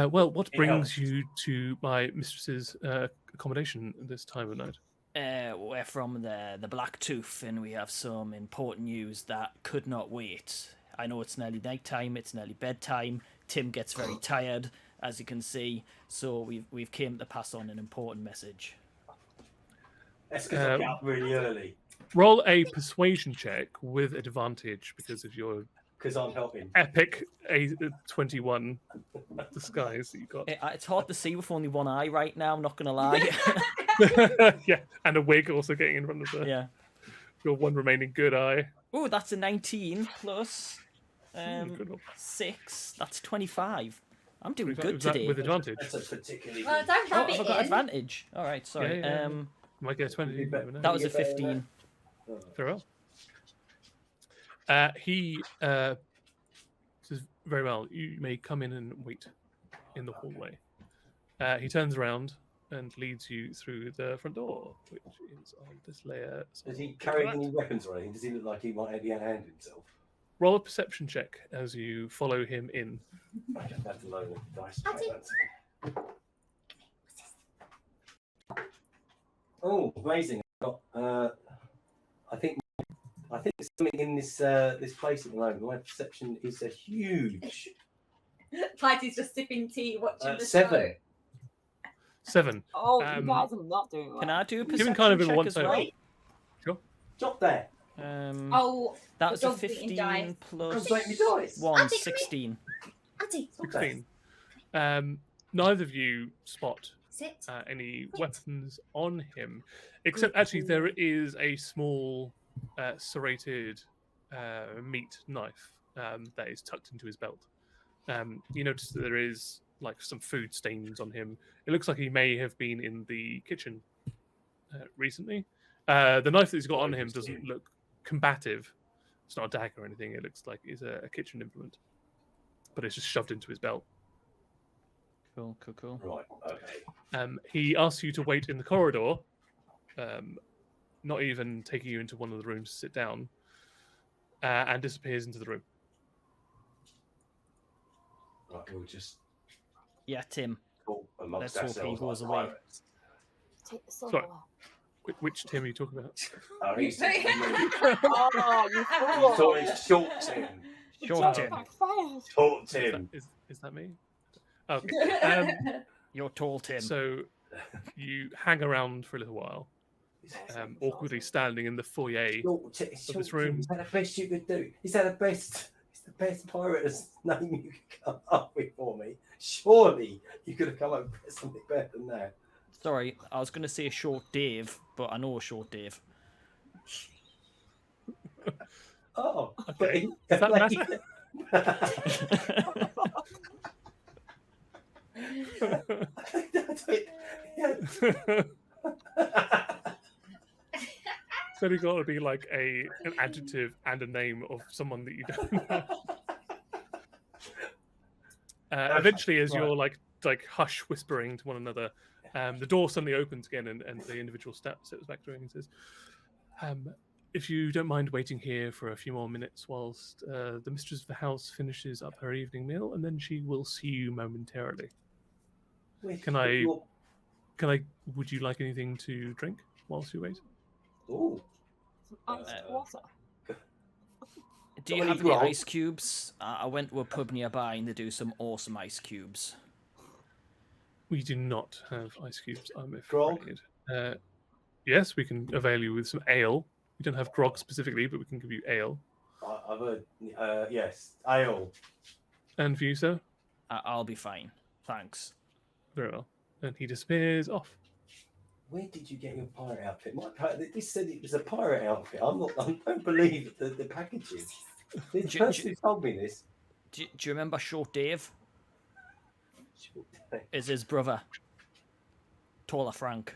Well, what It brings helps. you to my mistress's accommodation this time of night? We're from the Black Tooth, and we have some important news that could not wait. I know it's nearly night time, it's nearly bedtime. Tim gets very tired, as you can see, so we've came to pass on an important message. That's because I get up really early. Roll a persuasion check with advantage because of your Because I'm helping. epic 21 disguise that you got. It's hard to see with only one eye right now, I'm not going to lie. Yeah, and a wig also getting in front of Yeah. your one remaining good eye. Oh, that's a 19 plus Good roll. 6. That's 25. I'm doing 25. good Was that today. with advantage? That's a particularly Well, good. don't Oh, have have I it got in. advantage? All right, sorry. Yeah. Might get a 20. You never know. That was a You get better than 15. Very well. He says, very well, you may come in and wait in the hallway. He turns around and leads you through the front door, which is on this layer. Does he Look carry at that. any weapons or anything? Does he look like he might have hand himself? Roll a perception check as you follow him in. I just have to load the dice. I did- Oh, amazing! I think there's something in this this place at the moment. My perception is a huge Clyde's just sipping tea, watching the 7. show. 7. Oh, Um, you guys are not doing well. Can I do a Given perception kind of in check one as side. well? Wait. Stop there. Oh, That was a dog's eating dice. 15 plus Don't make me dice. 1, Auntie, come 16. Auntie, 16. Neither of you spot sit. any weapons on him, except actually there is a small serrated meat knife that is tucked into his belt. You notice that there is like some food stains on him. It looks like he may have been in the kitchen recently. The knife that he's got on him doesn't look combative. It's not a dagger or anything. It looks like it's a kitchen implement, but it's just shoved into his belt. Cool. Right. Okay. He asks you to wait in the corridor, not even taking you into one of the rooms to sit down, and disappears into the room. Right. We'll just Yeah, Tim. talk amongst Let's hope he ourselves goes like away. pirates. Take the silverware. Which Tim are you talking about? Oh, he's talking to me. Oh, you He's fool! talking short Tim. Short Tim. Backfired. Short Is Tim. that me? Okay. You're tall, Tim. So you hang around for a little while, awkwardly standing in the foyer. Short Tim. this room. Is that the best you could do? Is that the best? It's the best pirate's name you could come up with for me. Surely you could have come up with something better than that. Sorry, I was going to say Short Dave, but I know a Short Dave. Oh, Okay. but Does that So you got to be like an adjective and a name of someone that you don't know. Eventually, as you're like hush whispering to one another, the door suddenly opens again, and the individual steps back through and says, "If you don't mind waiting here for a few more minutes, whilst the mistress of the house finishes up her evening meal, and then she will see you momentarily. Can I? Would you like anything to drink whilst you wait?" Oh, Some iced water. Do you Got any have any grog? ice cubes? I went to a pub nearby and they do some awesome ice cubes. We do not have ice cubes, I'm Grog? afraid. Yes, we can avail you with some ale. We don't have grog specifically, but we can give you ale. I've heard. Yes, ale. And for you, sir? I'll be fine. Thanks. Very well. And he disappears off. Where did you get your pirate outfit? This said it was a pirate outfit. I don't believe the packaging. The person who told me this. Do you remember Short Dave? Is his brother. Taller Frank.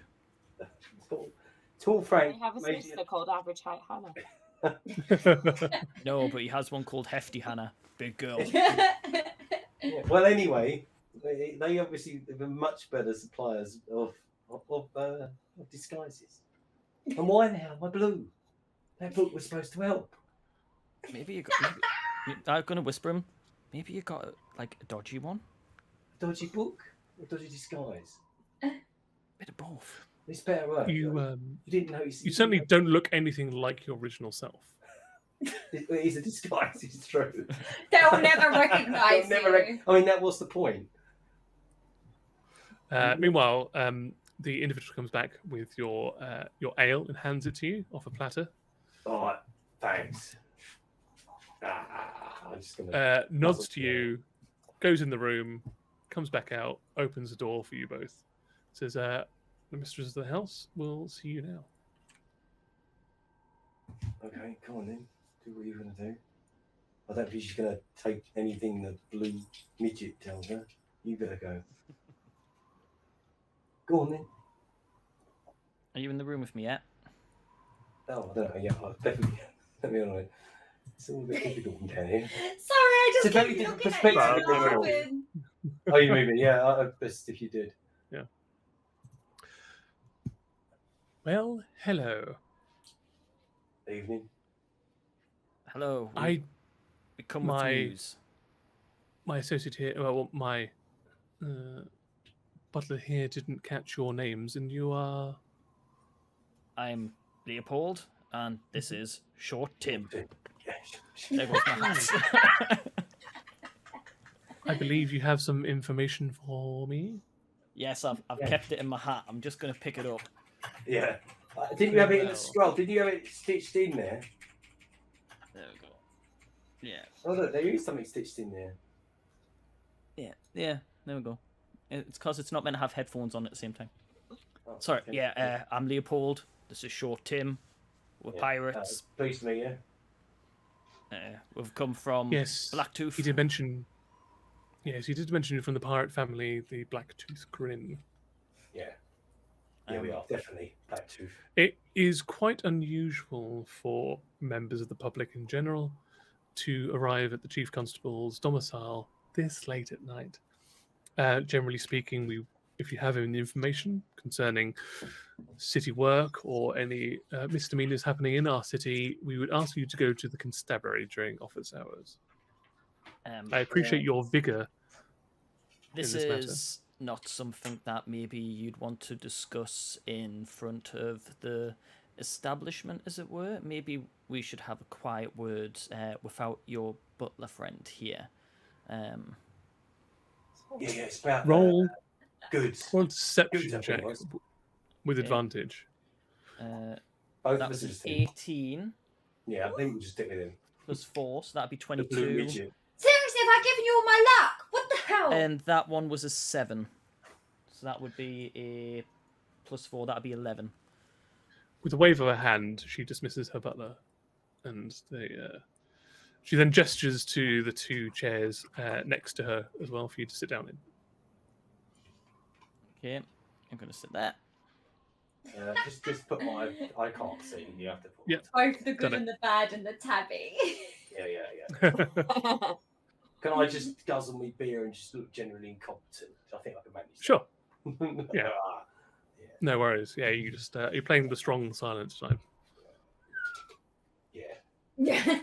Tall Frank. They have a made sister called Average Height Hannah. No, but he has one called Hefty Hannah. Big girl. Yeah, well, anyway, They obviously were much better suppliers of disguises. And why now? Why blue? That book was supposed to help. Maybe you got. I'm gonna whisper him. Maybe you got like a dodgy one. A dodgy book? Or a dodgy disguise? Bit of both. It's better work. You didn't notice. you certainly don't look anything like your original self. It is a disguise. It's true. They'll never recognise you. I mean, that was the point. Meanwhile, the individual comes back with your ale and hands it to you off a platter. All right, thanks. I'm just gonna Nods to you, goes in the room, comes back out, opens the door for you both. Says, "The mistress of the house will see you now." Okay, come on then. Do what you're gonna do. I don't think she's gonna take anything the blue midget tells her. You better go. Go on then. Are you in the room with me yet? Oh, I don't know. Yeah, I'll definitely. Let me on it. It's all a bit difficult down here. Sorry, I It's a just very keep different looking at perspective you of the world. laughing. Oh, you're moving. Yeah, best if you did. Well, hello. Evening. Hello. I We come with my- news. my associate here, well, my butler here didn't catch your names, and you are. I'm Leopold, and this is Short Tim. Yeah. There goes my hat. I believe you have some information for me. Yes, I've Yeah. kept it in my hat. I'm just going to pick it up. Yeah. Didn't you have it in the Well. scroll? Did you have it stitched in there? There we go. Yeah. Oh, look, there is something stitched in there. Yeah. There we go. It's because it's not meant to have headphones on at the same time. Oh, Sorry. okay. Yeah. I'm Leopold. This is Short Tim. We're Yeah. pirates. Pleased to meet you. We've come from Yes, Blacktooth. he did mention. Yes, he did mention you from the pirate family, the Blacktooth Grin. Yeah. Yeah, we are definitely Blacktooth. It is quite unusual for members of the public in general to arrive at the chief constable's domicile this late at night. Generally speaking, if you have any information concerning city work or any misdemeanors happening in our city, we would ask you to go to the constabulary during office hours. I appreciate your vigor. This in this matter. is not something that maybe you'd want to discuss in front of the establishment, as it were. Maybe we should have a quiet word without your butler friend here. Yeah, it's about Roll goods. roll a deception Good, check was. with Okay. advantage. Both That of us was are an just in. 18 Yeah, I think we'll just stick with him. plus 4, so that'd be The blue 22. midget. Seriously, have I given you all my luck? What the hell? And that one was a 7. So that would be a plus 4, that'd be 11. With a wave of her hand, she dismisses her butler, and she then gestures to the two chairs next to her as well for you to sit down in. Okay, I'm going to sit there. Just put my. I can't see. You have to put. Yeah. Both the Done good it. and the bad and the tabby. Yeah. Can I just guzzle me beer and just look generally incompetent? I think I can manage. Sure, That. Yeah. no worries. Yeah, you just you're playing the strong silence time. Yeah. Yeah.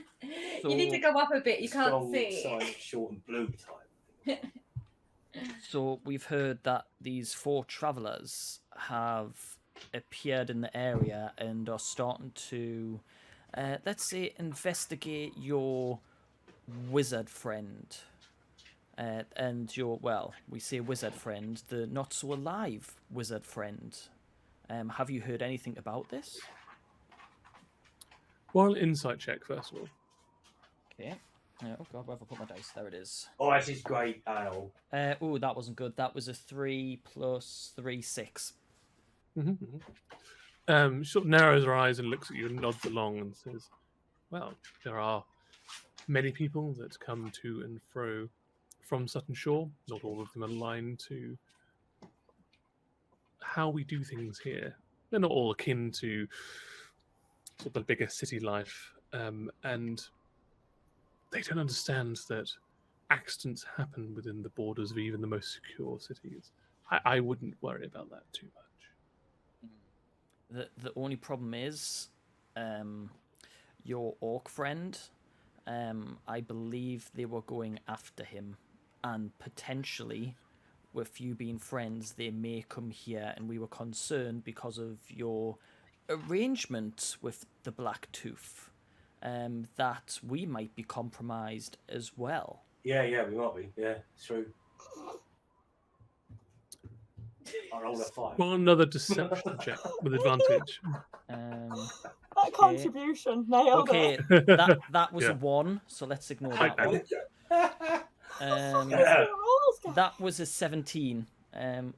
You need to So- go up a bit. You can't Strong, see. silent, short, and blue time. So we've heard that these 4 travellers have appeared in the area and are starting to, let's say, investigate your wizard friend. And your, well, we say wizard friend, the not so alive wizard friend. Have you heard anything about this? Roll an insight check first of all. Okay. Oh god, where have I put my dice? There it is. Oh, this is great ale. Oh, that wasn't good. That was a 3 plus 3, 6. She sort of narrows her eyes and looks at you and nods along and says, "Well, there are many people that come to and fro from Sutton Shore. Not all of them align to how we do things here. They're not all akin to sort of the bigger city life, and they don't understand that accidents happen within the borders of even the most secure cities. I wouldn't worry about that too much. The only problem is, your orc friend. I believe they were going after him, and potentially, with you being friends, they may come here. And we were concerned because of your arrangement with the Black Tooth, that we might be compromised as well. Yeah, we might be. Yeah, it's true. I rolled a 5. Well, another deception check with advantage. That contribution nailed Okay, it. that was Yeah. a 1, so let's ignore that one. Your rolls, guys. That was a 17.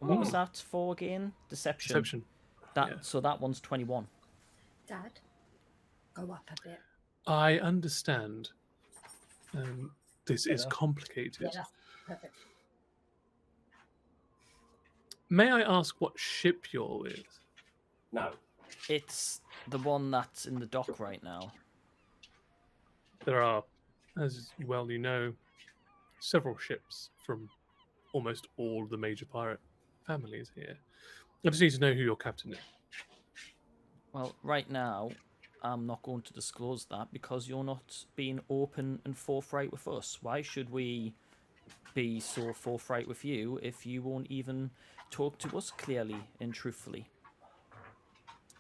What was that for again? Deception. Deception. So that one's 21. Dad, go up a bit. I understand. This is Enough. complicated. Yeah, that's perfect. May I ask what ship you're with? No. It's the one that's in the dock right now. There are, as well you know, several ships from almost all of the major pirate families here. I just need to know who your captain is. Well, right now, I'm not going to disclose that because you're not being open and forthright with us. Why should we be so forthright with you if you won't even talk to us clearly and truthfully?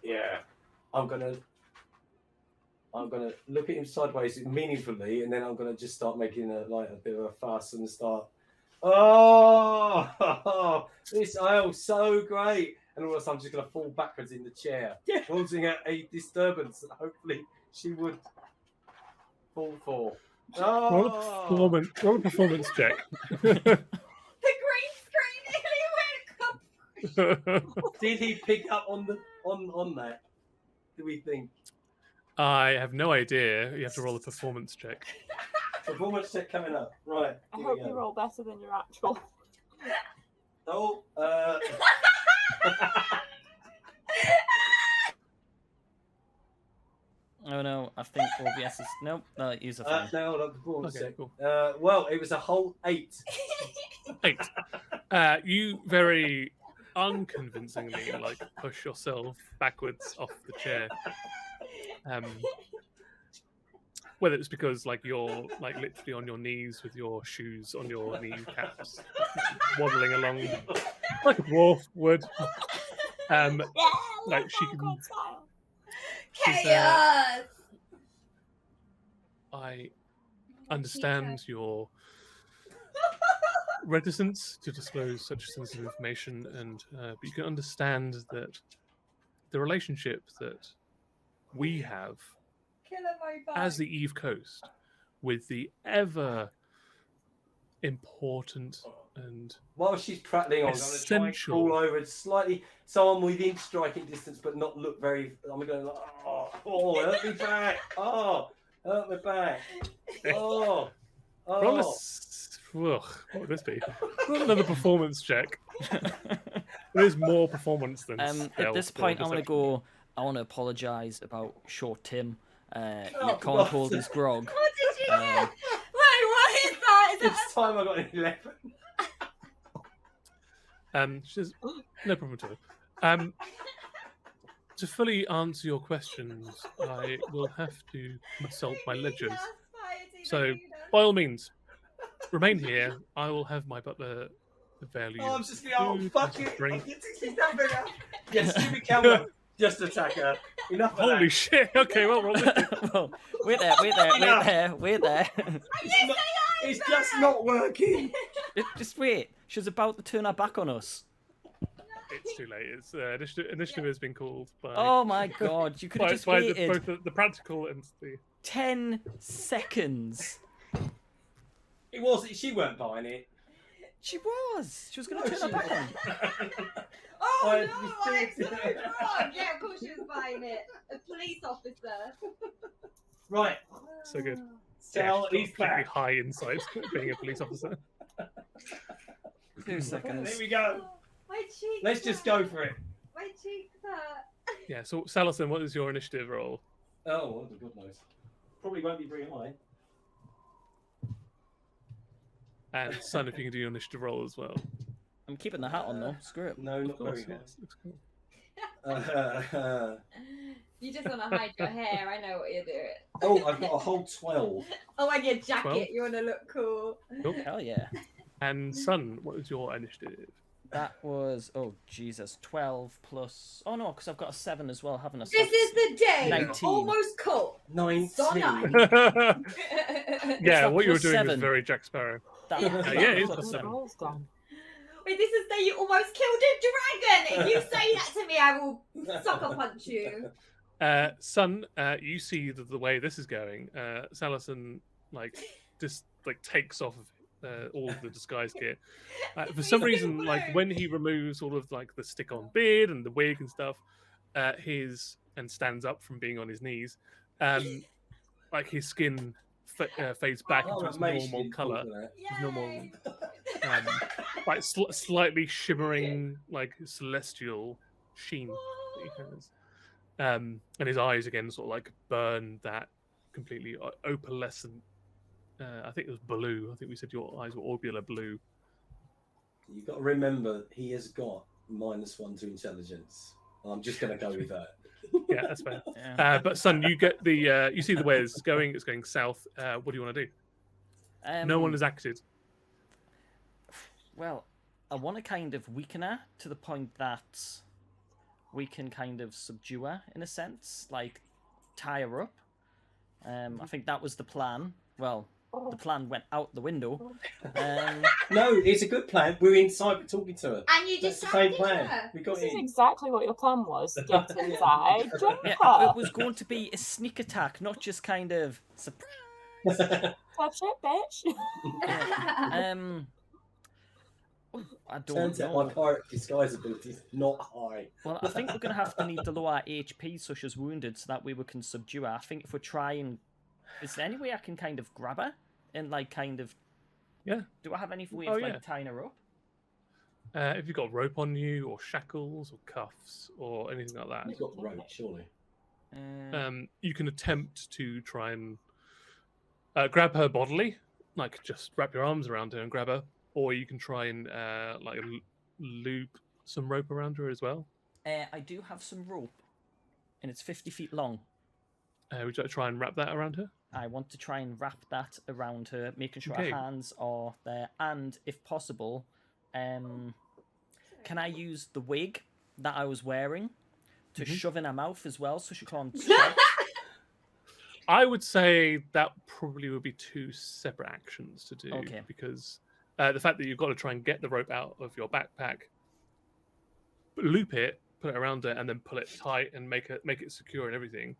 Yeah. I'm gonna look at him sideways meaningfully, and then I'm gonna just start making a bit of a fuss and start. Oh, this aisle's so great! And all of a sudden, I'm just gonna fall backwards in the chair, causing a disturbance that hopefully she would fall for. Roll a performance check. The green screen nearly went. Did he pick up on that? Do we think? I have no idea. You have to roll a performance check. Performance check coming up. Right. I here hope we you go. roll better than your actual. Oh, Oh no, I think OBS is... Nope, no, use a phone. no, hold on, performance Okay, check. cool. Well, it was a whole 8. 8. You very unconvincingly push yourself backwards off the chair. Whether it's because you're literally on your knees with your shoes on your kneecaps, waddling along like a dwarf would. Yeah, Like she can. Concord style. Chaos! I understand your reticence to disclose such sensitive information, but you can understand that the relationship that we have Killer mobile. as the Eve Coast with the ever important and While she's prattling on, I'm going to try and Essential. crawl over slightly, so I'm within striking distance, but not look very. I'm going like, hurt me back. Oh, hurt my back. roll a Oh. what would this be? Roll another performance check. There's more performance than At stealth this or point, I want to deception. go... I want to apologise about short Tim. He Oh, can't hold his grog. What did you Um, get? Wait, what is that? Is that This time I got an 11. She says, no problem at all. To fully answer your questions, I will have to consult my ledgers. So, by all means, remain here. I will have my butler value. Oh, I'm just going to fuck it. Drink. Yes, stupid camera. Just attack her. Enough of Holy that. shit! Okay, well, roll it. Well, wait there. It's just not working. Just wait. She's about to turn her back on us. It's too late. It's initiative has been called by. Oh my god, you could have just waited both the practical and the. 10 seconds. It was. She weren't buying it. She was going to turn her back on. Oh I no, I'm so did. wrong. Yeah, of course she was buying it. A police officer. Right. So good. Sal Yeah, is she's got pretty back. high insight being a police officer. 2 There seconds. we go. My cheeks. Let's just hurt. go for it. My cheeks hurt. Yeah. So, Salison, what is your initiative roll? Oh, well, God knows. Probably won't be very high. And Sun, if you can do your initiative roll as well. I'm keeping the hat on though. Screw it. No, Of not course, very yes. Looks cool. high. You just want to hide your hair. I know what you're doing. Oh, I've got a whole 12. Oh, and your jacket. 12? You want to look cool. Cool. Hell yeah. And Sun, what is your initiative? That was, oh Jesus, 12 plus. Oh no, because I've got a 7 as well, haven't I? So This is the day 19. you almost caught 19. Sonai. Yeah, that, what you were plus doing was 7? very Jack Sparrow. That, Yeah. that Yeah, it is plus plus 7. Roll's gone. Wait, this is the day you almost killed a dragon. If you say that to me, I will sucker punch you. Sun, you see the way this is going. Salison just takes off all of the disguise gear. For some He's reason, blue. when he removes all of the stick-on beard and the wig and stuff, and stands up from being on his knees, his skin fades back into its normal color. His normal, slightly shimmering, celestial sheen that he has. And his eyes again burn that completely opalescent. I think it was blue. I think we said your eyes were orbular blue. You've got to remember, he has got -1 to intelligence. I'm just going to go with that. Yeah, that's fair. Yeah. But Son, you get the you see the way it's going. It's going south. What do you want to do? No one has acted. Well, I want to kind of weaken her to the point that we can kind of subdue her in a sense, tie her up. I think that was the plan. Well, the plan went out the window. No, it's a good plan. We're inside, we're talking to her. And you That's the distracted same plan. her. We got This is in. exactly what your plan was. Get inside, jump Yeah, her. it was going to be a sneak attack, not just kind of surprise. Touch it, bitch. I don't Turns out know. my pirate disguise ability is not high. Well, I think we're going to have to need to lower our HP so she's wounded so that way we can subdue her. I think if we try and... Is there any way I can kind of grab her? And Yeah. Do I have any way Oh, of yeah. tying her up? If you've got rope on you, or shackles, or cuffs, or anything like that, You've got rope, surely. you can attempt to try and grab her bodily, just wrap your arms around her and grab her, or you can try and loop some rope around her as well. I do have some rope, and it's 50 feet long. Would you like to try and wrap that around her? I want to try and wrap that around her, making sure Okay. her hands are there, and if possible, can I use the wig that I was wearing to shove in her mouth as well, so she can't shout? I would say that probably would be 2 separate actions to do, Okay. because the fact that you've got to try and get the rope out of your backpack, loop it, put it around her, and then pull it tight and make it secure and everything.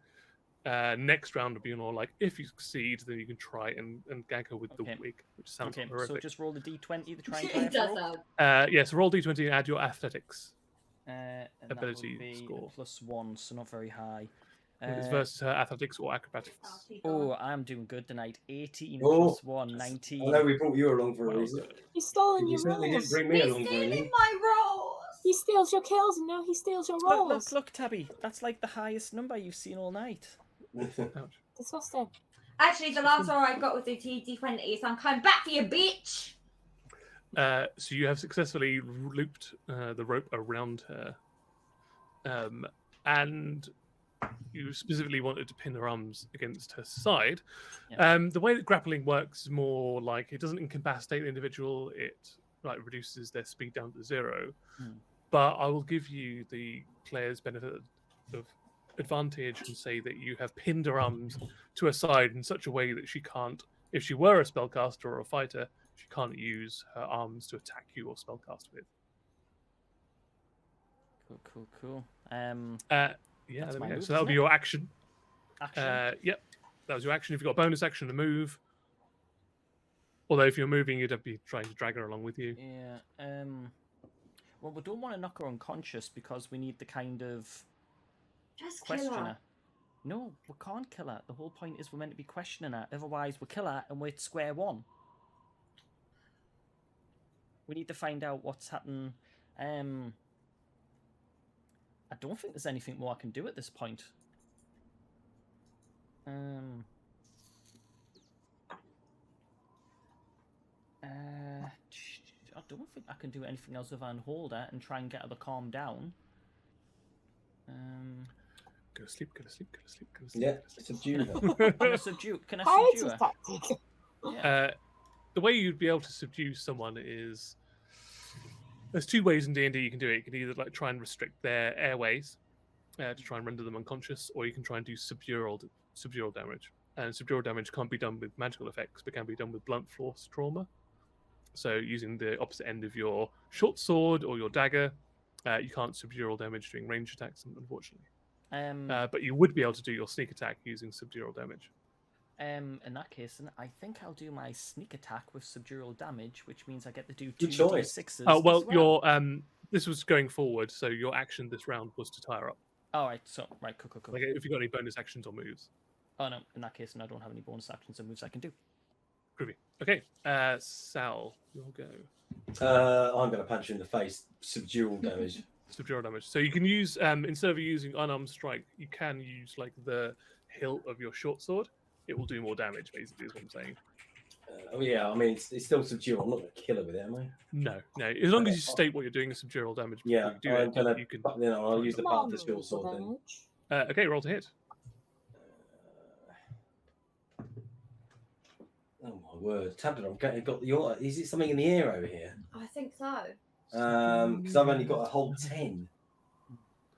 Next round would be if you succeed, then you can try and gag her with Okay. the wig, which sounds Okay, so horrific. just roll the d20 to try and tie It her does rope. sound. So roll d20 and add your athletics. And Ability that would be score. +1, so not very high. It's versus her athletics or acrobatics. Oh, I'm doing good tonight. 18 Oh. plus 1, 19. I know we brought you along for a Well reason. done. He's stolen You your certainly didn't rolls. bring me He's along for stealing anything. my rolls. He steals your kills and now he steals your Look, rolls. look, Tabby. That's the highest number you've seen all night. Ouch. Disgusting. Actually, the last roll I got was a D20, so I'm coming back for you, bitch. So you have successfully looped the rope around her, and you specifically wanted to pin her arms against her side. Yeah. The way that grappling works is more it doesn't incapacitate the individual; it reduces their speed down to 0. But I will give you the player's benefit of advantage and say that you have pinned her arms to her side in such a way that she can't, if she were a spellcaster or a fighter, she can't use her arms to attack you or spellcast with. Cool. Yeah, That's there my we go. move, So that'll isn't be it? your action. Action. Yep, that was your action. If you've got a bonus action to move, although if you're moving, you'd be trying to drag her along with you. Yeah. Well, we don't want to knock her unconscious because we need the kind of Just kill question her. her. No, we can't kill her. The whole point is we're meant to be questioning her. Otherwise, we'll kill her and we're at square one. We need to find out what's happened. I don't think there's anything more I can do at this point. I don't think I can do anything else other than hold her and try and get her to calm down. Go to sleep, go to sleep, go to sleep, go to sleep. Yeah, subdue her. Can I Pirate's subdue her? tactic. Yeah. The way you'd be able to subdue someone is there's two ways in D&D you can do it. You can either like try and restrict their airways to try and render them unconscious, or you can try and do subdural damage. And subdural damage can't be done with magical effects, but can be done with blunt force trauma. So using the opposite end of your short sword or your dagger, you can't subdural damage doing range attacks, unfortunately. But you would be able to do your sneak attack using subdural damage. In that case, then I think I'll do my sneak attack with subdural damage, which means I get to do Good 2d6s. Oh well, as your this was going forward, so your action this round was to tie her up. All right, so cool. Like if you got any bonus actions or moves. Oh no, in that case, I don't have any bonus actions or moves I can do. Groovy. Okay, Sal, you'll go. I'm going to punch you in the face. Subdual damage. Subdural damage. So you can use instead of using unarmed strike, you can use like the hilt of your short sword. It will do more damage, basically, is what I'm saying. Oh yeah, I mean it's still subdual. I'm not going to kill her with it, am I? No. As long as you state what you're doing as subdural damage before Yeah, you do I'm it, gonna. you can. Then I'll use the part of the Normal short sword then. damage. Okay, roll to hit. Oh my word, Tablet! I've got your. Is it something in the air over here? I think so. Because I've only got a whole 10.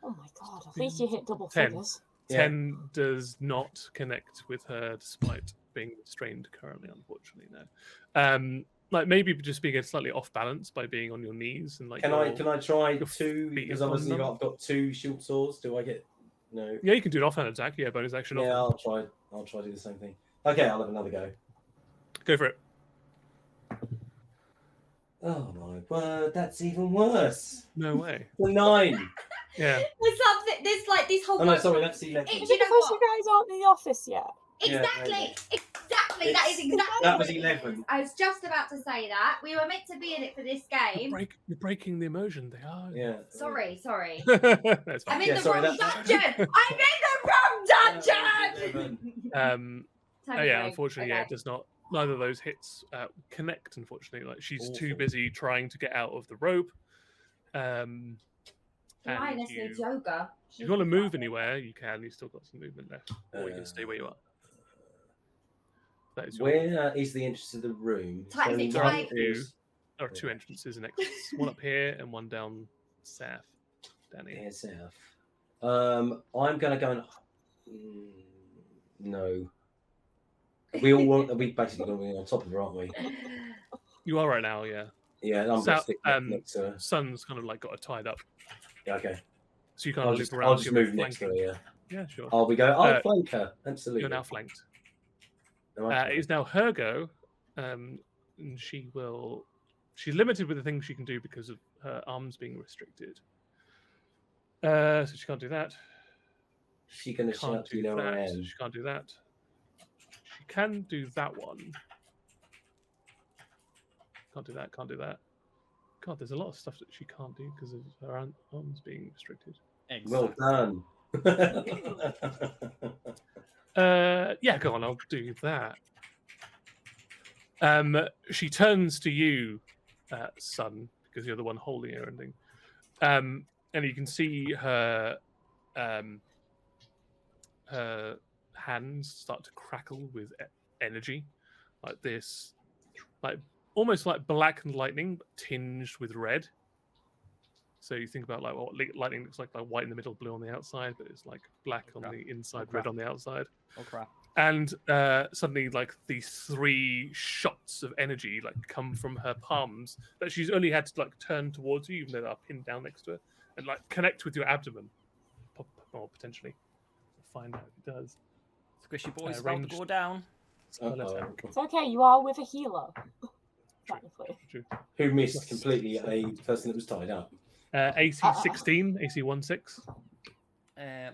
Oh my god, at least you hit double 10. figures. 10 does not connect with her despite being restrained currently, unfortunately, no. Like maybe just being slightly off balance by being on your knees and like. Can I try your 2? feet Because upon obviously them? I've got 2 short swords. Do I get no? Yeah, you can do an offhand attack. Yeah, bonus action. Yeah, Offhand. I'll try to do the same thing. Okay, I'll have another go. Go for it. Oh my word, that's even worse. No way. 9. Yeah. There's something. There's like this whole. Oh no, sorry, that's 11. It- Is you it know because what? you guys aren't in the office yet? Yeah, Exactly. maybe. Exactly. That is exactly. That was what it 11. is. I was just about to say that. We were meant to be in it for this game. You're breaking the immersion. They are. Yeah. Sorry. That's I'm fine. in Yeah, the sorry, wrong that- dungeon. I'm in the wrong dungeon. Oh yeah, unfortunately, yeah, it does not. Neither of those hits connect. Unfortunately, like she's too Awful. busy trying to get out of the rope. Lioness needs yoga. If you want to move anywhere, you can. You've still got some movement left, or you can stay where you are. That is your. Where is the entrance to the room? Is it There are time? two. There are 2 entrances and exits. One up here and one down south. Down here. Here south. I'm gonna go and. No. We all want. We basically going to be on top of her, aren't we? You are right now, yeah. Yeah, I'm going to South, stick next to her. Sun's kind of like got her tied up, Yeah, okay. so you kind of I'll loop just, around. I'll just you're move next to her. flanking. Yeah. Yeah, sure. Oh, we go. Flank her. Absolutely. You're now flanked. No, It is now her go, and she will. She's limited with the things she can do because of her arms being restricted. So she can't do that. She going to Can't shout, do you know where I that. am. She can't do that. She can do that one. Can't do that. Can't do that. God, there's a lot of stuff that she can't do because of her arms being restricted. Well done. Yeah, go on. I'll do that. She turns to you, Sun, because you're the one holding her and thing. And you can see her her hands start to crackle with energy, like this, like almost like black lightning, but tinged with red. So you think about like what lightning looks like white in the middle, blue on the outside, but it's like black on the inside, red on the outside. Oh crap! And suddenly, like these 3 shots of energy like come from her palms that she's only had to like turn towards you, even though they're pinned down next to her, and like connect with your abdomen, or potentially. We'll find out if it does. Squishy boy's about to ranged- go down. Spell attack. It's okay, you are with a healer. Technically. True. Who missed completely a person that was tied up? AC 16, AC 16.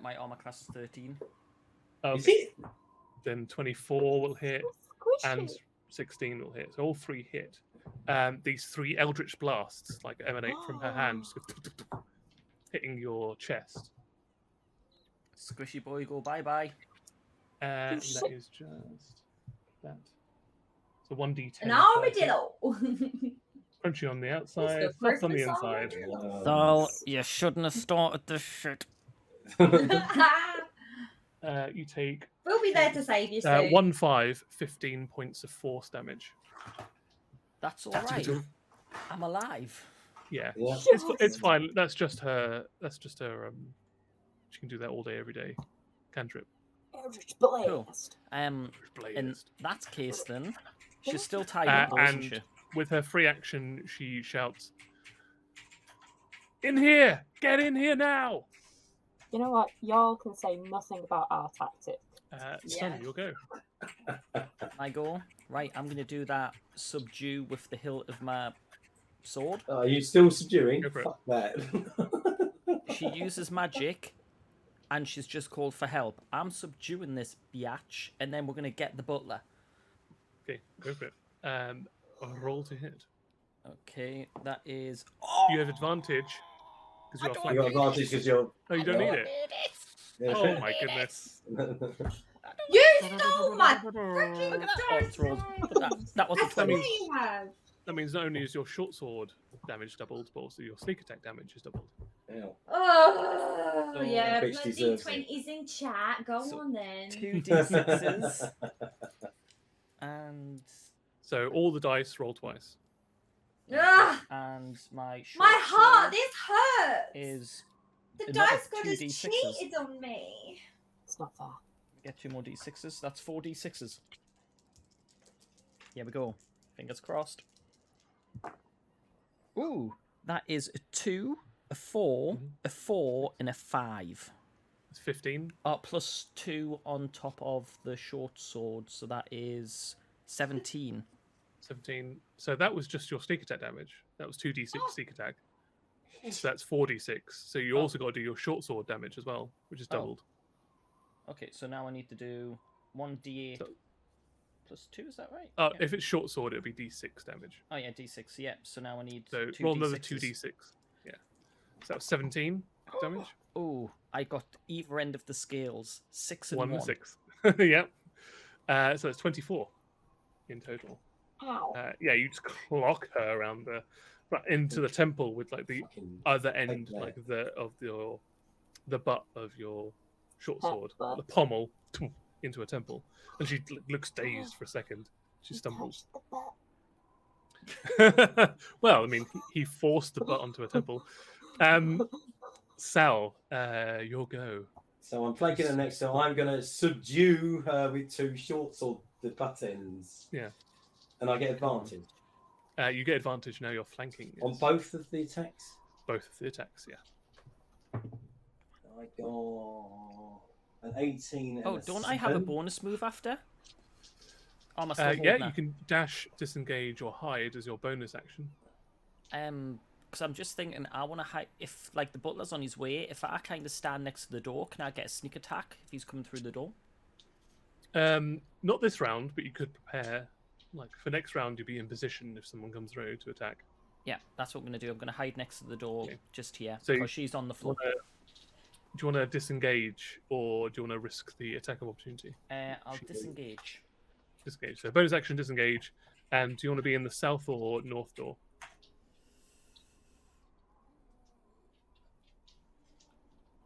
My armor class is 13. Is it? Then 24 will hit, Squishy. and 16 will hit. So all 3 hit. These 3 eldritch blasts like emanate from her hands, hitting your chest. Squishy boy, go bye bye. And shit. that is just that. the 1d10. An armadillo. Crunchy on the outside, the soft on the Christmas inside. So, you shouldn't have started this shit. You take We'll be there to save you soon. 15 points of force damage. That's alright. I'm alive. Yeah, Yeah. it's fine. That's just her. She can do that all day, every day. Cantrip. Eldritch Blast. Cool. In Blazed. that case, then, she's still tied up, though, isn't and she? with her free action, she shouts, "In here! Get in here now!" You know what? Y'all can say nothing about our tactic. Sonny, you'll go. I go. Right, I'm going to do that subdue with the hilt of my sword. Are you still subduing? Go for it. Fuck that. She uses magic, and she's just called for help. I'm subduing this biatch, and then we're going to get the butler. Okay, go for it. Roll to hit. Okay, that is... You have advantage because you are You flanking. got advantage because you're. Oh, you don't need it. Oh my goodness. You stole my freaking Oh, it's rolled. That was a That's 20. what you have. That means not only is your short sword damage doubled, but also your sneak attack damage is doubled. Yeah. Oh, yeah. bitch Bloody deserves 20s in chat. Go So, on then. 2d6s. And... So all the dice roll twice. Ugh, And my short my heart, sword this hurts. is... The another dice god has 2d6s. cheated on me. It's not fair. Get 2 more d6s. That's 4 d6s. Here we go. Fingers crossed. Ooh, that is a 2, a 4, a 4, and a 5. It's 15. Plus 2 on top of the short sword, so that is 17. 17. So that was just your sneak attack damage. That was 2d6 sneak attack. So that's 4d6. So you also got to do your short sword damage as well, which is doubled. Okay, so now I need to do 1d8 So- plus 2, is that right? Oh, Yeah. if it's short sword, it'll be d6 damage. Oh yeah, d6, yeah. So now I need So 2 roll another d6s. 2d6. Yeah. So that was 17 damage. Oh, I got either end of the scales. 6 and 1 1. and 6. Yep. So that's 24 in total. Ow. Yeah, you just clock her around into the temple with like the Fucking other end, there. like the butt of your short sword, butt. the pommel into a temple, and she looks dazed for a second. She You stumbles. touched the butt. Well, I mean, he forced the butt onto a temple. Sal, your go. So I'm flanking her next, so I'm going to subdue her with 2 short sword the butt ends. Yeah. And I get advantage You get advantage now. You're flanking on yes. both of the attacks. Both of the attacks. Yeah. I got an 18. And Oh, a don't I have a 7. bonus move after? Oh, am I still holding Yeah, that? you can dash, disengage, or hide as your bonus action. Because I'm just thinking, I want to hide. If like the butler's on his way, if I kind of stand next to the door, can I get a sneak attack if he's coming through the door? Not this round, but you could prepare. Like for next round, you'll be in position if someone comes through to attack. Yeah, that's what I'm going to do. I'm going to hide next to the door, Okay. just here, So because she's on the floor. Do you want to disengage, or do you want to risk the attack of opportunity? I'll disengage. Disengage. So bonus action, disengage. And do you want to be in the south or north door?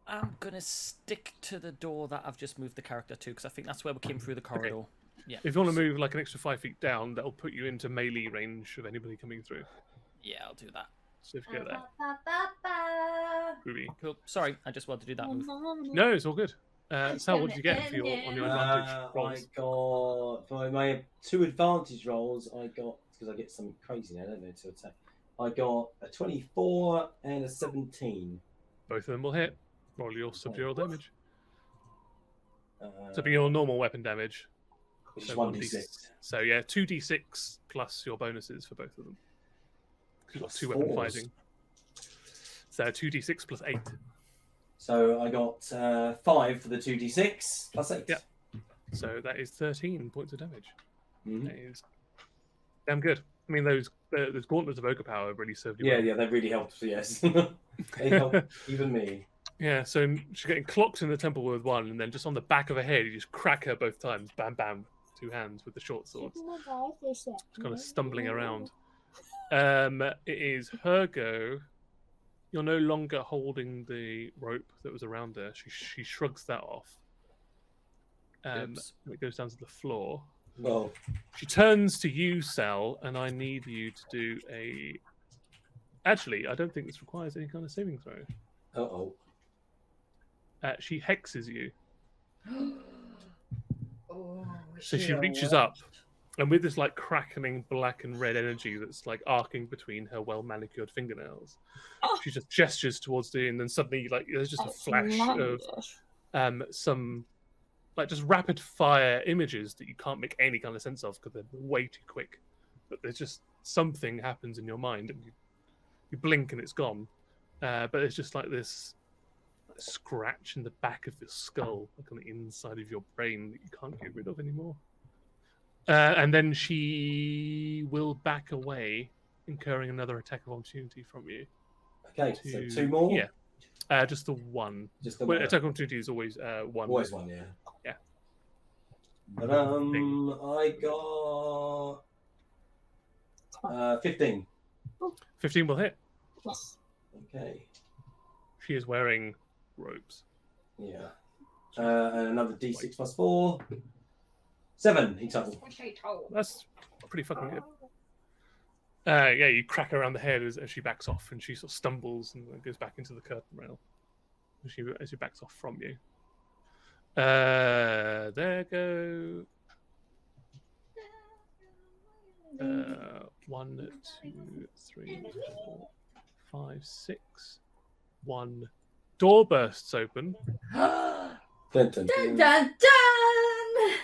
I'm going to stick to the door that I've just moved the character to, because I think that's where we came through the corridor. Yeah. If you want to move like an extra 5 feet down, that'll put you into melee range of anybody coming through. Yeah, I'll do that. So if you go there, Ba-ba-ba-ba. groovy. Cool. Sorry, I just wanted to do that move. No, it's all good. Sal, what did you get for on your advantage I rolls? got for my 2 advantage rolls. I got because I get something crazy now, don't I, to attack. I got a 24 and a 17. Both of them will hit. Roll your subdural damage. Uh, So be your normal weapon damage. which is So 1d6. So yeah, 2d6 plus your bonuses for both of them. 'Cause you've got Plus 2 weapon fours. fighting. So 2d6 plus 8. So I got 5 for the 2d6 plus 8. Yeah. So that is 13 points of damage. Mhm. That is damn good. I mean, those gauntlets of ogre power really served you Yeah, well. yeah, they really helped. Yes, they helped even me. Yeah, so she's getting clocked in the temple with 1, and then just on the back of her head, you just crack her both times. Bam, bam. 2 hands with the short swords. Keeping my dry fish there. Just kind of stumbling around. It is her go. You're no longer holding the rope that was around her. She shrugs that off. Oops. It goes down to the floor. Well, She turns to you, Sal, and I need you to do a... Actually, I don't think this requires any kind of saving throw. uh-oh. She hexes you. Oh, So she reaches up, and with this like crackling black and red energy that's like arcing between her well manicured fingernails, she just gestures towards the, and then suddenly like there's just a flash of some like just rapid fire images that you can't make any kind of sense of because they're way too quick. But there's just something happens in your mind, and you blink and it's gone. But it's just like this scratch in the back of your skull, like on the inside of your brain that you can't get rid of anymore. And then she will back away, incurring another attack of opportunity from you. Okay, so 2 more? Yeah. Just the one. Just the Well, one. attack of opportunity is always one. Always one, yeah. Yeah. But, I got 15. 15 will hit. Yes. Okay. She is wearing robes. Yeah. And another D6 plus 4. 7 in total. That's pretty fucking good. Yeah, you crack her around the head as she backs off, and she sort of stumbles and then goes back into the curtain rail as she backs off from you. There go. 1, 2, 3, 4, 5, 6. 1 door bursts open. Dun, dun, Dun dun. dun dun!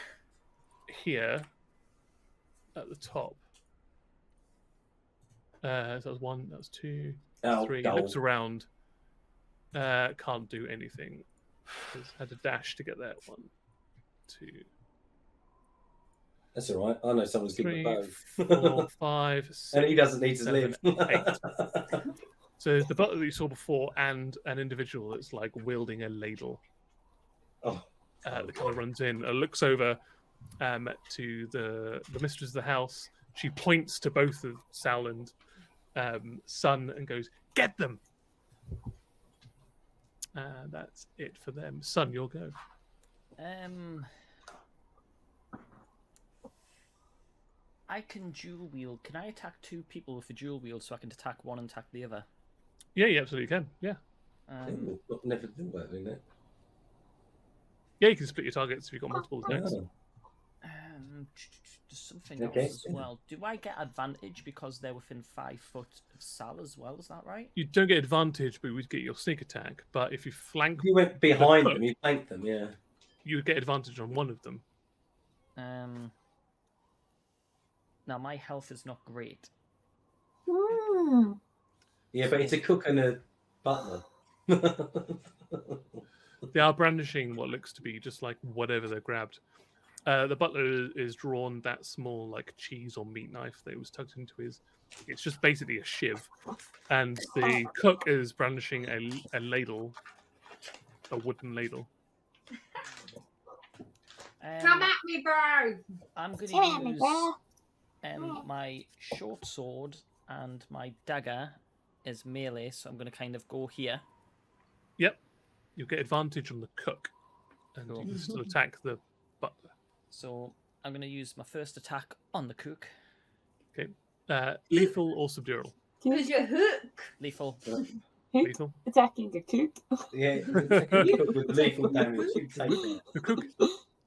Here at the top. So that was 1, that was 2, Oh, 3. goal. Looks around. Can't do anything. Had a dash to get there. 1, 2, That's all right. I know someone's good 3, with 4, 5, 6. and he doesn't need to 7, live. 8. So there's the butler that you saw before, and an individual that's like wielding a ladle. Oh. That kind of runs in, looks over to the mistress of the house. She points to both of Sal and Sun and goes, "Get them!" That's it for them. Sun, your go. I can dual wield. Can I attack 2 people with a dual wield so I can attack one and attack the other? Yeah, you absolutely can. Yeah. Ooh, never done that, didn't it? Yeah, you can split your targets if you've got multiple attacks. Oh. There's something Okay. else as well. Do I get advantage because they're within 5 foot of Sal as well? Is that right? You don't get advantage, but you would get your sneak attack. But if you flank, You went behind Look. them, you flanked them, yeah. you would get advantage on one of them. Now my health is not great. Hmm. Yeah, but it's a cook and a butler. They are brandishing what looks to be just like whatever they grabbed. The butler is drawn that small like cheese or meat knife that was tucked into his. It's just basically a shiv, and the cook is brandishing a ladle, a wooden ladle. Come at me, bro! I'm going Come at to me, use bro. my short sword and my dagger as melee, so I'm going to kind of go here. Yep, you'll get advantage on the cook, and Cool. you can still attack the butler. So I'm going to use my first attack on the cook. Okay, lethal or subdural? Who's your hook? Lethal. Lethal. Attacking the cook. Yeah, cook with lethal damage. You take that. The cook.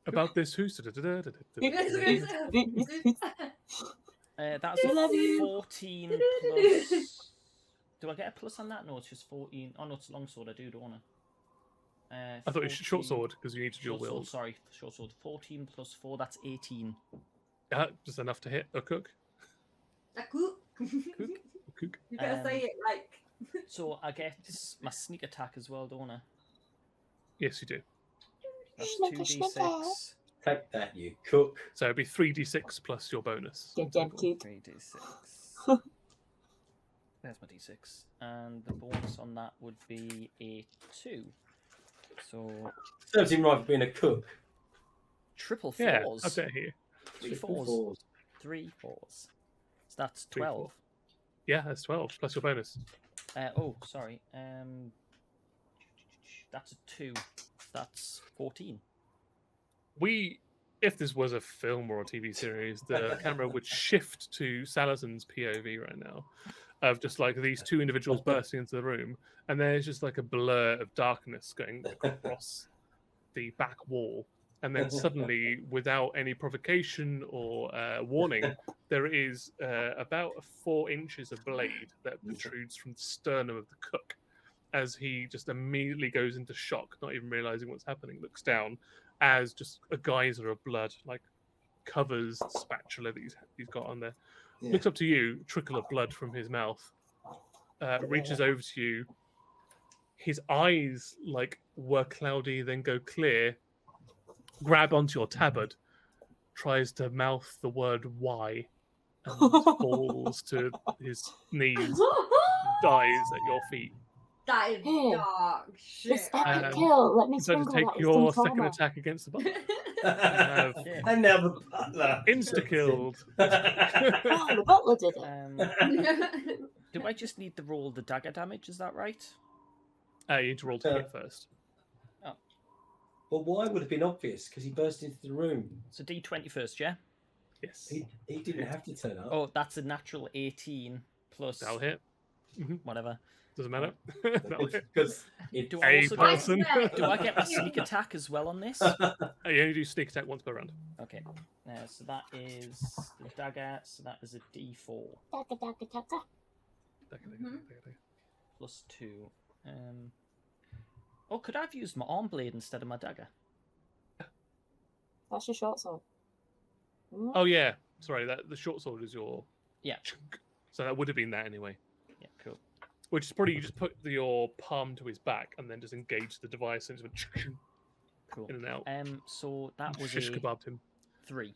About this, who's? That's I love you. 14 plus. Do I get a plus on that? No, it's just 14. Oh no, it's a long sword. I do, don't I? I thought it was short sword because you need to dual Short sword, wield. sorry, short sword. 14 plus 4, that's 18. Just enough to hit a cook. A cook. Cook. You gotta say it like. So I get my sneak attack as well, don't I? Yes, you do. That's Snicker, 2d6. Take that, you cook. So it'd be 3d6 plus your bonus. Good job, cook. 3d6. There's my d6. And the bonus on that would be a 2. So Serves him right for being a cook. triple Yeah, fours. I bet here. Three Triple fours. 3 4s. So that's 3, 4. 12. Yeah, that's 12 plus your bonus. Oh, sorry. That's a 2. That's 14. If this was a film or a TV series, the camera would shift to Salazar's POV right now, of just like these two individuals bursting into the room, and there's just like a blur of darkness going across the back wall, and then suddenly, without any provocation or warning, there is about 4 inches of blade that protrudes from the sternum of the cook, as he just immediately goes into shock, not even realizing what's happening, looks down as just a geyser of blood like covers the spatula that he's got on there. Yeah. Looks up to you, trickle of blood from his mouth, reaches over to you. His eyes like were cloudy, then go clear, grab onto your tabard, tries to mouth the word "why," and falls to his knees, dies at your feet. That is Here. dark shit. This epic kill. Let me So to sprinkle take that with your some second trauma. attack against the butler. And now the butler. Insta-killed. Oh, the butler did it. Do I just need to roll the dagger damage? Is that right? You need to roll to hit first. Well, why would have been obvious? Because he burst into the room. So D20 first, yeah? Yes. He didn't have to turn up. Oh, that's a natural 18 plus That'll hit. whatever. Doesn't matter. That'll hit. Because Do I also person. do I get my sneak attack as well on this? You only do sneak attack once per round. Okay. So that is the dagger. So that is a D4 plus 2. Oh, could I have used my arm blade instead of my dagger? That's your short sword. Oh yeah, sorry. That the short sword is your Yeah. So that would have been that anyway. Yeah, cool. Which is probably you just put your palm to his back and then just engage the device and just went Cool. in and out. So that was Shish a kebabbed him. 3.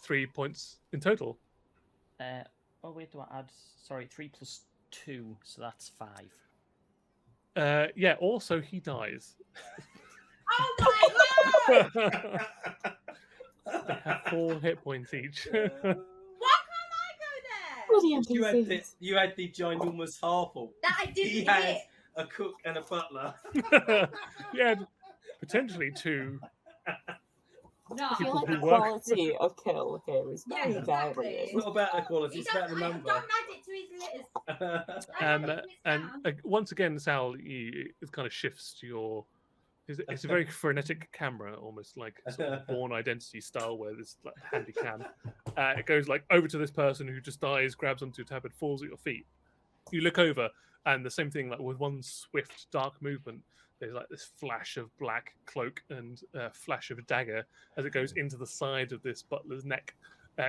3 points in total. Oh wait, do I add? Sorry, 3 plus 2, so that's 5. Yeah. Also, he dies. Oh my god! They have 4 hit points each. Why can't I go there? Bloody You had the ginormous Harple. That I He didn't had hit. a cook and a butler. Yeah, potentially 2. No. I feel like the Who work. quality of kill here is Yeah, very exactly. It's varying. not about the quality, He it's about the don't number. add it to his letters. And once again, Sal, it kind of shifts to your. It's a very frenetic camera, almost like sort of Born Identity style, where there's like a handy cam. It goes like over to this person who just dies, grabs onto your tabard, falls at your feet. You look over, and the same thing, like with one swift, dark movement, there's like this flash of black cloak and flash of a dagger as it goes into the side of this butler's neck.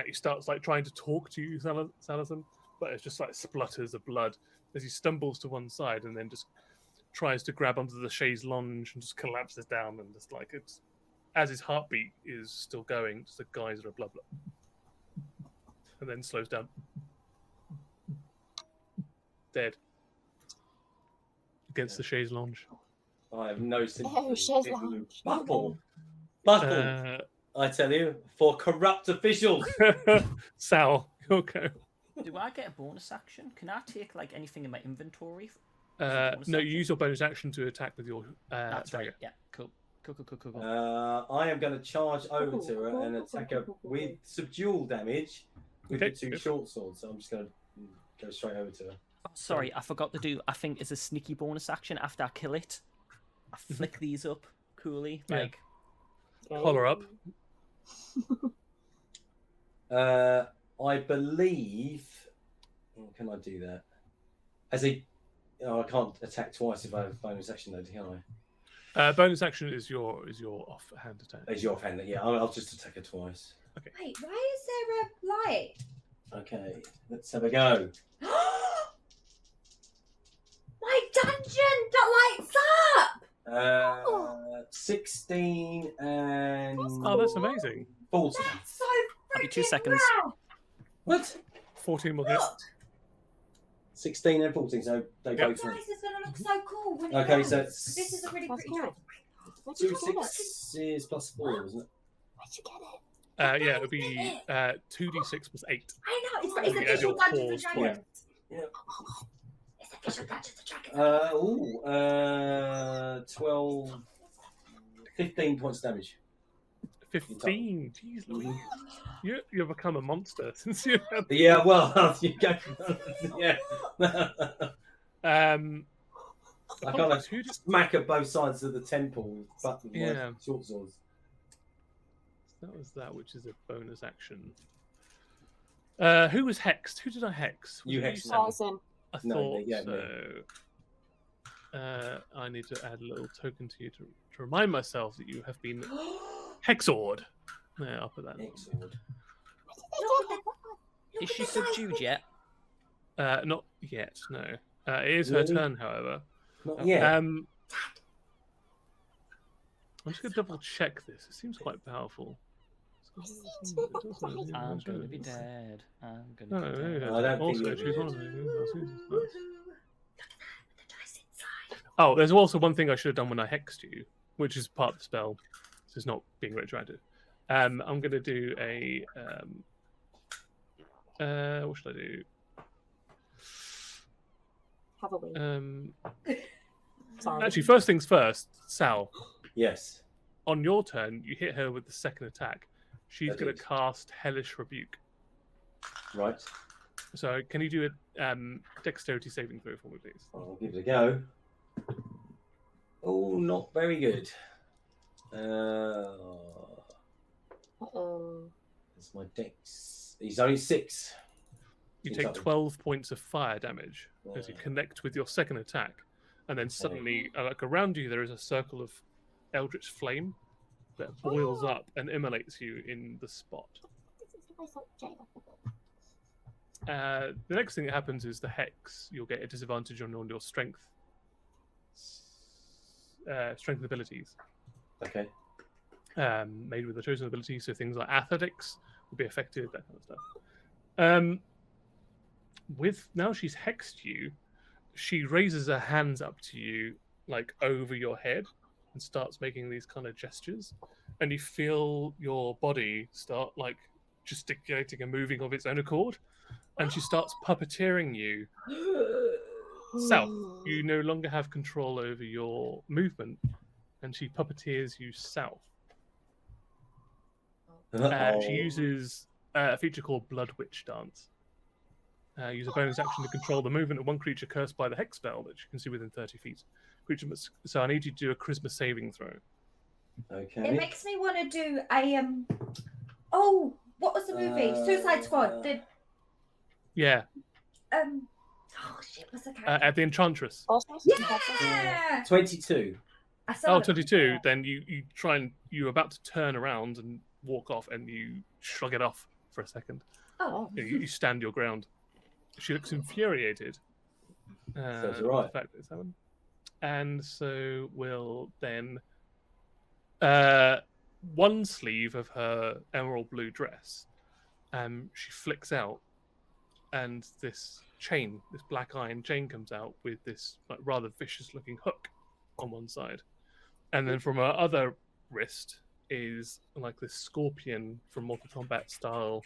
He starts like trying to talk to you, Salazar, but it's just like splutters of blood as he stumbles to one side and then just tries to grab onto the chaise lounge and just collapses down and just like it's as his heartbeat is still going, just a geyser of blood, and then slows down, dead against the chaise lounge. I have no sympathy. Oh, chaise lounge. Buckle. I tell you, for corrupt officials. Sal, you'll go. Do I get a bonus action? Can I take like anything in my inventory? No, you use your bonus action to attack with your That's dagger. right. Yeah, cool. Cool. I am going to charge over to her and attack her with subdual damage with Okay, the 2 good. short swords. So I'm just going to go straight over to her. Sorry, I forgot to do. I think it's a sneaky bonus action after I kill it. I flick these up coolly, Yeah. like Collar up. I believe. Can I do that? As a, I can't attack twice if I have bonus action though, can I? Bonus action is your offhand attack. As your offhand, yeah. I'll just attack her twice. Wait, why is there a light? Okay, let's have a go. My dungeon that lights up! 16 and Oh, that's amazing. 14. That's so I'll be 2 freaking seconds. rad. What? 14 will hit. Look, 16 and 14, so they Yep. both. this is gonna look so cool when it Okay, runs. so This is it's a really That's pretty good. job. Where'd you 2 get it? 6s plus 4, isn't it? Where'd you get it? Yeah, it would be 2d6 plus 8. I know, it's Yeah, official your Dungeons and pause Dragons. point. Yeah. It's official Dungeons and Dragons. 12, 15 points of damage. 15. Jeez Louise. You've become a monster since you had... Yeah, well, you go. Yeah. I kind of smack at both sides of the temple, but with my short swords. That was that, which is a bonus action. Who was hexed? Who did I hex? Was You it hexed Sam? Awesome. I No, thought yeah, so. I need to add a little token to you to remind myself that you have been hexored. Yeah, I'll put that. Excellent. Is she subdued yet? Not yet, no. It is her Really? turn, however. Not yet. I'm just going to double check this. It seems quite powerful. I'm gonna be dead. I'm gonna be dead. I don't think Also, you'll choose be one of dead. those. Oh, there's also one thing I should have done when I hexed you, which is part of the spell. So it's not being retroactive. I'm going to do a. What should I do? Have a wee. Sorry. Actually, first things first, Sal. Yes. On your turn, you hit her with the second attack. She's I going to did. cast Hellish Rebuke. Right. So, can you do a dexterity saving throw for me, please? I'll give it a go. Oh, not very good. Uh-oh. It's my dex. He's only 6. You In take total. 12 points of fire damage as you connect with your second attack, and then suddenly, like around you, there is a circle of eldritch flame that boils up and immolates you in the spot. The next thing that happens is the hex. You'll get a disadvantage on your strength abilities. Okay. Made with the chosen ability, so things like athletics will be affected, that kind of stuff. With now she's hexed you, she raises her hands up to you, like over your head, and starts making these kind of gestures, and you feel your body start like gesticulating and moving of its own accord, and she starts puppeteering you south. You no longer have control over your movement, and she puppeteers you south. She uses a feature called Blood Witch Dance. Use a bonus action to control the movement of one creature cursed by the hex spell that you can see within 30 feet. Creature must, so I need you to do a charisma saving throw. Okay. It makes me want to do a Oh, what was the movie? Suicide Squad. The Yeah, oh shit, what's the character? at the Enchantress. Yeah. 22. I saw Oh, it. 22. Then you try and you're about to turn around and walk off, and you shrug it off for a second. Oh. You stand your ground. She looks infuriated. Sounds right. The fact that it's happened. And so we'll then one sleeve of her emerald blue dress, she flicks out, and this chain, this black iron chain, comes out with this like rather vicious-looking hook on one side, and then from her other wrist is like this scorpion from Mortal Kombat style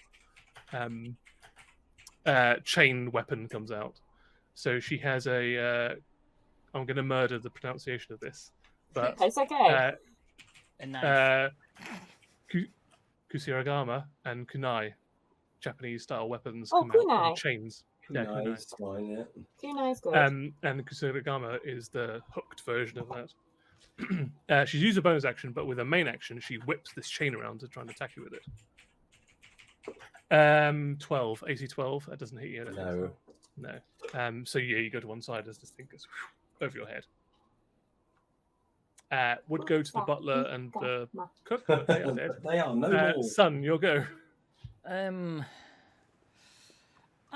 chain weapon comes out. So she has a. I'm going to murder the pronunciation of this, but It's okay. A knife. Kusarigama and kunai, Japanese style weapons, Oh, come out kunai. on chains. Yeah, kunai. Nice. Fine, yeah. Kunai's good. And Kusarigama is the hooked version of that. She's used a bonus action, but with a main action, she whips this chain around to try and attack you with it. 12, AC 12. That doesn't hit you. I don't think No. so. No. So yeah, you go to one side as this thing goes over your head. Would go to the butler and the cook, but they are dead. They are no more. Son, your go. I'm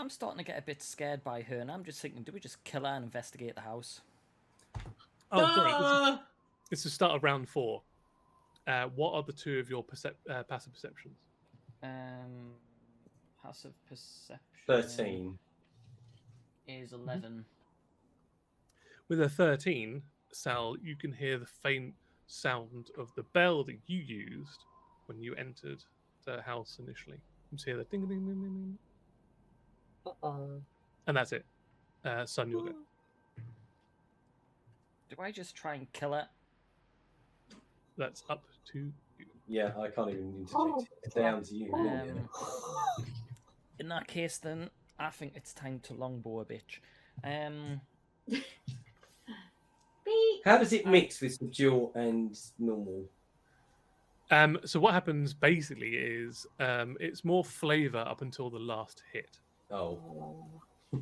starting to get a bit scared by her, and I'm just thinking, do we just kill her and investigate the house? Oh, sorry. It's the start of round 4. What are the two of your passive perceptions? Passive perception 13. is 11. With a 13, Sal, you can hear the faint sound of the bell that you used when you entered house initially. You see the ding, ding, ding, ding, ding, Uh-oh. and that's it. Sun, you'll go. Do I just try and kill it? That's up to you. Yeah, I can't even interject. Oh, It's down to you. In that case, then I think it's time to longbow a bitch. Beep. How does it mix with subdual and normal? So what happens basically is it's more flavor up until the last hit. Oh.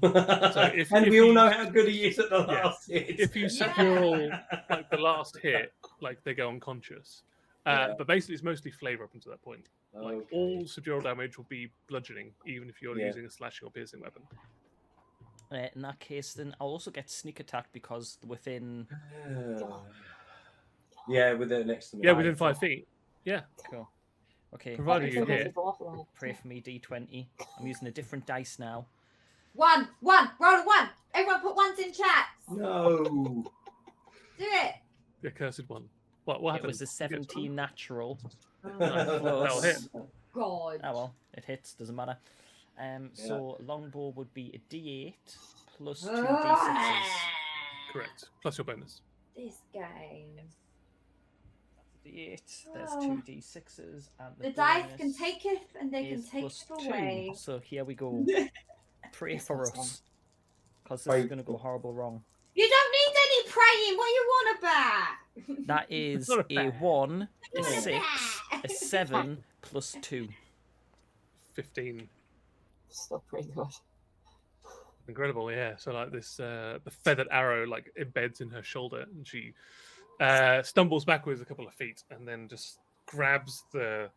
if and we all you- know how good he is at the Yeah. last hit. If you subdual like the last hit, like they go unconscious. Yeah. But basically, it's mostly flavor up until that point. Like Okay. all subdural damage will be bludgeoning, even if you're Yeah. using a slashing or piercing weapon. In that case, then I'll also get sneak attack because within. Yeah, with it next to me. Yeah, within 5 feet. Yeah, Cool. Okay. provided you hit. Pray for me, D20. I'm using a different dice now. 1, 1, roll a 1. Everyone put ones in chat. No. Do it. The accursed one. What happened? It was a 17 natural. That'll Plus. hit. God. Oh well, it hits. Doesn't matter. So longbow would be a D8 plus 2 D6s. Correct. Plus your bonus. This game. D8. There's Oh. 2 D6s, and The dice bonus can take it and they can is take plus it 2. away. So here we go. Pray for us, because this Pray. is going to go horrible wrong. You don't need any praying. What you want about? That is Not a 1, a What 6, about? a 7 plus 2. 15. Still pretty good. Incredible, yeah. So like this, the feathered arrow like embeds in her shoulder, and she stumbles backwards a couple of feet, and then just grabs the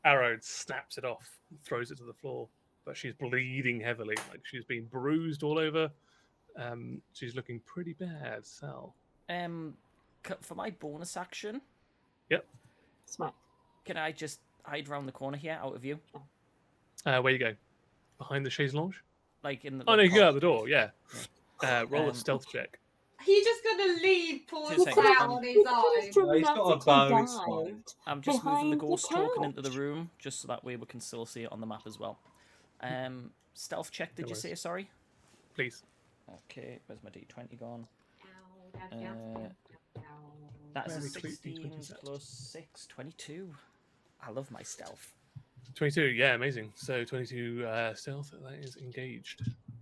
arrow, and snaps it off, and throws it to the floor. But she's bleeding heavily, like she's been bruised all over. She's looking pretty bad, Sal. For my bonus action, Smack. can I just hide around the corner here, out of view? Where you go? Behind the chaise lounge? Like in the. Oh no, you can go out the door. Yeah. Roll a Um, stealth check. He's just gonna leave poor 2 seconds. Sal on his own. He's got a bow, it's fine. I'm just moving the behind the ghost token into the couch. room, just so that way we can still see it on the map as well. Stealth check, did No you worries. say? Sorry. Please. Okay, where's my D20 gone? Ow, ow, ow, ow, ow. That's a Very clean 16 D20 set. plus 6, 22. I love my stealth. 22. Yeah, amazing. So 22 stealth. That is engaged.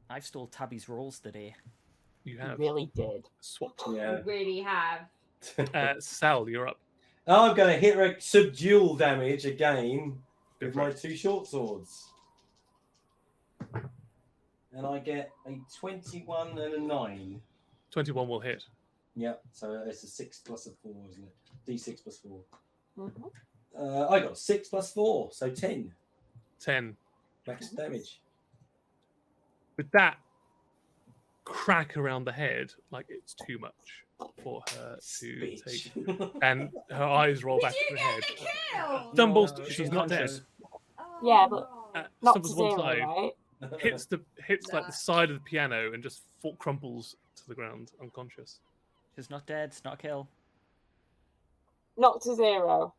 I've stole Tabby's rolls today. You You have really did. swapped. Yeah. You really have. Sal, you're up. I'm going to hit her subdual damage again Go with for my it. 2 short swords. And I get a 21 and a 9. 21 will hit. Yep, so it's a 6 plus a 4, isn't it? D6 plus 4. Mhm. I got 6 plus 4, so 10 10. max damage. With that crack around the head, like it's too much for her to Bitch. take. And her eyes roll Did back you to her get head. the kill? Stumbles. No, She's not dead. unconscious. Oh. Yeah, but not to Stumbles one zero, side. right? Hits like the side of the piano and just crumples to the ground, unconscious. She's not dead. It's not a kill. Not to zero.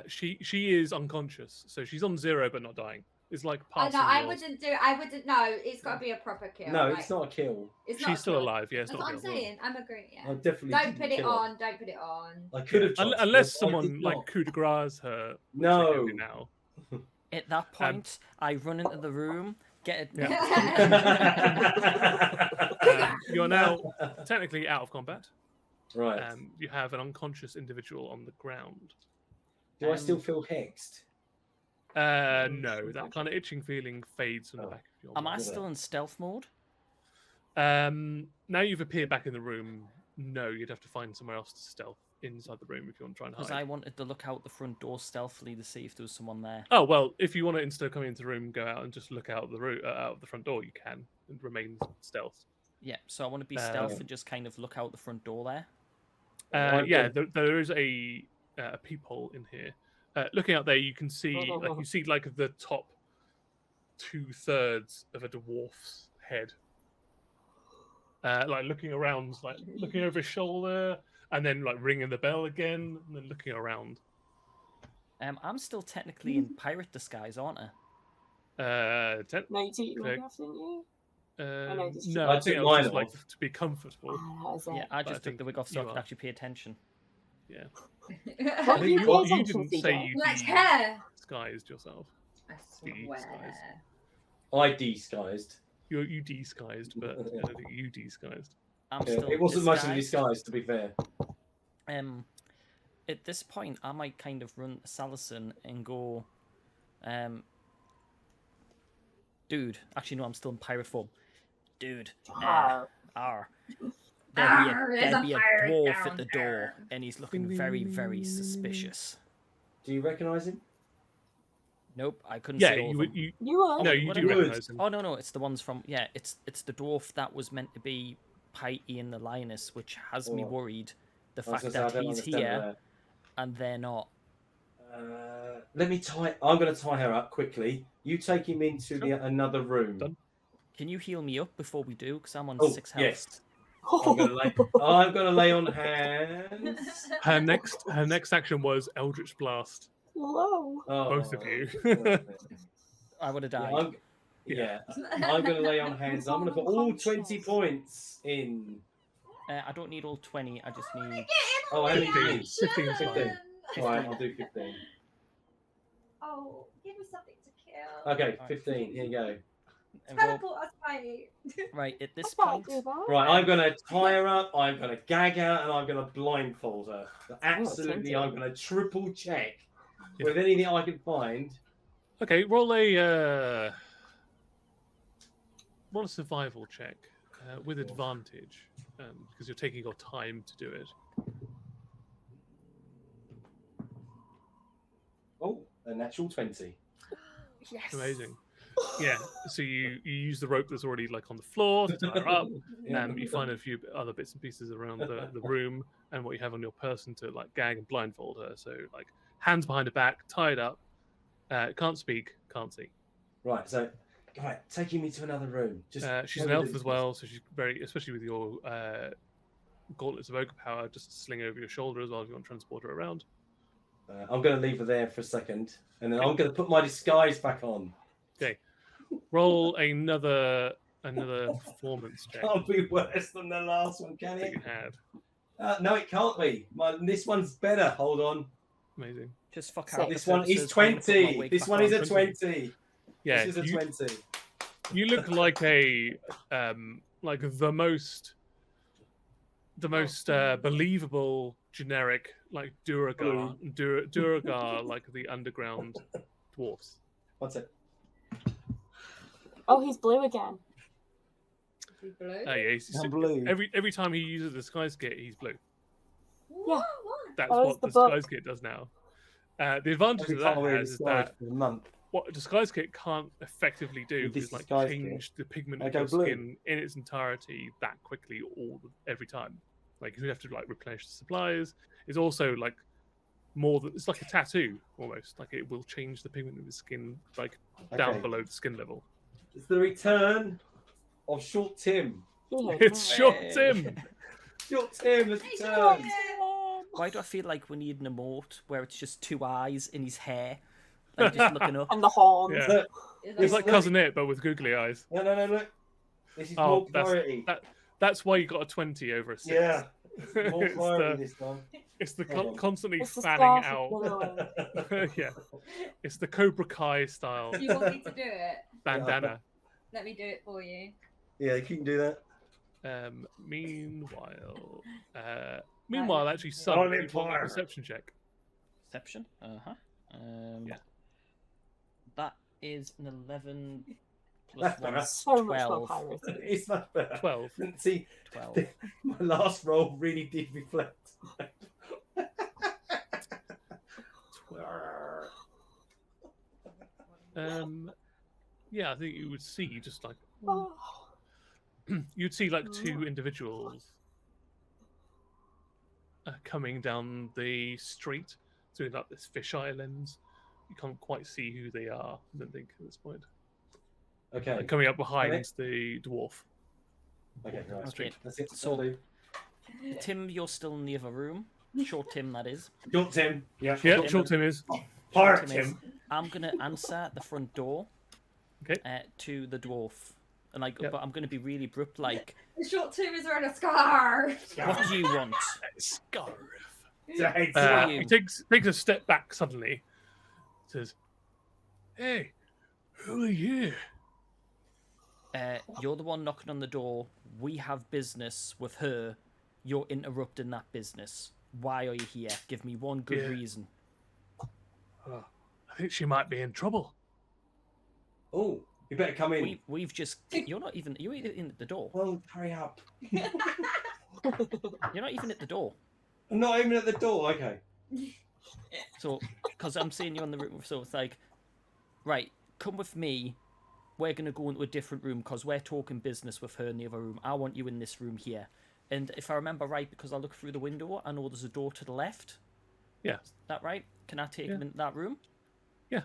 She is unconscious, so she's on 0 but not dying. It's like I passing. know. I your- wouldn't know. It's got to be a proper kill. No, like, it's not a kill. It's not She's a still kill. alive. Yeah, it's That's not what a I'm kill. saying. I'm agreeing. Yeah. I definitely Don't didn't put it kill her. on. Don't put it on. I could have tried. Unless but I someone did like not. coup de grace her. which they No. can do now. At that point, I run into the room, get it. You're now technically out of combat. Right. You have an unconscious individual on the ground. Do I still feel hexed? No, that kind of itching feeling fades from the Oh. back of your Am I mind. still in stealth mode? Now you've appeared back in the room. No, you'd have to find somewhere else to stealth inside the room if you want to try and Because hide. I wanted to look out the front door stealthily to see if there was someone there. Oh well, if you want to instead of coming into the room, go out and just look out the out the front door, you can and remain stealth. Yeah, so I want to be stealth and just kind of look out the front door there. Yeah, there is a peephole in here. Looking out there, you can see like the top 2/3 of a dwarf's head. Like looking around, like looking over his shoulder, and then like ringing the bell again, and then looking around. I'm still technically in pirate disguise, aren't I? No, you took your wig off, didn't you? no, just no, I I think took I was mine just like off. to be comfortable. That was it. Yeah, I But I just took think the wig off so I you could are. actually pay attention. Yeah. What do you pay you attention, didn't CJ? say you Like hair. disguised yourself. I Disguise. swear. I disguised. You disguised, but I don't think you disguised. I'm Yeah, still it wasn't much of a disguised. disguise, to be fair. At this point, I might kind of run to Salison and go, dude. Actually, no, I'm still in pirate form. Dude, Arr. Arr. Arr, there's There'd a be a pirate dwarf down at the there. door, and he's looking very, very suspicious. Do you recognise him? Nope, I couldn't Yeah, see all of them. You are. No, you What do am I- recognise him. Oh no, it's the ones from it's the dwarf that was meant to be Piety and the Lioness, which has me Oh. worried. The I was fact gonna say, I that don't he's understand here that. and they're not. Let me tie. I'm going to tie her up quickly. You take him into Sure. another room. Done. Can you heal me up before we do? Because I'm on Oh, 6 health. yes. I'm going to lay on hands. Her next action was Eldritch Blast. Low. Oh, Both of you. I would have Yeah, died. I'm going to lay on hands. I'm going to put all 20 points in. I don't need all 20. I just need. Oh, how many 15. do you need? 15 is fine. 15. All right, I'll do 15. Oh, give me something to kill. Okay, 15. Here you go. And roll- Teleport us, Spidey. Right, at this I point, can't do that. Right, I'm going to tie her up, I'm going to gag her, and I'm going to blindfold her. But absolutely, tempting. I'm going to triple check Yeah. with anything I can find. Okay, roll a survival check with advantage because you're taking your time to do it. Oh, a natural 20. Yes. Amazing. Yeah. So you use the rope that's already like on the floor to tie her up. You find a few other bits and pieces around the room and what you have on your person to like gag and blindfold her. So like hands behind her back, tied up, can't speak, can't see. Right, so, right, taking me to another room. Just She's an elf as well, so she's very, especially with your gauntlets of ogre power, just sling over your shoulder as well if you want to transport her around. I'm going to leave her there for a second, and then I'm going to put my disguise back on. Okay. Roll another performance check Can't be worse than the last one, can that it? you had. No, it can't be. This one's better. Hold on. Amazing. just fuck So out. This one is 20. This one is a 20. Yeah, This is a 20. you look like a like the most believable generic like Duragar like the underground dwarfs. What's it? Oh, he's blue again. Blue? Yeah, I'm blue. every time he uses the disguise kit, he's blue. What? That's Oh, what it's the the book. disguise kit does now. The advantage Every of that time I wear a has is disguise that for a month. what a disguise kit can't effectively do With this is like disguise change the pigment I of go your blue. skin in its entirety that quickly every time. Like you have to like replenish the supplies. It's also like it's like a tattoo almost. Like it will change the pigment of the skin like down Okay. below the skin level. It's the return of Short Tim. Yeah, It's no. Short Tim. Short Tim has Hey, returned. Why do I feel like we need an emote where it's just 2 eyes in his hair, like just looking up? And the horns. Yeah. Look, It's like look. Cousin It, but with googly eyes. no, look. This is Oh, more priority. That's why you got a 20 over a 6. Yeah, more It's priority the- this time. It's the Hold on. constantly It's the fanning scarf out. of billowing. Yeah, it's the Cobra Kai style Do you want me to do it? bandana. Let me do it for you. Yeah, you can do that. Meanwhile, actually, On some in people want a fire. perception check. Perception. Yeah. That is an 11 That's plus 1 better. is So much more 12. piracy. It's much better. 12. See, 12. my last roll really did reflect. Yeah, I think you would see just like Oh. you'd see like 2 individuals coming down the street through like this fisheye lens. You can't quite see who they are. I don't think at this point. Okay. Coming up behind Okay. the dwarf. Okay, right. Okay. That's it. So- So, Tim, you're still in the other room. Short Tim, that is. Short Tim. Yeah. Yeah, Tim. Short Tim is. Pirate Tim is, him. I'm gonna answer the front door. Okay. To the dwarf, and like, Yep. but I'm gonna be really abrupt. Like, The short Tim is wearing a scarf. what do you want? Scarf. Right. Who are He you? takes a step back suddenly. Says, "Hey, who are you?" You're the one knocking on the door. We have business with her. You're interrupting that business. Why are you here? Give me one good Yeah. reason. Oh, I think she might be in trouble. Oh, you better come in. We've just. You're not even. You're in at the door. Well, hurry up. You're not even at the door. I'm not even at the door. Okay. So, because I'm seeing you on the room, so it's like, right, come with me. We're going to go into a different room because we're talking business with her in the other room. I want you in this room here. And if I remember right, because I look through the window, I know there's a door to the left. Yeah. Is that right? Can I take Yeah. him into that room? Yeah.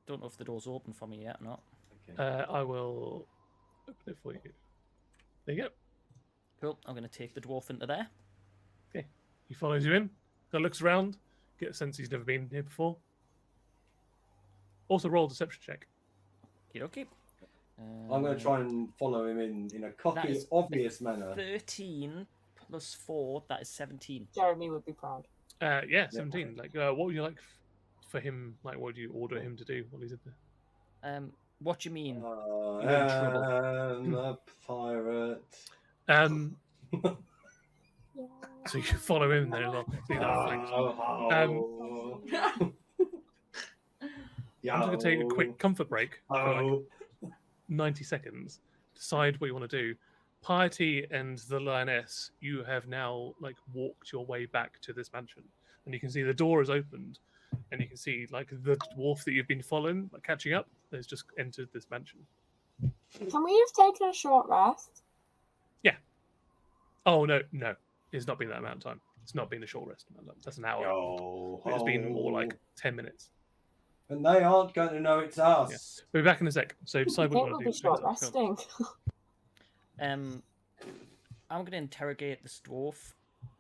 Don't know if the door's open for me yet or not. Okay. I will open it for you. There you go. Cool. I'm going to take the dwarf into there. He follows you in. Looks around. Get a sense he's never been here before. Also roll a deception check. Okay. I'm going to try and follow him in a cocky, is obvious manner. 13 plus 4, that is 17. Jeremy would be proud. Yeah, 17. Like, what would you like for him? Like, what would you order him to do while he's in there? What do you mean? I You're in trouble. am a pirate. So you follow him there as well. See that, thanks. I'm just going to take a quick comfort break for like 90 seconds. Decide what you want to do. Piety and the lioness, you have now like walked your way back to this mansion, and you can see the door is opened, and you can see like the dwarf that you've been following, like catching up, has just entered this mansion. Can we have taken a short rest? Oh no, it's not been that amount of time. It's not been a short rest. That's an hour. It's been more like 10 minutes. And they aren't going to know it's us. We'll be back in a sec. So I decide think what you we'll want be to do. short resting. I'm going to interrogate this dwarf,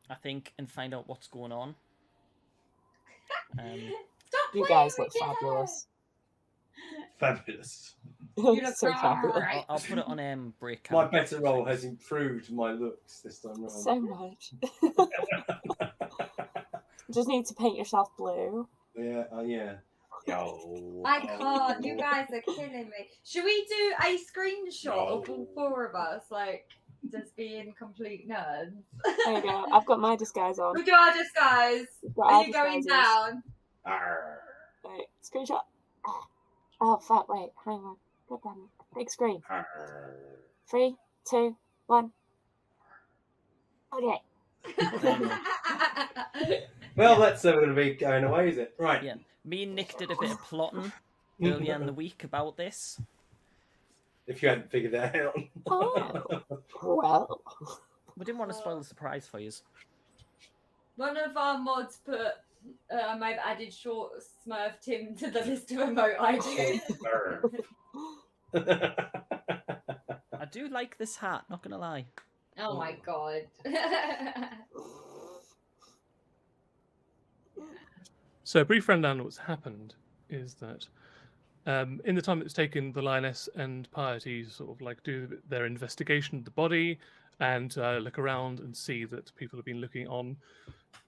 I think, and find out what's going on. Stop You playing guys look with it. fabulous. Fabulous. You You look look so fabulous. right. I'll put it on break. My count. better role has improved my looks this time round. So much. Just need to paint yourself blue. Yeah. Yo. I can't. You guys are killing me. Should we do a screenshot of all No. four of us, like just being complete nerds? There you go. I've got my disguise on. We do our disguise. We've got Are our you going disguises. down? Arr. Wait, screenshot. Oh, fuck, wait, hang on. God damn it. Big screen. Arr. 3, 2, 1. Okay. Well, that's never going to be going away, is it? Right. Yeah. Me and Nick did a bit of plotting earlier in the week about this. If you hadn't figured that out. Oh, well. We didn't want to spoil the surprise for you. One of our mods put, I've added short Smurf Tim to the list of emote ideas. Arr. I do like this hat, not gonna lie. Oh my god. So a brief rundown of what's happened is that in the time it's taken the lioness and Piety to sort of like do their investigation of the body and look around and see that people have been looking on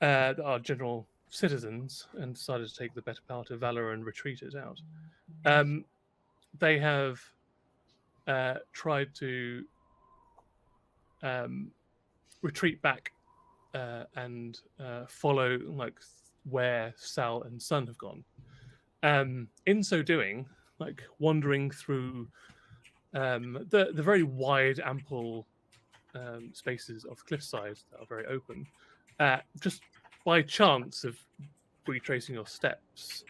that are general citizens and decided to take the better part of valor and retreat it out. They have tried to retreat back and follow like where Sal and Sun have gone. In so doing, like wandering through the very wide, ample spaces of cliffside that are very open, just by chance of retracing your steps,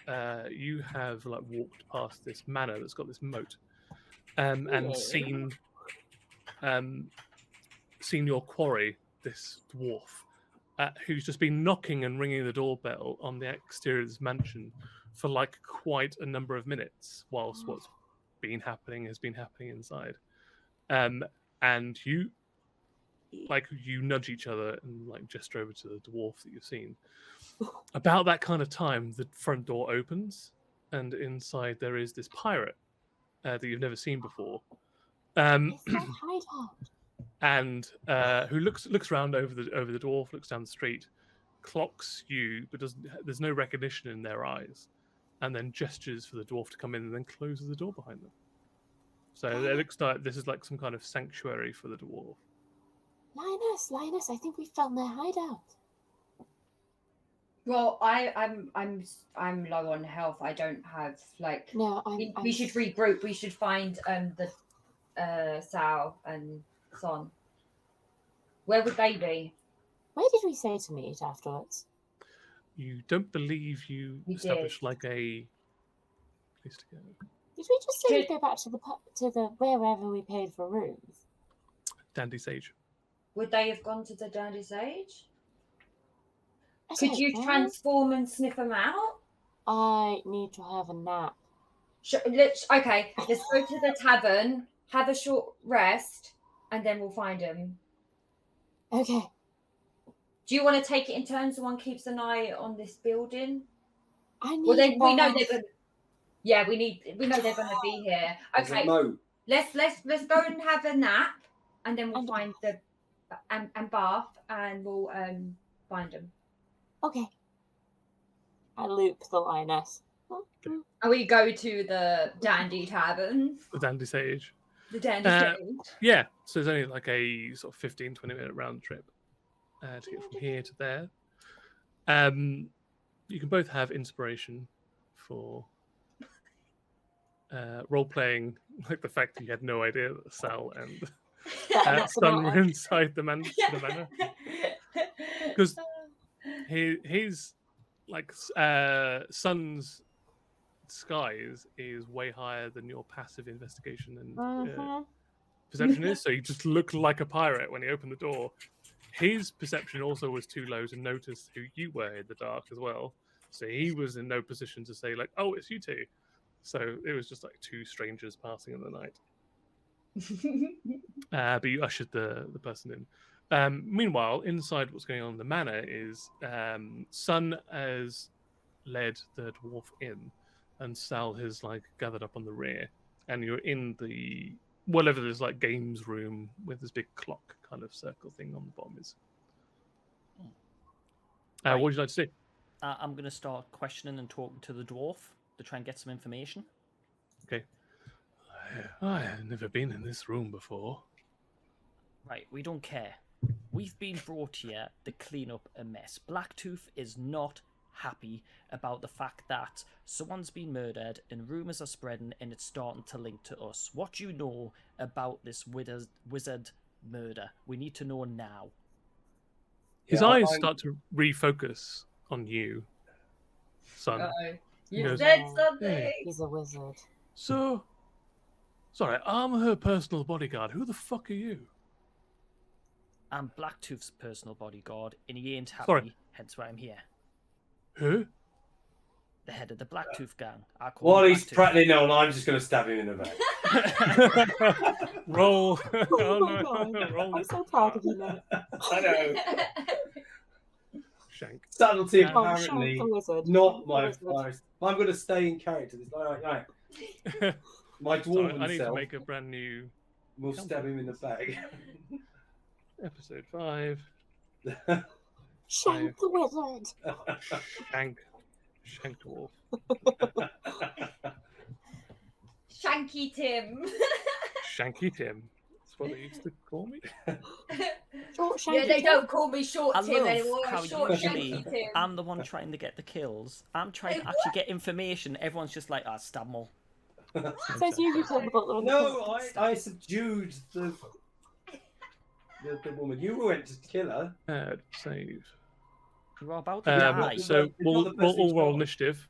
you have like walked past this manor that's got this moat, and seen your quarry, this dwarf, who's just been knocking and ringing the doorbell on the exterior of this mansion for like quite a number of minutes, whilst what's been happening has been happening inside. And you nudge each other and like gesture over to the dwarf that you've seen. About that kind of time, the front door opens, and inside there is this pirate that you've never seen before, It's my hideout. and who looks around over the dwarf, looks down the street, clocks you, but doesn't. There's no recognition in their eyes, and then gestures for the dwarf to come in, and then closes the door behind them. So it looks like this is like some kind of sanctuary for the dwarf. Linus, I think we found their hideout. Well, I'm low on health. I don't have like. No, We should regroup. We should find the Sal and Son. Where would they be? Where did we say to meet afterwards? You don't believe you We established did. like a place to go. Did we just say Should- we'd go back to the wherever we paid for rooms? Dandy Sage. Would they have gone to the Dandy Sage? I Could don't you know. transform and sniff them out? I need to have a nap. Okay, let's go to the tavern, have a short rest, and then we'll find them. Okay. Do you want to take it in turns? One keeps an eye on this building. I need. Well, then we know both. they're going. Yeah, we know they're going to be here. There's a Okay, moat. let's go and have a nap, and then we'll And- find the and bath, and we'll find them. Okay. I loop the Linus. And we go to the Dandy Tavern, The Dandy Sage. the Dandy Uh, Stage. Yeah, so it's only like a sort of 15-20 minute round trip to get from here to there. You can both have inspiration for role playing, like the fact that you had no idea that Sal and That's Sun about were it. inside the manor. Because his like Sun's disguise is way higher than your passive investigation and Mhm. perception is. So you just look like a pirate when he opened the door. His perception also was too low to notice who you were in the dark as well. So he was in no position to say like, "Oh, it's you two." So it was just like two strangers passing in the night. But you ushered the person in. Meanwhile, inside what's going on in the manor is Sun has led the dwarf in, and Sal has like gathered up on the rear, and you're in the whatever there's like games room with this big clock kind of circle thing on the bottom is. Right. What would you like to do? I'm going to start questioning and talking to the dwarf to try and get some information. Okay. I have never been in this room before. Right, we don't care. We've been brought here to clean up a mess. Blacktooth is not happy about the fact that someone's been murdered and rumours are spreading and it's starting to link to us. What do you know about this wizard murder? We need to know now. His Yeah, eyes I'm- start to refocus on you, Sun. Uh-oh. He You goes, said "Oh, something. He's a wizard. So, sorry, I'm her personal bodyguard. Who the fuck are you? I'm Blacktooth's personal bodyguard and he ain't happy, Sorry. hence why I'm here. Who? The head of the Blacktooth gang. I call While him he's Blacktooth. prattling on, I'm just going to stab him in the back. Roll. Oh my God. Roll. I'm so proud of you, mate. I know. Shank. Subtlety, Oh, apparently, the wizard. not my Wizard. first. I'm going to stay in character. Right. My Sorry, dwarven I need to self make a brand new will stab him in the back. episode 5. Shank the wizard. Shank. Shank dwarf. Shanky Tim. Shanky Tim. That's what they used to call me. Short Yeah, Shanky they Tim. don't call me Short I Tim love anymore. how Short usually Shanky Tim. I'm the one trying to get the kills. I'm trying to actually get information. Everyone's just like, ah, stab them all. So it's you who killed the butler and the No, cook. I subdued the woman. You went to kill her. Save. You are about to die. So It's we'll not the person all who's roll got- initiative.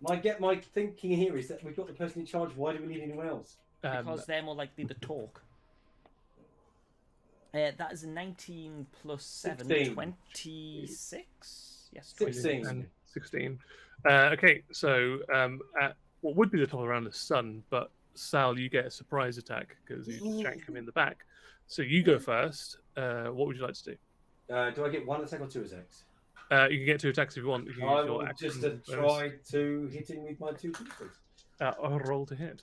My thinking here is that we've got the person in charge. Why do we need anyone else? Because they're more likely to talk. That is a 19 plus 7, 16. 26? Yes, 16. And 16. Okay, so at what would be the top of the round is Sun, but Sal, you get a surprise attack because you shank him in the back. So you go first. What would you like to do? Do I get one attack or two attacks? You can get 2 attacks if you want. You can I use your will action just bonus. try to hit him with my 2 pistols. I'll roll to hit.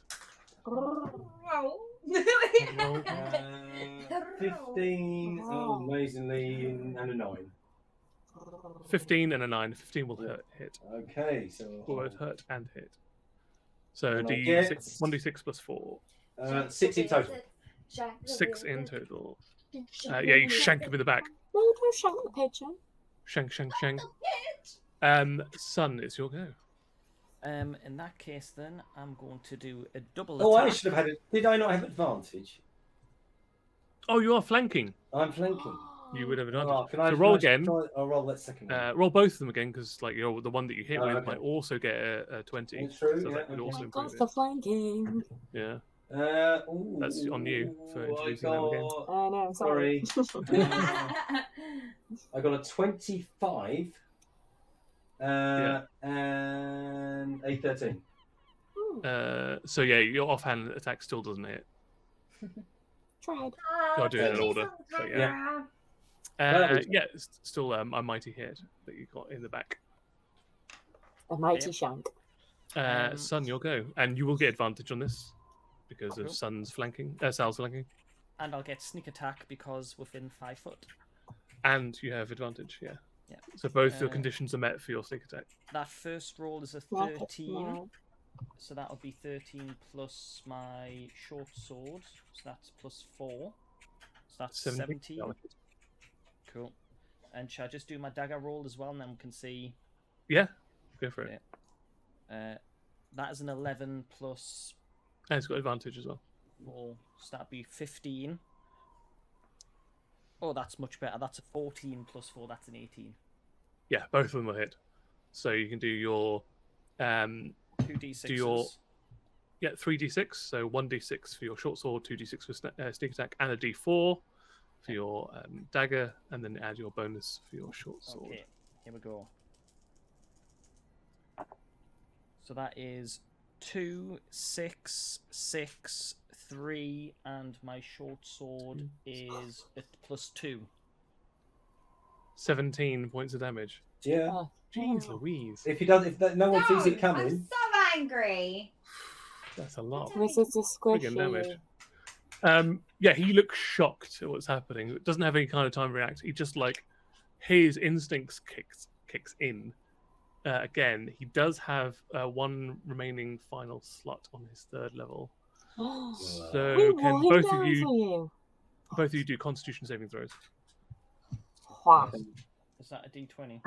Roll. 15, amazingly, and a 9. 15 and a 9. 15 will hit. Okay, so Both hurt and hit. So And I D6, get- 1d6 plus 4. 6 in total. 6 in total. Yeah, you shank him in the back. No, don't shank the pigeon. Shank. Sun, it's your go. In that case, then I'm going to do a double Oh, I attack. should have had it. Did I not have advantage? Oh, you are flanking. I'm flanking. You would have advantage. Oh, can I, so roll can I again. I'll roll that second one. Roll both of them again because, like, the one that you hit Oh, with okay. might also get a 20. It's true, so yeah, that could okay. also Go improve for it. flanking. Yeah. Ooh, That's on you for I introducing them again. got, I know, sorry. I got a 25 and a 13. So yeah, your offhand attack still doesn't hit. Tried. Gotta do it in order. So, yeah. Yeah, it's still a mighty hit that you got in the back. A mighty shank. Sun, you'll go, and you will get advantage on this because of Cool. Sun's flanking, Sal's flanking, And I'll get sneak attack because within 5 foot. and you have advantage. Yeah. Yeah. So both your Uh, conditions are met for your sneak attack. That first roll is a Like it 13. now. So that'll be 13 plus my short sword. So that's plus 4. So that's 17. Cool. And shall I just do my dagger roll as well, and then we can see? Yeah, go for it. That is an 11 plus And it's got advantage as well. 4. So that'd be 15. Oh, that's much better. That's a 14 plus 4. That's an 18. Yeah, both of them will hit. So you can do your 2d6s. Do your 3d6. So 1d6 for your short sword, 2d6 for sneak attack, and a d4 for your dagger, and then add your bonus for your short sword. Okay, here we go. So that is 2, 6, 6, 3, and my short sword is at plus 2. 17 points of damage. Yeah. Oh, Jeez Louise. If no one sees it I'm coming, so angry. That's a lot. This is a Friggin' squishy. damage. Yeah, he looks shocked at what's happening. It doesn't have any kind of time to react. He just his instincts kicks in. Again, he does have one remaining final slot on his 3rd level. So We can wore him both down of you for you. do Constitution saving throws? Wow. Is that a d20?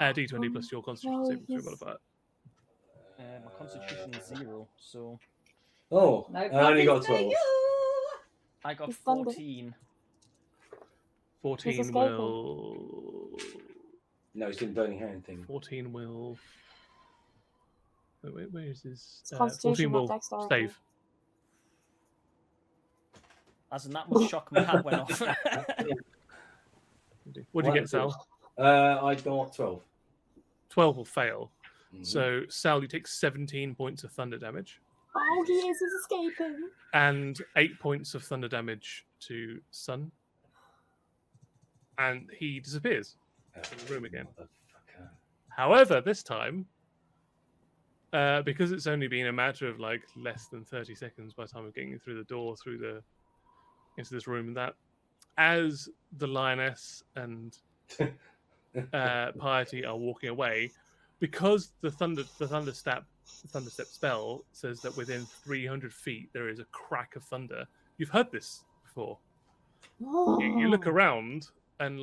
D20 plus your Constitution no, saving throw he's- modifier. My constitution is 0, so oh, No I only got a problem for 12. you. I got He's thunder. 14. 14 escaping. will. No, it's doing burning hand thing. 14 will. Wait, where is this? It's Constitution, 14 not will dexterity. save. As in that much shock my hat went off. What did you get, Sal? I got 12. 12 will fail. Mhm. So, Sal, you take 17 points of thunder damage Oh, he is he's escaping. and 8 points of thunder damage to Sun. And he disappears in the room again. Motherfucker. However, this time, because it's only been a matter of less than 30 seconds by the time of getting through the door, into this room, and that as the lioness and Piety are walking away, because the thunderstep spell says that within 300 feet there is a crack of thunder. You've heard this before. You look around and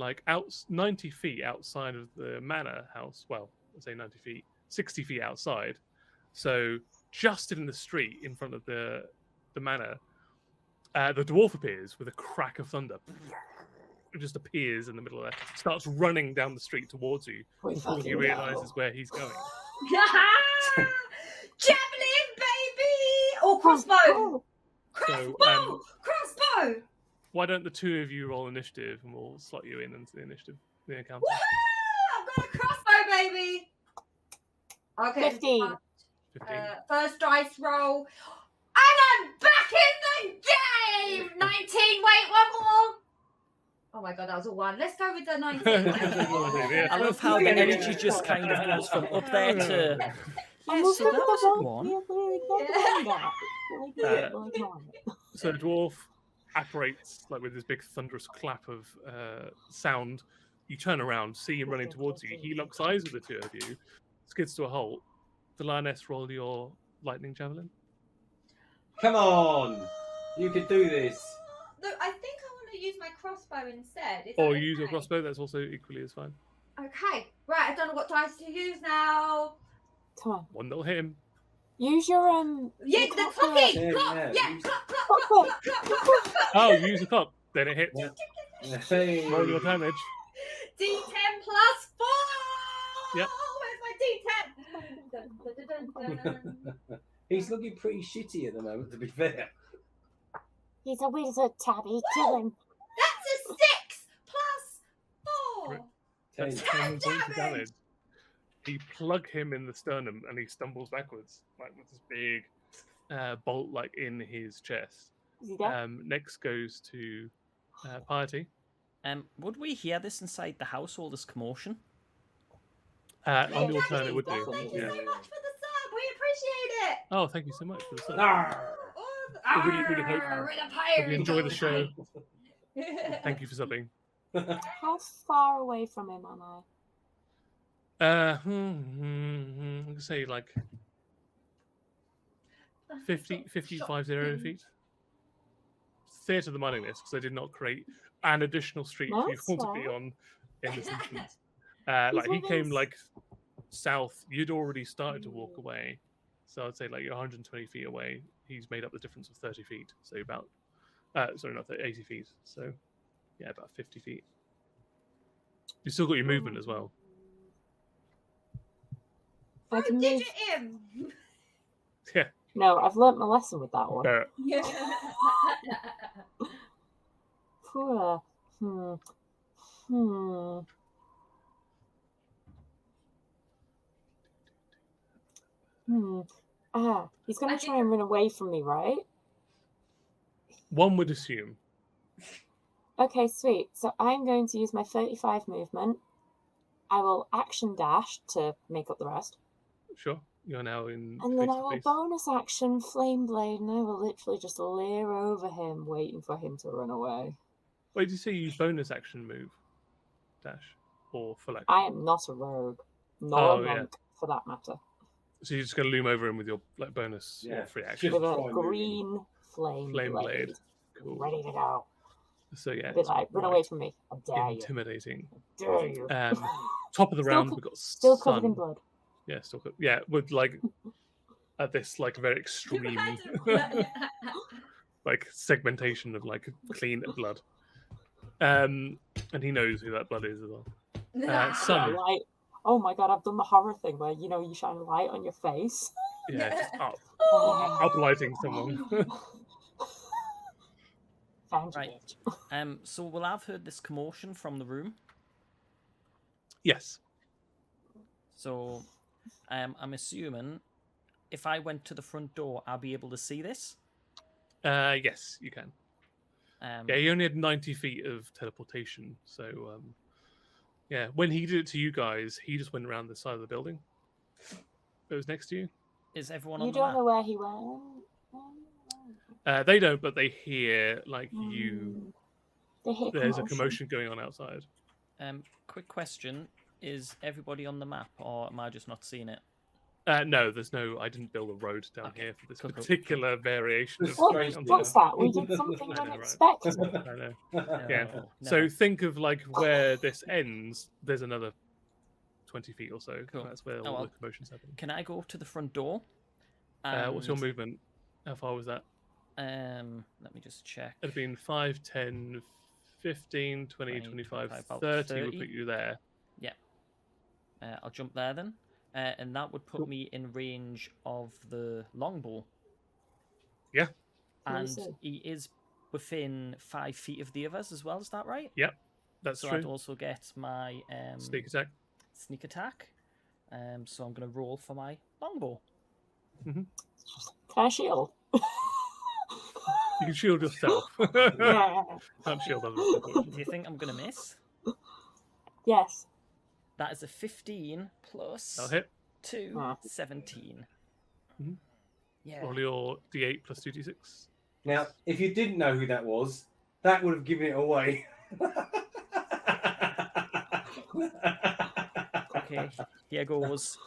90 feet outside of the manor house, well, I'd say 90 feet, 60 feet outside, so just in the street in front of the manor, the dwarf appears with a crack of thunder. It just appears in the middle of it, starts running down the street towards you. He realizes where he's going. Javelin, baby! Or crossbow! Oh, Crossbow! So, Crossbow! why don't the two of you roll initiative, and we'll slot you in into the initiative, the encounter. Woohoo! I've got a crossbow, baby! Okay. 15. 15. First dice roll. And I'm back in the game! 19, wait, one more. Oh my god, that was a 1. Let's go with the 19. I love how the energy just kind of goes from up there to. Yeah, so that was a 1. So the dwarf apparates like with this big thunderous clap of sound. You turn around, see him running towards you. He locks eyes with the two of you, skids to a halt. The lioness, roll your lightning javelin. Come on, you could do this. No, I think I want to use my crossbow instead. Is Or that use your okay? crossbow. That's also equally as fine. Okay, right. I don't know what dice to use now. Come on. One that'll hit him. Use your Yeah, your the clock clocking. Yeah, Clock. yeah, Yeah, use- clock. Oh, use the clock. Then it hits. Hey. Roll your damage. D10 plus 4. Yep. Where's my D10? He's looking pretty shitty at the moment, to be fair. He's a wizard, Tabby. Kill him. That's a 6 plus 4. That's 10 points of damage. You plug him in the sternum and he stumbles backwards, like with this big bolt like in his chest. Is he dead? Next goes to Piety. Would we hear this inside the house, all this commotion? On your turn, it would Thank do. you Yeah. so much for the sub. We appreciate it. Oh, thank you so much for the sub. Arr. Really hope you enjoy the show. Thank you for subbing. How far away from him am I? I'm gonna say like 50 feet. Theatre the mining list because I did not create an additional street for you That's all to be fair. on in this instance. Like he came like south. You'd already started to walk away, so I'd say like you're 120 feet away. He's made up the difference of 30 feet, so about sorry, not 30, 80 feet. So yeah, about 50 feet. You still got your movement as well. I can move. Digit him. Yeah. No, I've learnt my lesson with that one. Yeah. Poor. He's I gonna think- try and run away from me, right? One would assume. Okay, sweet. So I'm going to use my 35 movement. I will action dash to make up the rest. Sure. You're now in And then face I to will face. bonus action Flame Blade, and I will literally just leer over him, waiting for him to run away. Wait, did you say you use bonus action move? Dash. Or full action? I am not a rogue, nor Oh, a yeah. monk, for that matter. So you're just going to loom over him with your like bonus Yeah. or free action. With Try a moving. green flame blade. Cool. Ready to go. So yeah, Be it's like, run quite away from me. I dare you. intimidating. Dare you. Top of the Still round, co- we've got Still covered in Sun. blood. Yeah, still yeah, with like at this like very extreme like segmentation of like clean blood. And he knows who that blood is as well. Sun. Light. Oh my god, I've done the horror thing where, you shine light on your face. Yeah, just up Oh. uplighting someone. Found you, Right. bitch. So will I've heard this commotion from the room? Yes. So I'm assuming if I went to the front door, I'll be able to see this. Yes, you can. Yeah, he only had 90 feet of teleportation, so yeah. When he did it to you guys, he just went around the side of the building. It was next to you. Is everyone You on the don't map? know where he went. They don't, but they hear like you. They hear There's a commotion going on outside. Quick question: is everybody on the map, or am I just not seeing it? No, there's no. I didn't build a road down Okay, here for this cool, cool, particular variation of. What? Strange What's that? We did something I know, right? unexpected. I know. Yeah. No, So never. think of like where this ends. There's another 20 feet or so. Cool. That's where Oh, all well. the commotion's happening. Can I go to the front door? What's your And, movement? How far was that? Let me just check. It'd have been 5, 10, 15, 20, 20, 25, 25, about 30 would 30. put you there. I'll jump there then, and that would put Cool. me in range of the longbow. Yeah. And see. he is within 5 feet of the others as well. Is that right? That's So true. I'd also get my Sneak attack. sneak attack. So I'm going to roll for my longbow. Can I shield? You can shield yourself. Yeah. Can't shield others. Do unfortunately. you think I'm going to miss? Yes. That is a 15 plus That'll hit. 2, 17. Mhm. Yeah. Roll your d8 plus 2d6. Now, if you didn't know who that was, that would have given it away. Okay, here goes.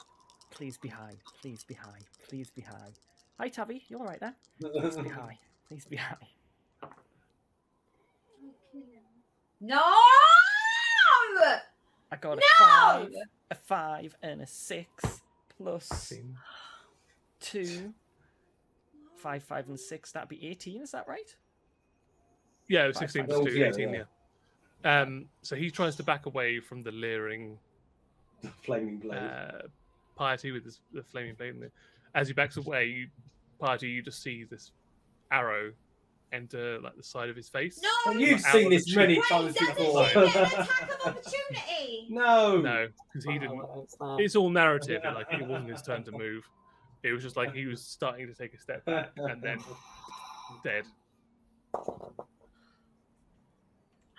Please be high. Please be high. Please be high. Hi, Tavi. You all right there? Please be high. Please be high. No! I got No! a 5, and a 6 plus 16. 2. 5, 5, and 6. That'd be 18. Is that right? Yeah, it was Five, 16 five. plus Oh, 2, yeah, 18, yeah. yeah. So he tries to back away from the leering Flaming blade. Piety with the flaming blade. As he backs away, Piety, you just see this arrow enter like the side of his face. No! Oh, you've out seen of the this many Wait, times doesn't before. she get an attack of opportunity? No. No, because he didn't. Oh, it's that. It's all narrative. It wasn't his turn to move. It was just like he was starting to take a step back and then dead.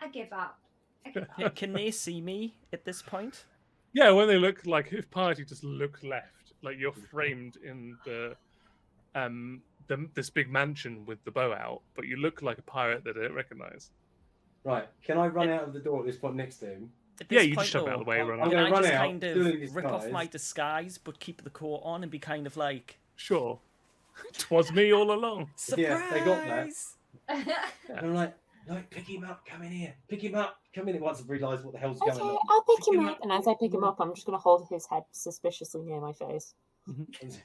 I give up. I give up. Can they see me at this point? Yeah, when they look like if Piety just look left, like you're framed in this big mansion with the bow out, but you look like a pirate that they don't recognize. Right. Can I run out of the door at this point next to him? At Yeah, this you point, just shove it out of the way, I'm run I'm out. Can gonna I run just out, kind of doing this rip off guys. my disguise, but keep the coat on and be kind of like, Sure. 'Twas me all along. surprise! Yeah, they got that. And I'm like, pick him up, come in here. Pick him up, come in here. Once I've realised what the hell's Okay, going on. I'll pick him him up, up. and as I pick him up, I'm just going to hold his head suspiciously near my face. Okie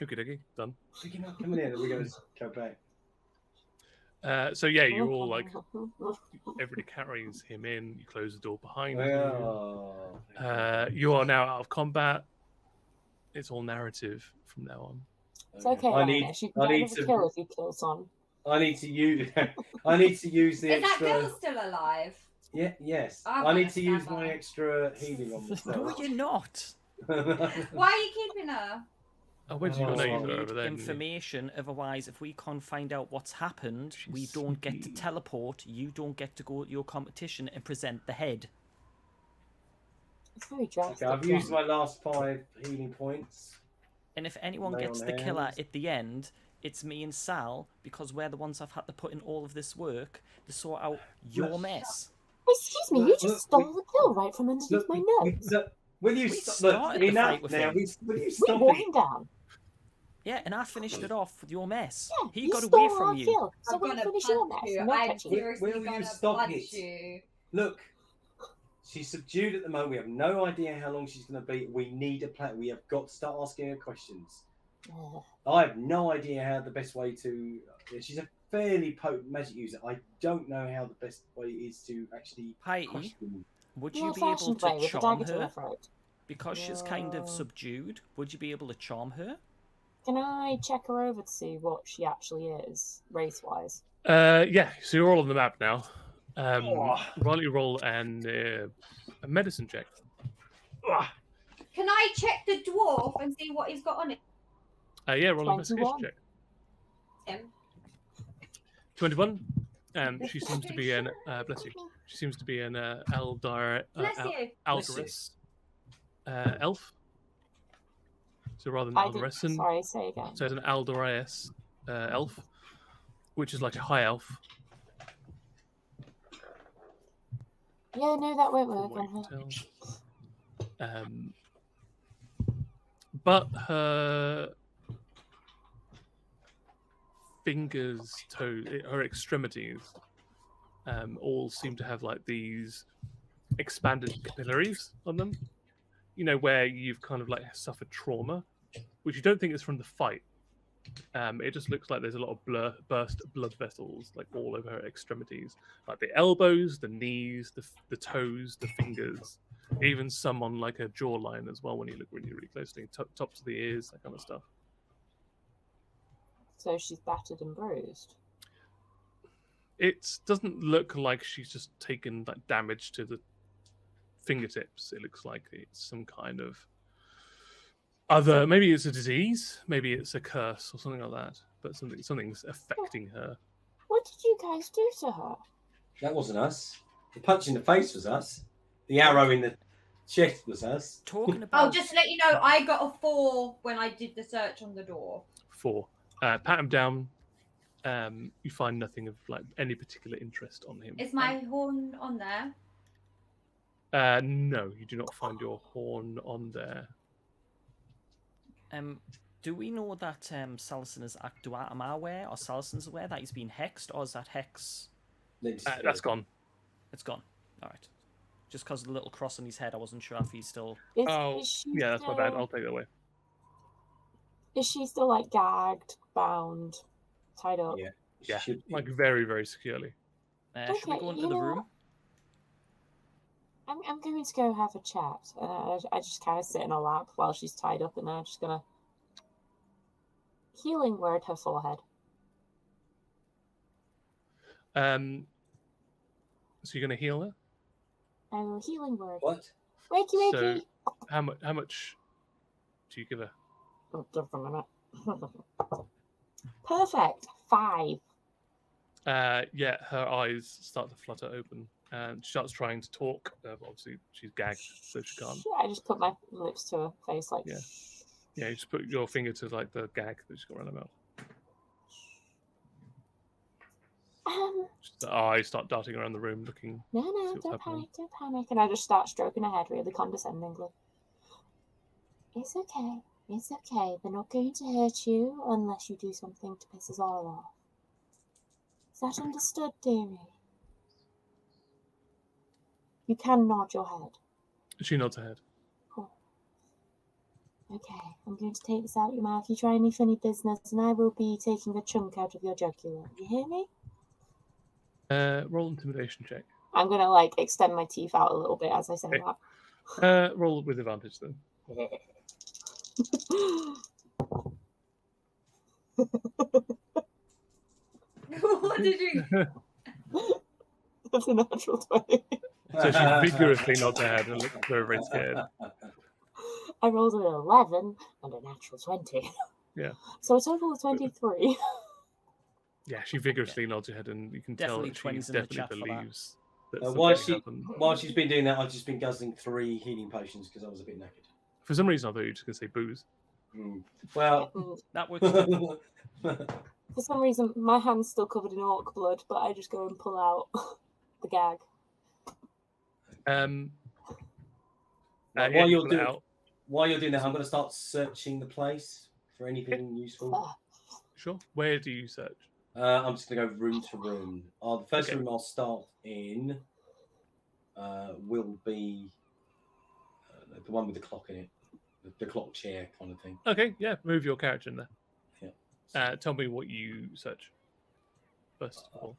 dokie, done. Pick him up, come in here. And we're going to go back. So yeah, you're all like, everybody carries him in. You close the door behind you. Oh. You are now out of combat. It's all narrative from now on. It's okay, I need, Anish. You I can need get rid of to, a kill if you kill Son. I need to use, I need to use the Is that extra. girl still alive? Yeah, yes. I'm I need gonna to use stand my by. extra healing on No, myself. you're not. Why are you keeping her? Oh, where did you know Oh. you We were over need there? didn't you? information. Otherwise, if we can't find out what's happened, we She's don't get to sleepy. teleport. You don't get to go to your competition and present the head. It's very drastic. Okay, I've used my last 5 healing points. And if anyone Lay gets on the killer hands. at the end, it's me and Sal, because we're the ones I've had to put in all of this work to sort out your Look. mess. Excuse me, you Look, just stole the kill right from underneath Look, my we- nose. look, will you We stop? Look, started the enough fight with now. him. Will you We stop wore it? him down. Yeah, and I finished it off with your mess. Yeah, He you got stole away our from you. kill, so I'm we'll gonna finish your punch mess. you. No I'm touching. seriously Will you gonna stop punch it? you. Look, she's subdued at the moment. We have no idea how long she's going to be. We need a plan. We have got to start asking her questions. Ugh. I have no idea how the best way to. She's a fairly potent magic user. I don't know how the best way is to actually Heidi, question. would The you be able old-fashioned to way with a charm dagger to her her? throat. Because she's kind of No. subdued, would you be able to charm her? Can I check her over to see what she actually is, race-wise? Yeah, so you're all on the map now. Oh. Riley, roll a medicine check. Can I check the dwarf and see what he's got on it? Yeah, roll an investigation 21. check. Him. 21. She seems to be an bless you. She seems to be an Bless you. Alderess elf. So rather than I did, Alderesson, sorry, say again. so it's an Alderess elf, which is like a high elf. Yeah, no, that won't From work what on you her. can tell. But her fingers, toes, her extremities, all seem to have like these expanded capillaries on them. You know, where you've kind of like suffered trauma, which you don't think is from the fight. It just looks like there's a lot of burst blood vessels like all over her extremities, like the elbows, the knees, the toes, the fingers, even some on like her jawline as well when you look really, really closely, tops of the ears, that kind of stuff. So she's battered and bruised. It doesn't look like she's just taken like damage to the fingertips. It looks like it's some kind of other, maybe it's a disease, maybe it's a curse or something like that, but something's affecting her. did you guys do to her? That wasn't us. The punch in the face was us. The arrow in the chest was us. Talking Oh, about. just to let you know, I got a 4 when I did the search on the door. 4. Pat him down. You find nothing of like any particular interest on him. Is my horn on there? No, you do not find your horn on there. Do we know that Salison is am I aware, or Salison's aware that he's been hexed, or is that hex? That's gone. It's gone. All right. Just because of the little cross on his head, I wasn't sure if he's still. Is she Yeah, that's my bad. still- I'll take that away. Is she still like gagged, bound, tied up? Yeah. Yeah, Should be. like very, very securely. Should we Okay, go into you the know room? I'm going to go have a chat. I just kind of sit in her lap while she's tied up, and I'm just gonna healing word her forehead. So you're gonna heal her? Oh, healing word. What? Wakey, wakey. So how much do you give her? Oh, just a minute. Perfect. 5. Yeah, her eyes start to flutter open, and she starts trying to talk. But obviously, she's gagged, so she can't. I just put my lips to her face, like. Yeah. Yeah, you just put your finger to like the gag that she's got around her mouth. The eyes start darting around the room, looking. No, See what's don't happening. panic, don't panic. And I just start stroking her head really condescendingly. It's okay. It's okay. They're not going to hurt you unless you do something to piss us all off. Is that understood, dearie? You can nod your head. She nods her head. Cool. Okay, I'm going to take this out your mouth. You try any funny business, and I will be taking a chunk out of your jugular. You hear me? Roll intimidation check. I'm going to, like, extend my teeth out a little bit as I say Okay. that. Roll with advantage then. What did you? That's a natural 20. So she vigorously nods her head and looks very, very scared. I rolled an 11 and a natural 20. Yeah. So a total of 23. Yeah, she vigorously nods her head, and you can Definitely tell that 20s she in the chat definitely for that. believes that While something happened. she's been doing that, I've just been guzzling 3 healing potions because I was a bit knackered. For some reason, I thought you were just going to say booze. Well, That works. Too. For some reason, my hand's still covered in orc blood, but I just go and pull out the gag. while you you're pull it doing out. while you're doing that, I'm going to start searching the place for anything useful. Sure. Where do you search? I'm just going to go room to room. The first Okay. room I'll start in will be the one with the clock in it, the clock chair kind of thing. Okay, yeah, move your character in there. Yeah. Tell me what you search first of all,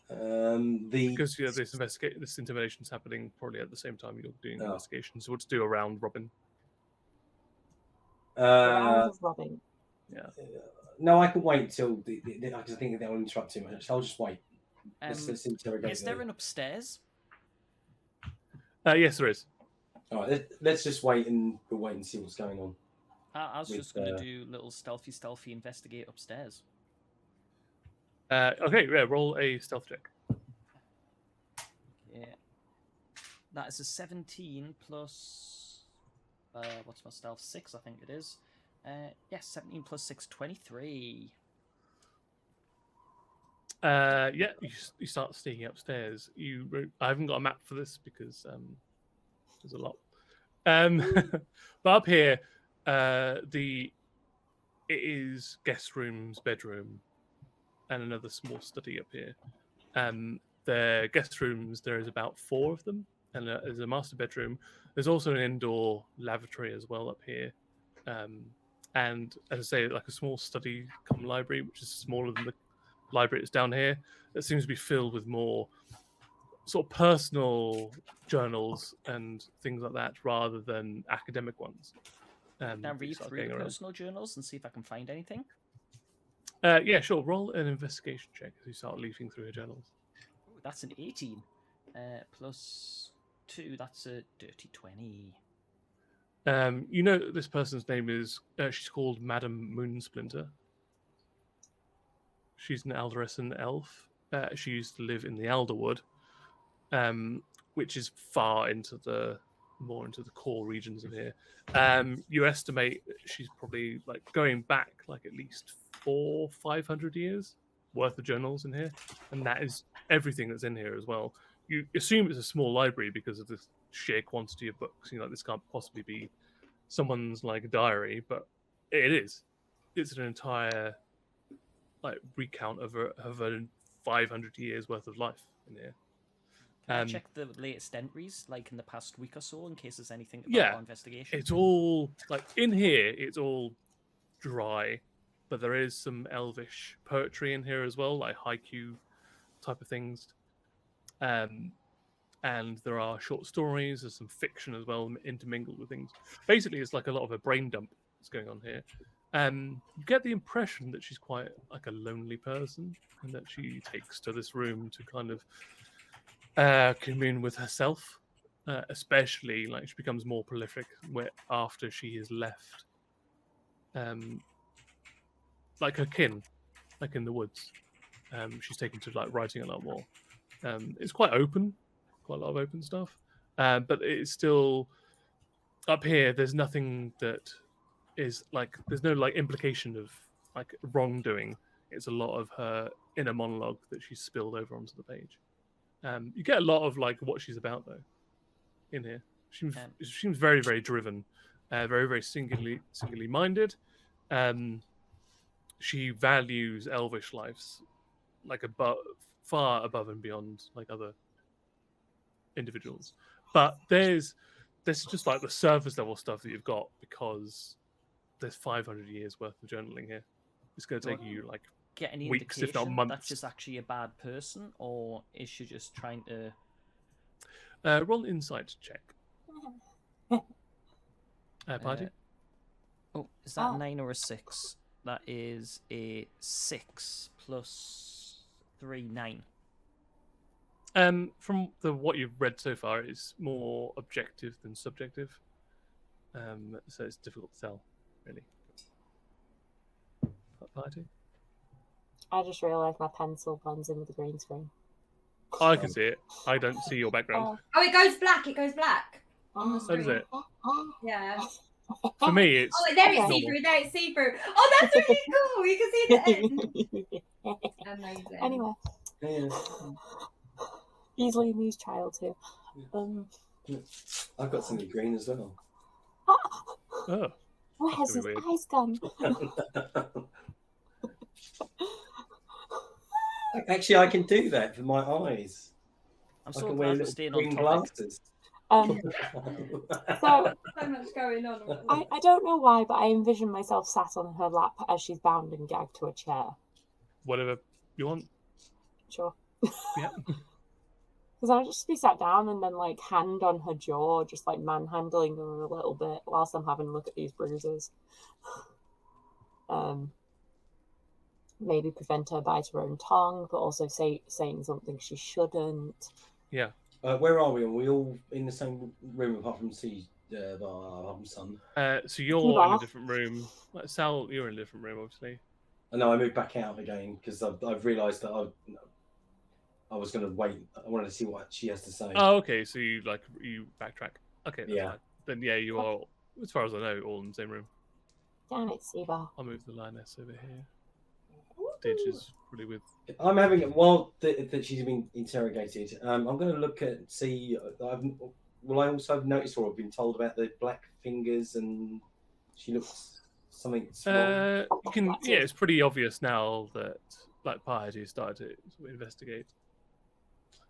The because this intimidation is happening probably at the same time you're doing the Oh. investigation. So let's do a round robin. Round of robbing. No, I can wait till I just think that will interrupt too much. I'll just wait. Let's interrogate. Is there an upstairs? Yes, there is. All right, let's just wait and we'll wait and see what's going on. I was With, just going to do little stealthy investigate upstairs. Okay, yeah, roll a stealth check. Yeah. That is a 17 plus. What's my stealth? 6, I think it is. Yes, 17 plus 6, 23. Yeah, you start sneaking upstairs. I haven't got a map for this because there's a lot. But up here, it is guest rooms, bedroom, and another small study up here. The guest rooms, there is about 4 of them, and there's a master bedroom. There's also an indoor lavatory as well up here. And as I say, like a small study cum library, which is smaller than the library that's down here, that seems to be filled with more sort of personal journals and things like that rather than academic ones. Can I you read start through getting the around. personal journals and see if I can find anything? Yeah, sure. Roll an investigation check as you start leafing through her journals. Ooh, that's an 18. Plus 2, that's a dirty 20. You know this person's name is she's called Madam Moonsplinter. She's an Alderson elf. She used to live in the Alderwood, which is far into the core regions of here. You estimate that she's probably like going back like at least 400-500 years worth of journals in here, and that is everything that's in here as well. You assume it's a small library because of the sheer quantity of books. You know, this can't possibly be someone's like diary, but it is. It's an entire like recount of a 500 years worth of life in here. Can I check the latest entries, like in the past week or so, in case there's anything about our investigation? It's all like in here. It's all dry, but there is some elvish poetry in here as well, like haiku type of things. And there are short stories. There's some fiction as well intermingled with things. Basically, it's like a lot of a brain dump that's going on here. You get the impression that she's quite like a lonely person, and that she takes to this room to kind of commune with herself. Especially, like she becomes more prolific after she is left, like her kin, like in the woods. She's taken to like writing a lot more. It's quite open, quite a lot of open stuff, but it's still up here. There's nothing that is like, there's no like implication of like wrongdoing. It's a lot of her inner monologue that she's spilled over onto the page. You get a lot of like what she's about though in here. She seems very, very driven, very, very singularly minded. She values elvish lives like far above and beyond like other individuals. But there's just like the surface level stuff that you've got because there's 500 years worth of journaling here. It's going to take you like get any weeks, if not months. That she's actually a bad person, or is she just trying to roll an insight check? Party? Is that a 9 or a 6? That is a 6 plus 3, 9. From what you've read so far, it's more objective than subjective. So it's difficult to tell, really. Party? I just realised my pencil blends in with the green screen. I can see it. I don't see your background. Oh, it goes black. It goes black on the screen. Does it? Yeah. For me, it's. Oh, there it's see-through. There it's see-through. Oh, that's really cool. You can see the end. Amazing. Anyway. Yeah. Easily amused child too. I've got something green as well. Oh. Where's his eyes gone? Actually, I can do that for my eyes. I'm I so can wear glad we're little staying green on topic. glasses. So much going on. I don't know why, but I envision myself sat on her lap as she's bound and gagged to a chair. Whatever you want. Sure. Yeah. Because I'll just be sat down and then like hand on her jaw, just like manhandling her a little bit whilst I'm having a look at these bruises. Maybe prevent her bite her own tongue, but also saying something she shouldn't. Yeah. Where are we? Are we all in the same room apart from Sun? So you're in a different room. Like Sal, you're in a different room, obviously. No, I moved back out again because I've realised that I was going to wait. I wanted to see what she has to say. Oh, okay. So you backtrack. Okay. That's Yeah. fine. Then you are, as far as I know, all in the same room. Damn it, Seba. I'll move the lioness over here. Stitch is really with. I'm having while that she's been interrogated. I'm going to look at see. Will I also have noticed or have been told about the black fingers and she looks something small? You can. Yeah, it's pretty obvious now that like Piety started to sort of investigate.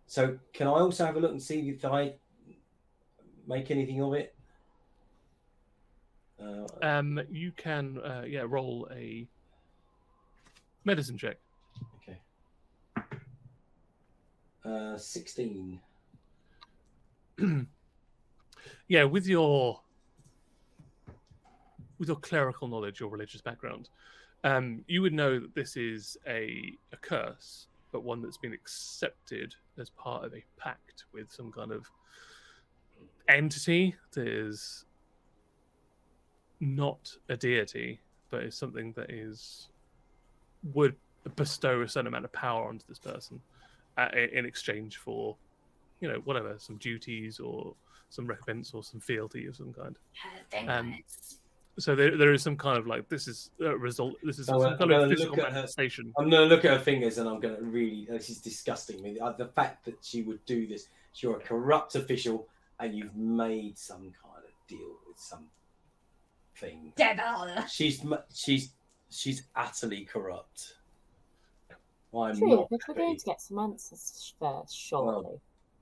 So can I also have a look and see if I make anything of it? You can roll a medicine check. Okay. 16. Yeah, with your clerical knowledge, your religious background, you would know that this is a curse, but one that's been accepted as part of a pact with some kind of entity that is not a deity, but is something that would bestow a certain amount of power onto this person in exchange for, whatever, some duties or some recompense or some fealty of some kind. So there is some kind of like, this is a result. This is So some I'm kind of gonna physical look at her- manifestation. I'm going to look at her fingers and I'm going to really, this is disgusting me. The fact that she would do this, you're a corrupt official and you've made some kind of deal with something. Devil. She's utterly corrupt. I'm True, not but we're going happy. to get some answers first, surely.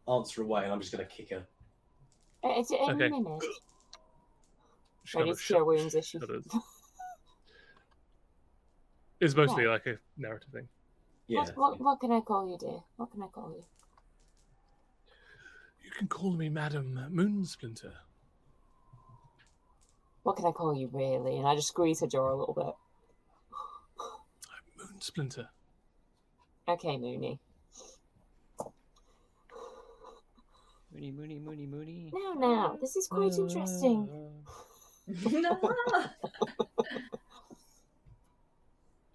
Answer away and I'm just going to kick her. It's in Okay. a minute. She Ready kind to of cure wounds issue. shudders. It's mostly like a narrative thing. Yeah. What can I call you, dear? What can I call you? You can call me Madam Moonsplinter. What can I call you, really? And I just squeeze her jaw a little bit. I'm Moonsplinter. Okay, Mooney. Mooney. Now, this is quite interesting. No.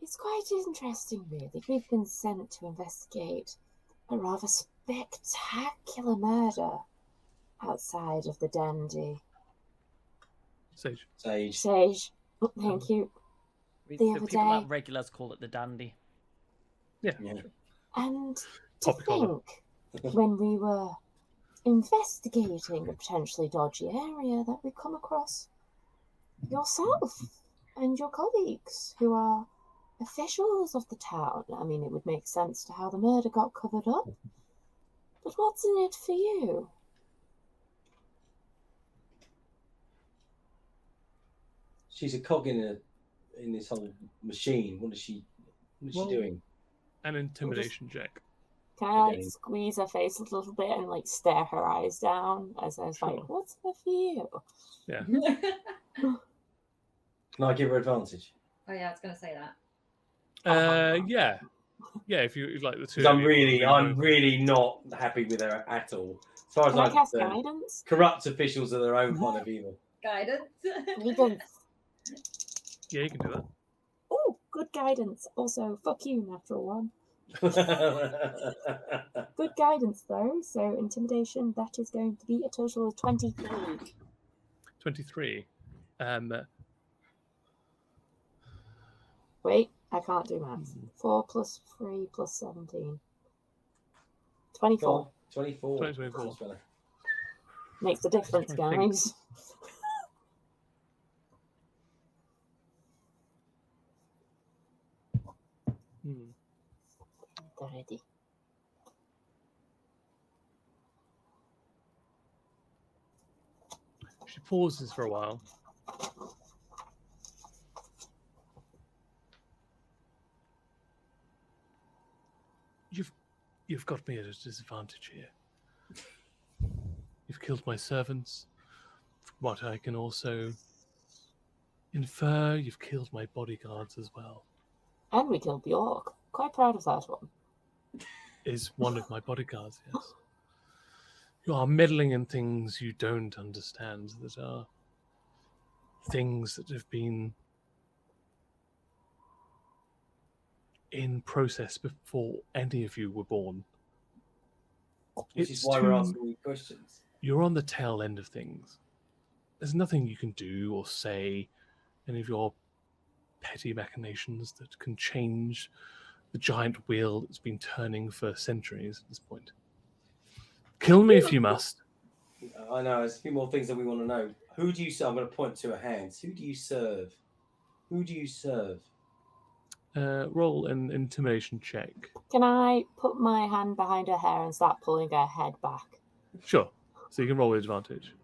It's quite interesting, really. We've been sent to investigate a rather spectacular murder outside of the Dandy. Sage. Sage, thank you. The The other people day. that regulars call it the dandy. Yeah. And to Poppy collar. think, when we were investigating a potentially dodgy area, that we come across yourself and your colleagues who are officials of the town. I mean, it would make sense to how the murder got covered up. But what's in it for you? She's a cog in this whole machine. What is she doing? An intimidation check. Can I Okay. squeeze her face a little bit and stare her eyes down as I was Sure. like, what's in it for you? Yeah. Can I give her advantage? Oh yeah, I was going to say that. Yeah. Yeah, if you like the two. Because I'm of you, really not happy with her at all. As far as Can I I'm cast concerned, guidance? corrupt officials are their own kind of evil. Guidance. Guidance. Yeah, you can do that. Oh, good guidance. Also, fuck you, natural one. Good guidance, though. So, intimidation, that is going to be a total of 23. 23. Wait, I can't do maths. 4 plus 3 plus 17. 24. 24. 24. That's better. Makes a difference, I think- guys. They're ready. She pauses for a while. You've got me at a disadvantage here. You've killed my servants. From what I can also infer, you've killed my bodyguards as well. And we killed the orc. Quite proud of that one. Is one of my bodyguards, yes. You are meddling in things you don't understand, that are things that have been in process before any of you were born. Which is It's why we're too- asking you questions. You're on the tail end of things. There's nothing you can do or say, any of your petty machinations that can change the giant wheel that's been turning for centuries at this point. Kill me if you must. I know, there's a few more things that we want to know. Who do you serve? I'm going to point to her hands. Who do you serve? Who do you serve? Roll an intimidation check. Can I put my hand behind her hair and start pulling her head back? Sure. So you can roll with advantage.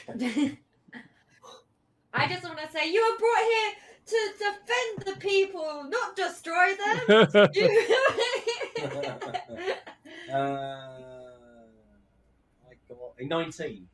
Okay. I just want to say you were brought here to defend the people, not destroy them. I got a 19.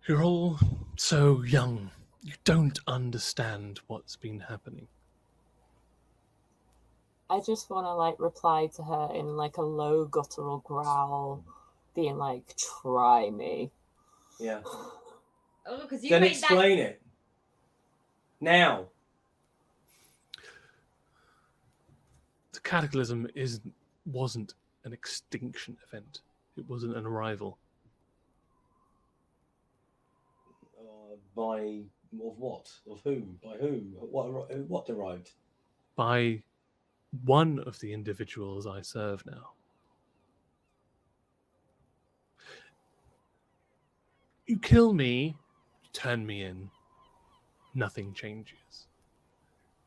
You're all so young. You don't understand what's been happening. I just want to like reply to her in like a low guttural growl, being like, "Try me." Yeah. Oh, because you Then made explain it. Now. The cataclysm wasn't an extinction event. It wasn't an arrival. By of what? Of whom? By whom? What derived? By one of the individuals I serve now. You kill me, you turn me in, nothing changes.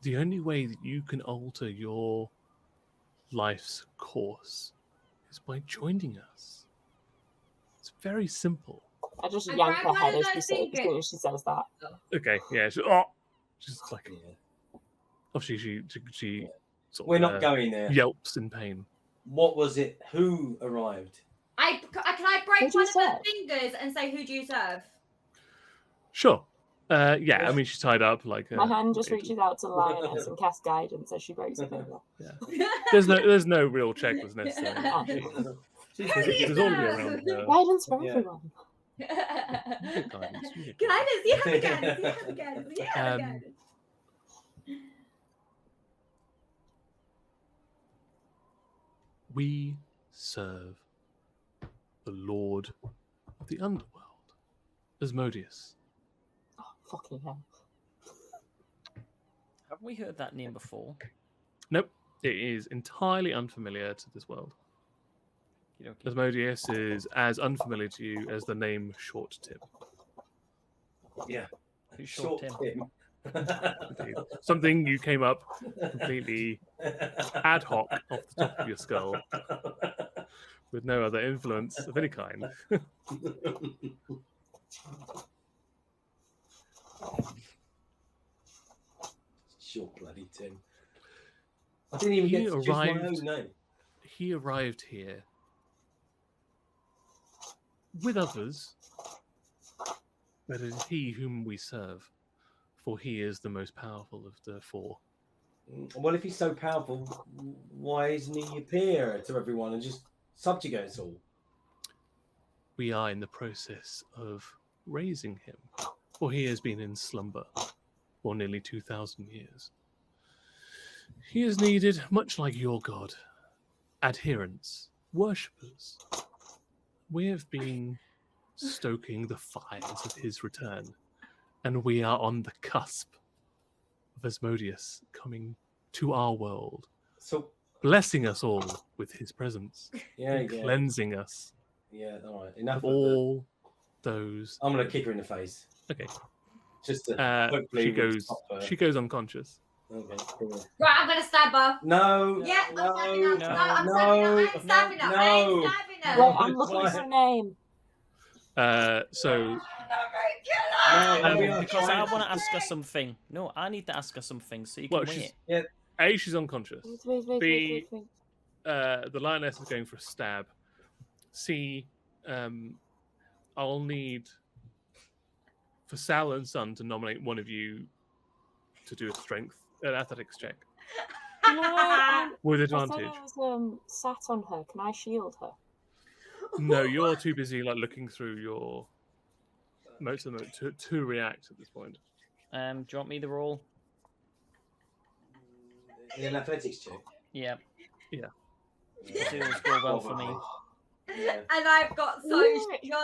The only way that you can alter your life's course is by joining us. It's very simple. I just And yank her Brian, head what as did I soon think as she says that. Okay, yeah. She's like, Yeah. obviously she sort of, We're not going there. yelps in pain. What was it? Who arrived? can I break Who do you one of her serve? fingers and say who do you serve? Sure. Yeah, I mean she's tied up like. My hand just reaches out to the lioness and casts guidance as she breaks the finger. There's no real check was necessary. There's all of you around. Guidance for Yeah. everyone. You get guidance, you get Can I guidance. just you have the guidance? You have the guidance. You have the guidance. We serve the Lord of the Underworld, Asmodeus. Oh, fucking hell. Haven't we heard that name before? Nope, it is entirely unfamiliar to this world. Okay. Asmodeus is as unfamiliar to you as the name Short Tim. Yeah. Who's Short Tim? Tim. Indeed. Something you came up completely ad hoc off the top of your skull with no other influence of any kind. Short bloody Tim. I didn't even get to choose my own name. He arrived here with others, but it is he whom we serve, for he is the most powerful of the four. Well, if he's so powerful, why isn't he appear to everyone and just subjugate us all? We are in the process of raising him, for he has been in slumber for nearly 2,000 years. He is needed, much like your god, adherents, worshippers. We have been stoking the fires of his return, and we are on the cusp of Asmodeus coming to our world, So, blessing us all with his presence, yeah, and cleansing us yeah. All right, enough of of that. all those. I'm gonna kick her in the face. Okay. Just to hopefully She goes unconscious. Okay. Cool. Right, I'm gonna stab her. No. Yeah, no, I'm stabbing her. No, I'm no, stabbing her. no, I ain't stabbing her. Well, I'm looking for a name. So Because I want to ask her something. No, I need to ask her something, so you can Well, wait. A, she's unconscious. Wait. The lioness is going for a stab. C, I'll need for Sal and Son to nominate one of you to do an athletics check Can I, with I said advantage. I was sat on her. Can I shield her? No, you're too busy like looking through your notes to react at this point. Do you want me to roll? In an athletics check. Yeah. Yeah. Zeros go well for me. Yeah. And I've got so you're.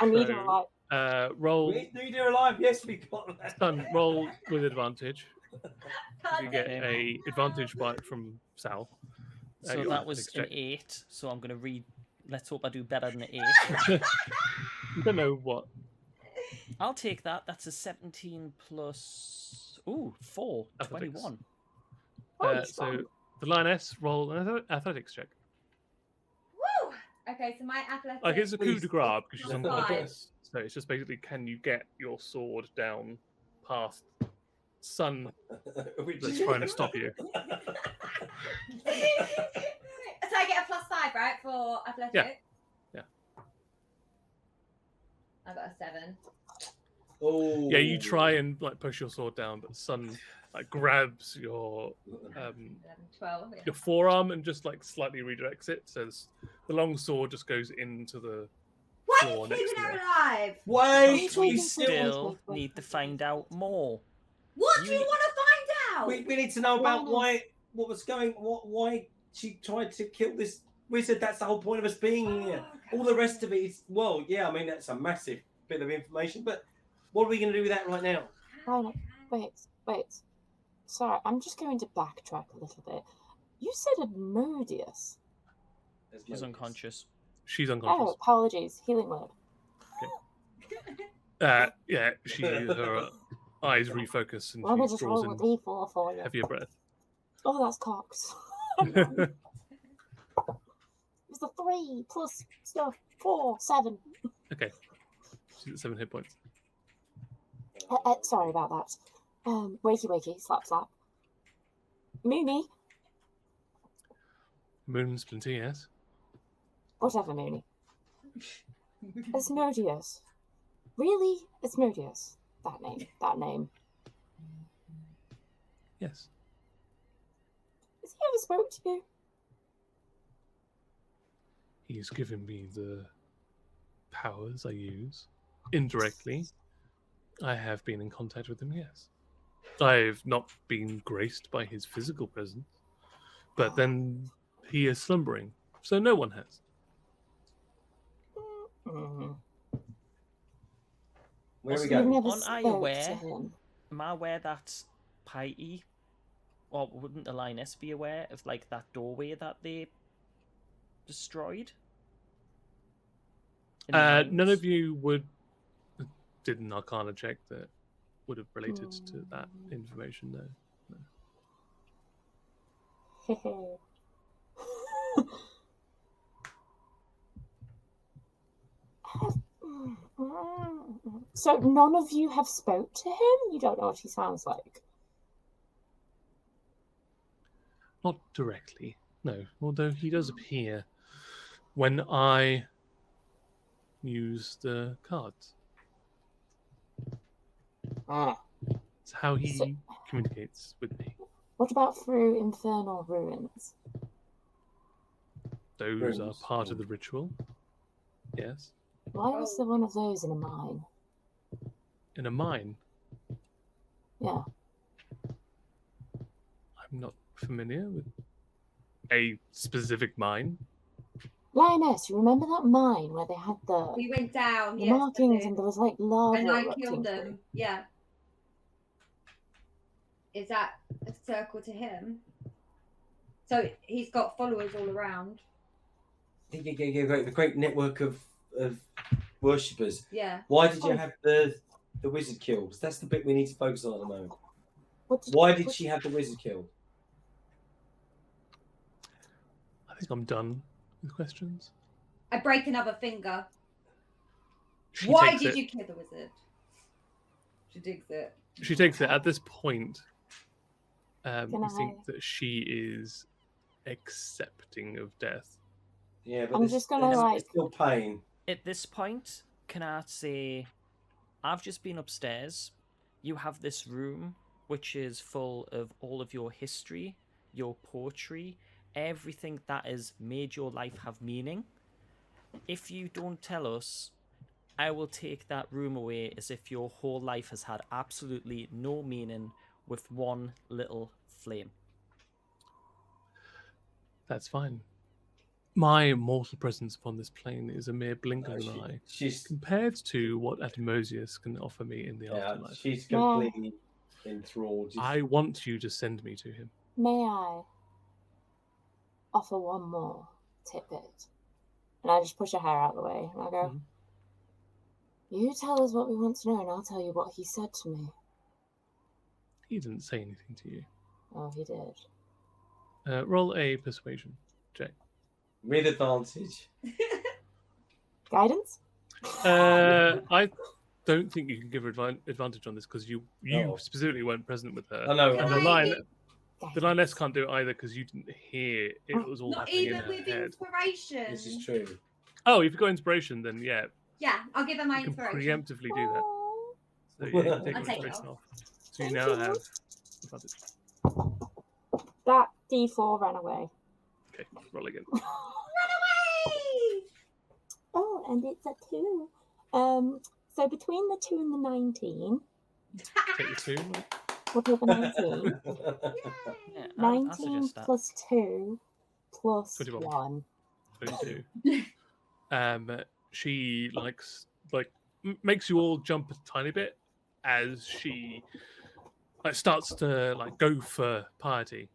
I need So- her light. Roll, We need her alive. Yes, we got that. Son, roll with advantage. You get Okay. a advantage by from Sal. So your that was athletics an check. 8. So I'm going to read. Let's hope I do better than an 8. You don't know what. I'll take that. That's a 17 plus. Ooh, 4. Athletics. 21. So the lioness roll an athletics check. Woo! Okay, so my athletics. Like it's a coup de Please. grace because she's Five. unconscious. So it's just basically, can you get your sword down past Sun that's trying to stop you? So I get a +5, right, for athletics? Yeah. I got a 7. Oh. Yeah, you try and like push your sword down, but the sun like grabs your 11, 12. Yeah. your forearm and just like slightly redirects it. So the long sword just goes into the Why are floor you next keeping to her you. alive? Wait, Wait, we Still need to find out more. What do You you need- want to find out? we need to know about Linus. why she tried to kill this wizard. That's the whole point of us being here. All the rest of it is, well, yeah, I mean, that's a massive bit of information, but what are we going to do with that right now? Linus, wait. Sorry, I'm just going to backtrack a little bit. You said Admodius. She's unconscious. She's Oh, unconscious. apologies. Healing word. Yeah, her eyes refocus and Let me she just draws roll a in d4 for you. heavier breath. Oh, that's cocks. It's the 3 plus stuff. 4, 7. Okay, she's at 7 hit points. Sorry about that. Wakey, slap, slap. Mooney. Moon Splinter, yes. Whatever, Mooney. Asmodeus. Really? Asmodeus. That name. Yes. Has he ever spoke to you? He's given me the powers I use. Indirectly, I have been in contact with him, yes. I've not been graced by his physical presence, but then he is slumbering, so no one has. Where are we You've going? never Aren't I spoke aware? to him. Am I aware that Piety, or wouldn't the lioness be aware of like that doorway that they destroyed? In the None mines? of you did an Arcana check that would have related to that information, though. So none of you have spoke to him? You don't know what he sounds like? Not directly, no. Although he does appear when I use the cards. It's how he So- communicates with me. What about through infernal ruins? Those are Runes, part yeah. of the ritual. Yes. Why was there one of those in a mine? In a mine. Yeah. I'm not familiar with a specific mine. Lioness, you remember that mine where they had the We went down. the Yes, markings I do. and there was like lava And I erupting killed through? them. Yeah. Is that a circle to him? So he's got followers all around. The great network of worshippers. Yeah. Why did you Oh. have the wizard killed? That's the bit we need to focus on at the moment. Why Did she have the wizard killed? I think I'm done with questions. I break another finger. She Why takes did it. you kill the wizard? She digs it. She takes it. At this point, Can you think I- that she is accepting of death. Yeah, but I'm just gonna, there's like- still pain. At this point, can I say, I've just been upstairs. You have this room which is full of all of your history, your poetry, everything that has made your life have meaning. If you don't tell us, I will take that room away as if your whole life has had absolutely no meaning with one little flame. That's fine. My mortal presence upon this plane is a mere blink of No, an eye she's compared to what Atmosius can offer me in the afterlife. she's Yeah. completely enthralled. I want you to send me to him. May I offer one more tidbit? And I just push her hair out of the way and I go, Mhm. You tell us what we want to know and I'll tell you what he said to me. He didn't say anything to you. Oh, he did. Roll a persuasion check. with advantage. Guidance? I don't think you can give her advantage on this because you Oh. specifically weren't present with her. I know. Can And I the know. I- line, the lioness can't do it either because you didn't hear it was all Not happening in even her with head. inspiration. This is true. Oh, if you've got inspiration, then yeah, Yeah, I'll give her my you can inspiration. preemptively do that. Oh. So yeah, you can take I'll take it inspiration off. off. So you Thank now you. have advantage. That D4 ran away. Okay, roll again. Run away! Oh, and it's a 2. So between the 2 and the 19, Take the 2. we'll take the 19. Yeah, I 19 suggest that. plus 2 plus 21. 1. 22. She makes you all jump a tiny bit as she starts to go for piety,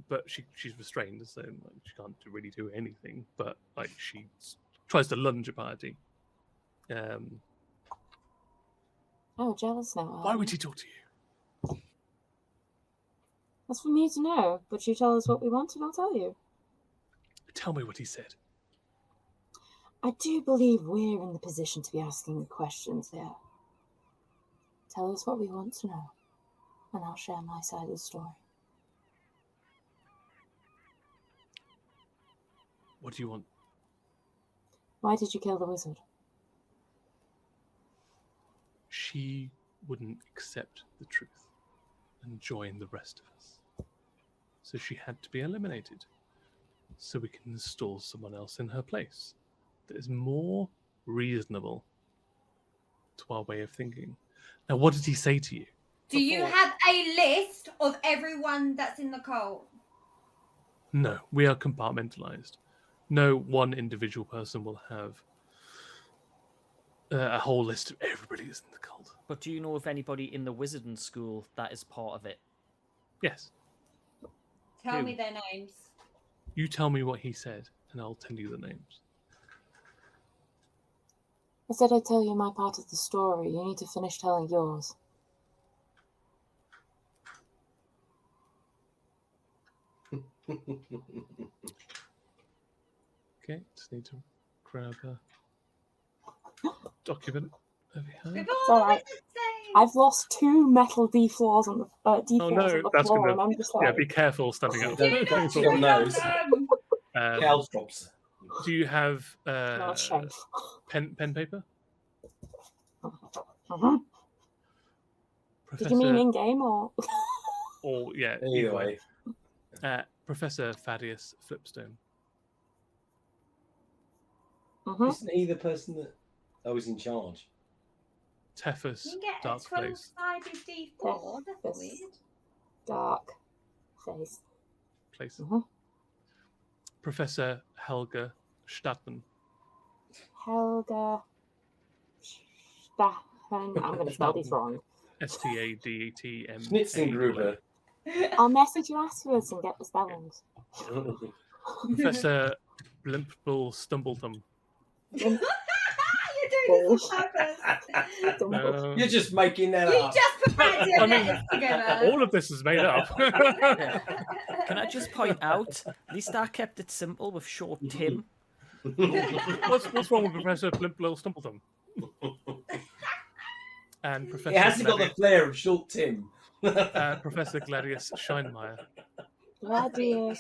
but she's restrained, so she can't really do anything. But she tries to lunge at piety. Oh, jealous now. Why would he talk to you? That's for me to know, but you tell us what we want and I'll tell you. Tell me what he said. I do believe we're in the position to be asking the questions here. Tell us what we want to know, and I'll share my side of the story. What do you want? Why did you kill the wizard? She wouldn't accept the truth and join the rest of us. So she had to be eliminated, so we can install someone else in her place that is more reasonable to our way of thinking. Now, what did he say to you? Do you have a list of everyone that's in the cult? No, we are compartmentalized. No one individual person will have a whole list of everybody that's in the cult. But do you know of anybody in the wizarding school that is part of it? Yes. Tell Who? me their names. You tell me what he said, and I'll tell you the names. I said I'd tell you my part of the story. You need to finish telling yours. Okay, just need to grab a document over here. Before all the right. wizard says. I've lost 2 metal D4s on the D4s Oh no, on the that's floor, gonna. and I'm just Yeah, like, be careful standing up. Don't- Do don't not see your tread nose. on them. Cow drops. Do you have not shame. pen paper? Uh-huh. Professor, Did you mean in game or? or yeah, Either way. Professor Thaddeus Flipstone. Mhm. Isn't he the person that was in charge? Tethys You can get a Dark Place. 12-sided D4. That's Yes. weird. Dark face. Place. Mhm. Professor Helga Stadtman. Helga. I'm going to spell these wrong. Stadtman. Schnitzengruber. I'll message you afterwards and get the spellings. Professor Blimpbull Stumbleton. You're doing this on purpose. You're just making that You up. just put I your mean, letters together. all of this is made up. Can I just point out, at least I kept it simple with short Tim. What's wrong with Professor Blimpbull Stumbleton? And Professor It hasn't got the Gladius, flair of Short Tim. Professor Gladius Scheinmeier. Gladius.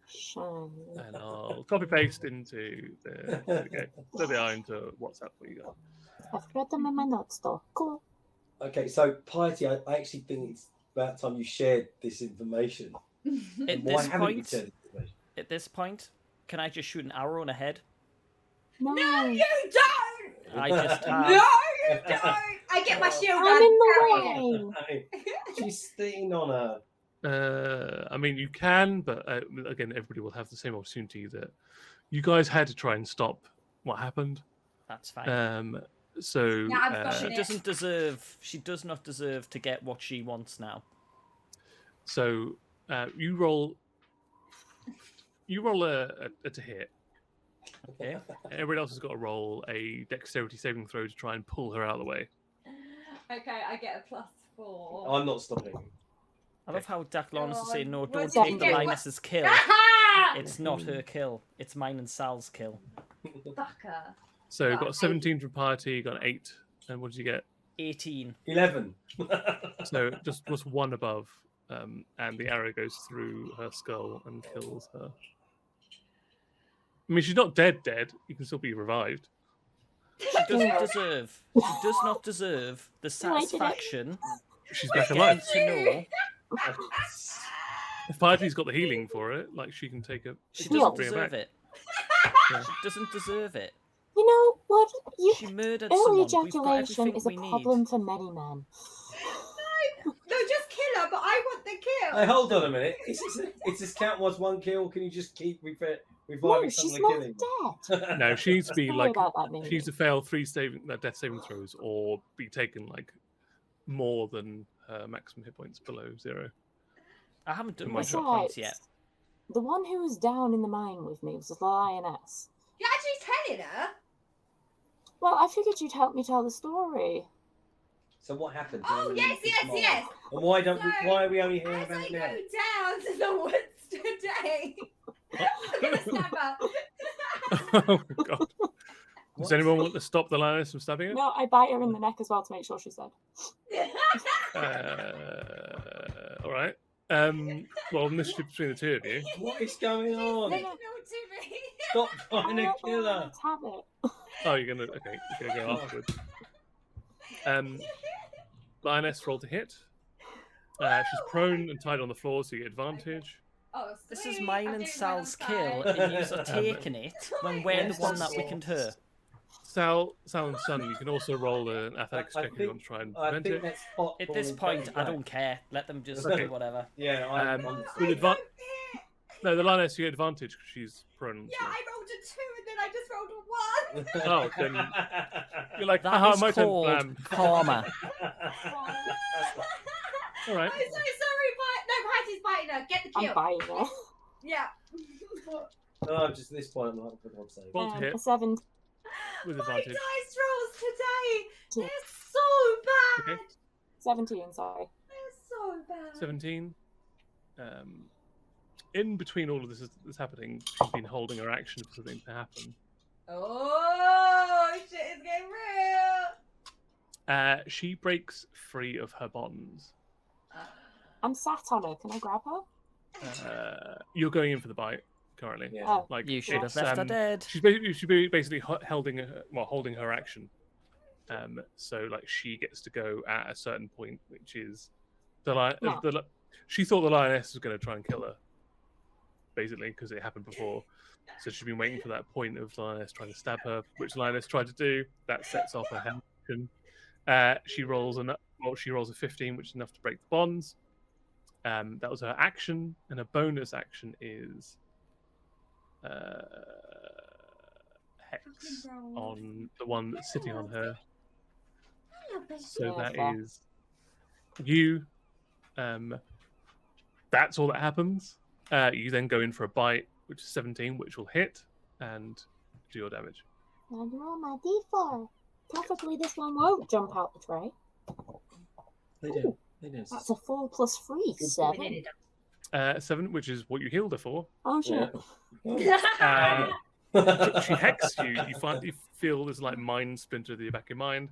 Shine. And I'll copy paste into into WhatsApp for you guys. I've read them in my notes though. Cool. Okay, so Piety, I actually think it's about time you shared this information. At Why this haven't you point, shared this information? at this point, can I just shoot an arrow in the head? No. No, you don't! I just No, have. you don't! I get my shield I'm gun. in the carry it. way. She's stealing on her. I mean, you can, but again, everybody will have the same opportunity that you guys had to try and stop what happened. That's fine. So Yeah, I've got She it. doesn't deserve. She does not deserve to get what she wants now. so you roll a to hit. Okay. Everybody else has got to roll a dexterity saving throw to try and pull her out of the way. Okay, I get a +4. I'm not stopping. I love how Daklonis is saying, no, What don't did you take the get? Linus's kill. Aha! It's not her kill. It's mine and Sal's kill. Fucker. So you've got a Right. 17 from piety, you got an 8, and what did you get? 18. 11. So just one above, and the arrow goes through her skull and kills her. I mean, she's not dead. You can still be revived. She doesn't deserve. She does not deserve the satisfaction She's back getting alive. to know. If Party's got the healing for it, like she can take it. She Heal. doesn't Bring her deserve back. it. She doesn't deserve it. You know what? She murdered Early someone. We've got ejaculation everything is a we need. problem for many men. No, just kill her, but I want the kill. Hey, hold on a minute. It's this count was one kill. Can you just keep reviving No, some she's of the not killing? dead. No, she needs to be Sorry like about that, Mimi. she needs to fail 3 death saving throws or be taken like more than her maximum hit points below 0. I haven't done My my job. drop points yet. The one who was down in the mine with me was the lioness. You're actually telling her? Well, I figured you'd help me tell the story. So what happened? Oh, yes. And why don't we? So, Why are we only hearing As about I it go now? down to the woods today, I'm going to stab her. Oh god! Does anyone want to stop the lioness from stabbing her? No, I bite her in the neck as well to make sure she's dead. All right. Well, initiative between the two of you. What is going on? No, No, no. Timmy. Stop trying to kill her. Let's have it. Oh, you're gonna go afterwards. Lioness roll to hit. She's prone and tied on the floor, so you get advantage. Oh, This is sweet. mine I'm and doing Sal's well on kill, side. and you are taking it when we're the one that weakened her. Sal and Sun, you can also roll an athletics I check if you think- want to try and I prevent think it. that's hot. At this point, I don't care. Let them just Okay. do whatever. Yeah, With No, the lioness you get advantage because she's prone. Yeah, I rolled a 2 and then I just rolled a 1. Oh, then you're like, That haha, is my turn. called Blam. karma. All right. I'm so sorry, but no, Patty's biting her. Get the I'm kill. biting her. Yeah. No, just at this point, I'm like, for God's sake. Roll to hit A 7. with My advantage. dice rolls today, Yeah. they're so bad. Okay. 17, sorry. They're so bad. 17. In between all of this is happening, she's been holding her action for something to happen. Oh, shit is getting real. She breaks free of her bonds. I'm sat on her. Can I grab her? You're going in for the bite currently. Yeah. Oh, Like You should have it's, left her dead. She's basically holding her action. So like she gets to go at a certain point, which is she thought the lioness was going to try and kill her, basically because it happened before. So she's been waiting for that point of the lioness trying to stab her, which the lioness tried to do. That sets off her action. She rolls a 15, which is enough to break the bonds. That was her action, and her bonus action is hex on the one that's sitting on her. So Yeah, that fair. is you. That's all that happens. You then go in for a bite, which is 17, which will hit and do your damage. Now roll my d4. Preferably this one won't jump out the tray. They do. They do. That's a 4 plus 3, 7. 7, which is what you healed her for. Oh shit. She hexed you. You feel this like mind splinter to the back of your mind.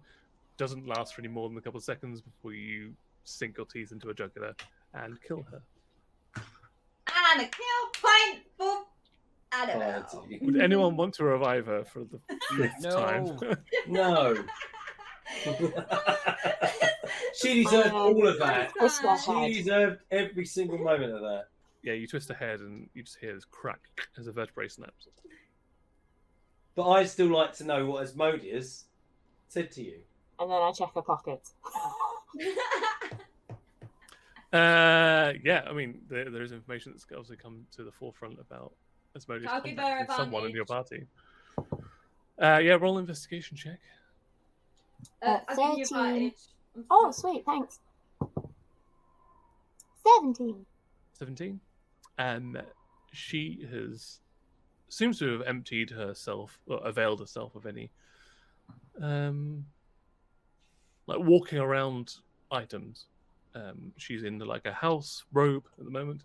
Doesn't last for any more than a couple of seconds before you sink your teeth into a jugular and kill her. And a kill point for Annabelle. Would anyone want to revive her for the 5th No. time? No. She deserved all of that. Twist her She head. deserved every single moment of that. Yeah, you twist her head and you just hear this crack as a vertebrae snaps. But I'd still like to know what Asmodeus said to you. And then I check her pockets. Yeah, I mean, there is information that's obviously come to the forefront about Asmodeus I'll give her contacting someone in your advantage. party. Yeah, roll investigation check. I'll give you 13. advantage. Oh, sweet, thanks. 17. 17. She seems to have emptied herself, or availed herself of any, like walking around items. She's in like a house robe at the moment.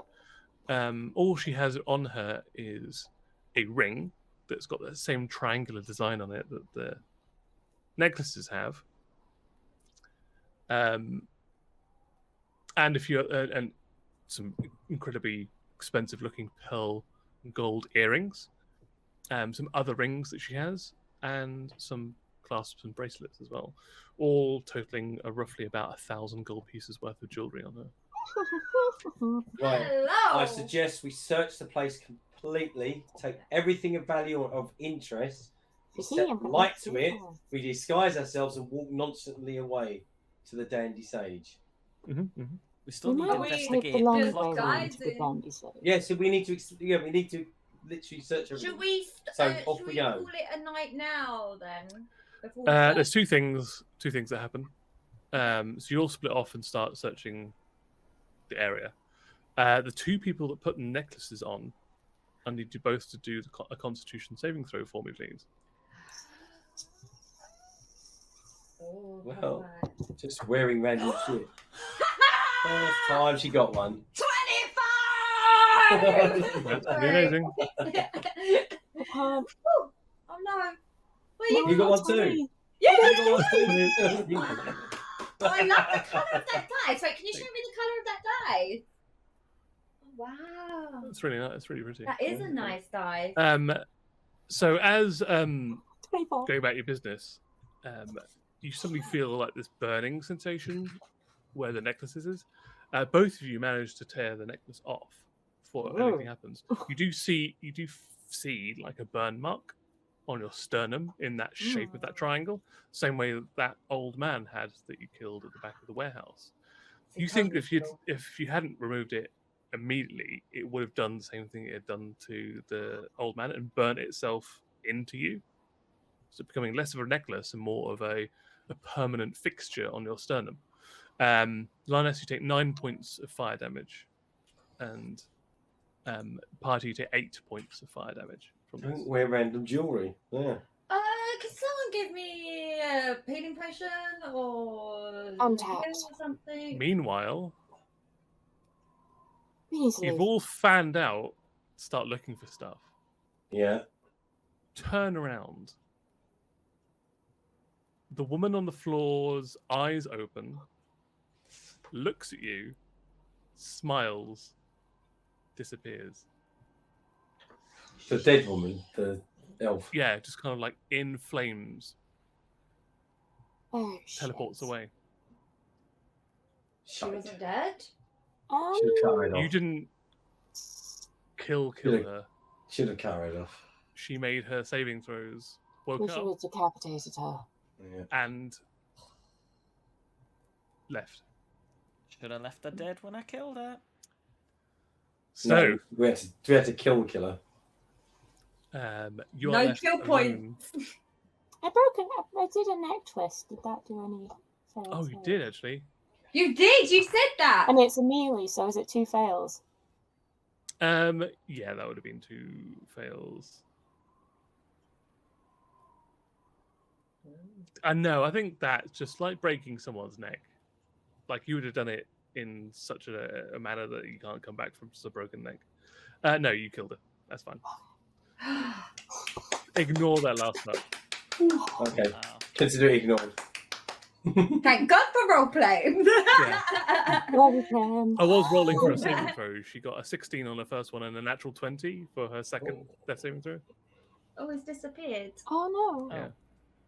All she has on her is a ring that's got the same triangular design on it that the necklaces have. And and some incredibly expensive looking pearl and gold earrings, some other rings that she has, and some clasps and bracelets as well, all totaling roughly about 1,000 gold pieces worth of jewelry on her. Right. Hello. I suggest we search the place completely, take everything of value or of interest, we set light to it, we disguise ourselves and walk nonchalantly away to the Dandy Sage. We still need to investigate the long the way clock round room. to the Dandy Sage. Yeah, so we need to literally search everything. Should we? So should off we go. call it a night now then? Before There's two things that happen. So you all split off and start searching the area. The two people that put the necklaces on, I need you both to do a Constitution saving throw for me, please. Oh, Well, just wearing random shit. First time she got one. 25! That's pretty amazing. Oh no. Wait, You got one too. Yeah! You got one too. Oh, I love the colour of that dice. Wait, can you show me the colour of that dice? Wow. That's really nice. It's really pretty. That is a nice dice. So as 24. going about your business, you suddenly feel like this burning sensation where the necklace is. Both of you manage to tear the necklace off before anything happens. You do see like a burn mark on your sternum in that shape of that triangle, same way that old man had that you killed at the back of the warehouse. You think if you hadn't removed it immediately, it would have done the same thing it had done to the old man and burnt itself into you. So becoming less of a necklace and more of a permanent fixture on your sternum. Linus, you take 9 points of fire damage, and Party, you take 8 points of fire damage from this. Don't wear random jewelry. Yeah. Can someone give me a healing potion or Untapped. or something? Meanwhile, We need to you've leave. all fanned out, start looking for stuff. Yeah. Turn around. The woman on the floor's eyes open, looks at you, smiles, disappears. The dead woman, the elf. Yeah, just kind of like in flames, Oh, shit. teleports away. She wasn't dead? Should have carried off. You didn't kill Yeah. her. Should have carried off. She made her saving throws, woke We should up, have decapitated her. Yeah. and left. Should have left her dead when I killed her. So, No, we had to kill the killer. you No are left kill alone. points. I did a neck twist. Did that do any fails? Oh, you did actually. You did. You said that. And it's a melee, so is it 2 fails? Yeah, that would have been 2 fails. No, I think that's just like breaking someone's neck. Like you would have done it in such a manner that you can't come back from just a broken neck. No, you killed her. That's fine. Ignore that last note. Okay. Wow. Consider it ignored. Thank God for roleplay. Well, we can. I was rolling for a saving throw. She got a 16 on her first one and a natural 20 for her second death saving throw. Oh, it's disappeared. Oh no. Yeah.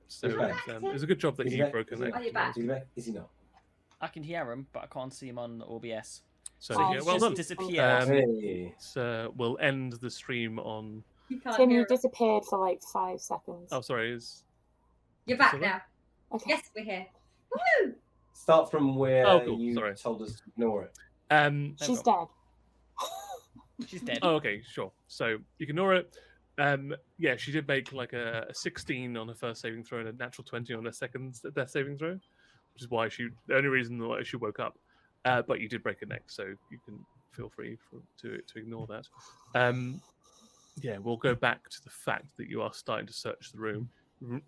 So Okay. it was a good job that Is he you back? broke her Is he neck. Are you back? Is he back? Is he not? I can hear him, but I can't see him on OBS. So Oh, yeah, it's well Just done. disappeared. Hey. So we'll end the stream on. You can't Tim, hear you us. disappeared for like 5 seconds. Oh, sorry. Is You're back Still now. Okay. Yes, we're here. Woo! Start from where Oh, cool. you Sorry. told us to ignore it. She's dead. She's dead. Oh, okay, sure. So you can ignore it. Yeah, she did make like a 16 on her first saving throw and a natural 20 on her second death saving throw, which is why the only reason why she woke up. But you did break her neck, so you can feel free to ignore that. Yeah, we'll go back to the fact that you are starting to search the room.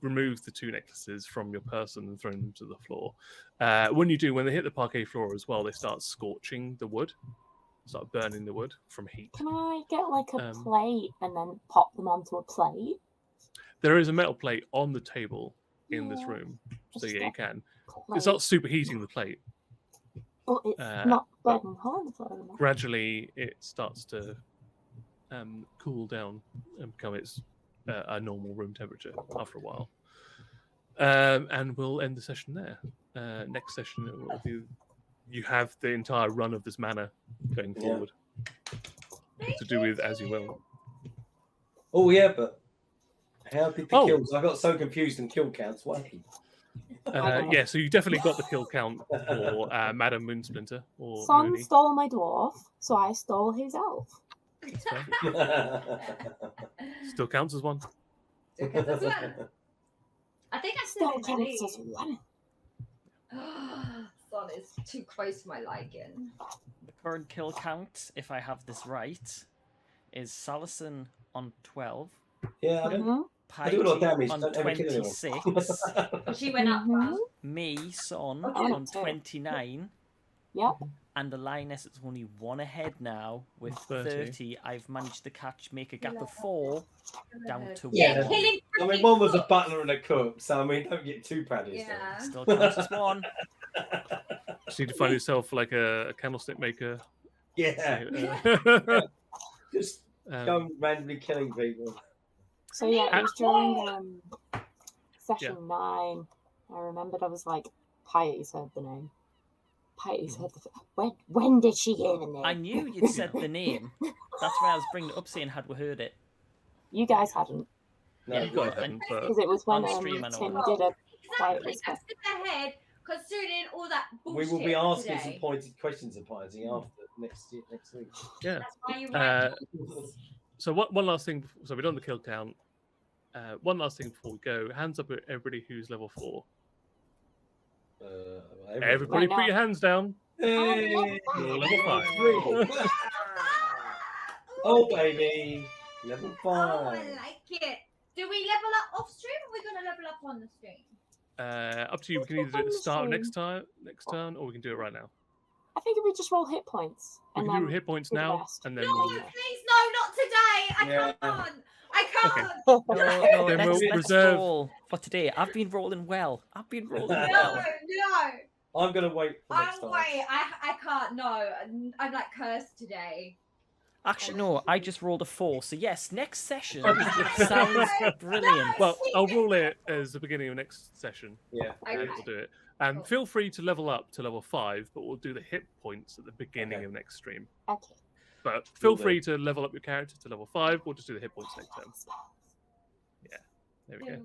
Remove the 2 necklaces from your person and throw them to the floor. When they hit the parquet floor as well, they start scorching the wood, start burning the wood from heat. Can I get like a Um, plate and then pop them onto a plate? There is a metal plate on the table in this Yeah, room, so just yeah, you get can. plate. It's not superheating the plate. But it's not burning hole in the floor anymore. Gradually, it starts to cool down and become a normal room temperature after a while. And we'll end the session there. Next session, will be, you have the entire run of this manor going forward to do with as you will. Oh yeah, but how did the Oh. kills? I got so confused in kill counts. What happened? Yeah, so you definitely got the kill count for Madam Moonsplinter or Son Mooney. stole my dwarf, so I stole his elf. That's fair. Still counts as one. Still counts as one. I think I Still still counts as one. Son is too close to my liking. The current kill count, if I have this right, is Salison on 12, Yeah, I don't. I do a lot of Piety damage, on don't ever kill anyone. 26, She went up Mhm. fast. me, Son, Okay. on 29, Yep. and the lioness is only one ahead now with 30. 30. I've managed to make a gap of 4 down to Yeah, 1. killing. I mean, one was a butler and a cook, so I mean, don't get too proud of yourself. Yeah. Still counts as 1. Just need to find yourself like a candlestick maker. Yeah, Uh, just go randomly killing people. So yeah, it was during session 9. I remembered I was like, Piety's heard the name. Piety's heard the when did she hear the name? I knew you'd said the name. That's why I was bringing it up, saying had we heard it. You guys hadn't, No, Yeah, God, I and- haven't, but because it was when On stream, I know Tim that. did a quiet Exactly. whisper. That's in their head, considering all that we bullshit. will be asking today. some pointed questions of Piety after next week. yeah. That's why you write. So one last thing. So we've done the kill count. One last thing before we go. Hands up at everybody who's level 4. Everybody Right put now. your hands down. Hey, You're level 5. 3. Oh baby, level 5. Oh, I like it. Do we level up off stream, or are we gonna level up on the stream? Up to you. We can either do it at the start of next turn, or we can do it right now. I think if we just roll hit points. We and can do then hit points do the now, rest. and then No, we'll. please, no, not today. I Yeah. can't. I can't. No, Then let's we'll reserve- roll for today. I've been rolling well. No, well. no. I'm gonna wait for next I'm time. wait. I can't. No, I'm like cursed today. Actually, no, I just rolled a 4. So yes, next session sounds brilliant. Well, I'll rule it as the beginning of next session, Yeah. and Okay. we'll do it. And feel free to level up to level 5, but we'll do the hit points at the beginning Okay. of next stream. Okay. But feel Will do. free to level up your character to level 5. We'll just do the hit points next turn. There we go.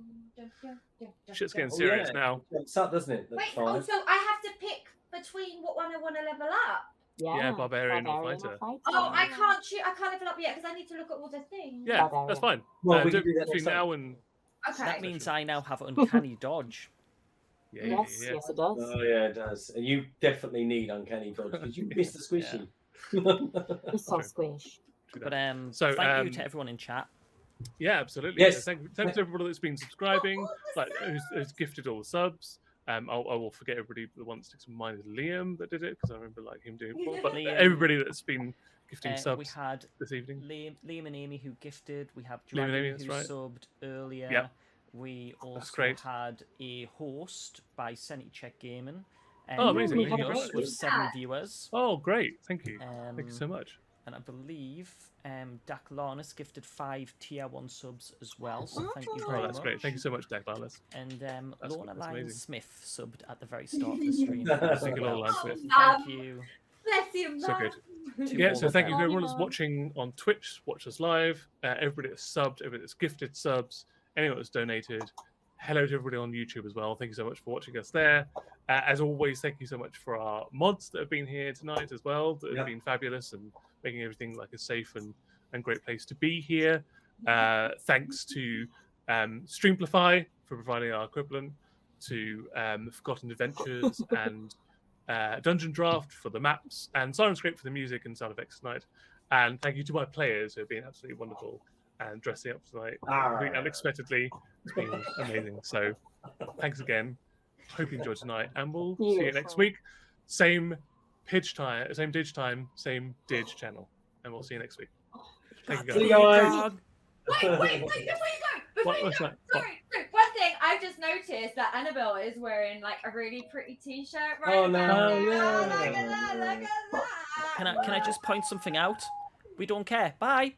Shit's getting Oh, serious yeah. now. It's up, doesn't it? Wait, That's oh, fine. so I have to pick between what one I want to level up. Yeah, barbarian or fighter. Oh, I can't shoot. I can't level up yet because I need to look at all the things. Yeah, that's fine. Well, we do can do that between next time. now and Okay. That means I now have uncanny dodge. yeah, Yes, yeah. yes, it does. Oh yeah, it does. And you definitely need uncanny dodge because you missed the squishy. It's so True. squish. True But that. thank you to everyone in chat. Yeah, absolutely. Yes. So thanks to everybody that's been subscribing, like who's gifted all the subs. I will forget everybody. The one that sticks in mind is Liam that did it because I remember like him doing it before. But Liam. everybody that's been gifting We subs had this evening. Liam and Amy who gifted. We have Liam and Dragon Amy, who that's right. subbed earlier. Yep. We also great. had a host by Senty Check Gaming. Oh, amazing. We had a us great with week. 7 viewers. Oh, great! Thank you. Thank you so Um, much. And I believe Dak Larnus gifted 5 tier 1 subs as well. So thank you Oh, very that's much. great. Thank you so much, Dak Larness. And That's Lorna amazing. Lyons Smith subbed at the very start of the stream. Thank you, Lorna Lyons Smith. Thank you. Bless you, So Mum. good. to Yeah, all so of thank you them. to everyone that's watching on Twitch, watch us live, everybody that's subbed, everybody that's gifted subs, anyone that's donated. Hello to everybody on YouTube as well. Thank you so much for watching us there. As always, thank you so much for our mods that have been here tonight as well. That have been fabulous and making everything like a safe and great place to be here. Thanks to Streamplify for providing our equivalent, to Forgotten Adventures and Dungeon Draft for the maps, and Sirenscape for the music and sound effects tonight. And thank you to my players who have been absolutely wonderful and dressing up tonight completely unexpectedly. It's been amazing. So thanks again. Hope you enjoyed tonight, and we'll see you next week. Same pitch time, same dig time, same dig channel, and we'll see you next week. Thank you See you guys. guys. Wait, before you go. What's that? Sorry. One thing I've just noticed that Annabelle is wearing like a really pretty t-shirt right Oh, now. no, Oh, yeah. look at that, look at that. Can I just point something out? We don't care. Bye.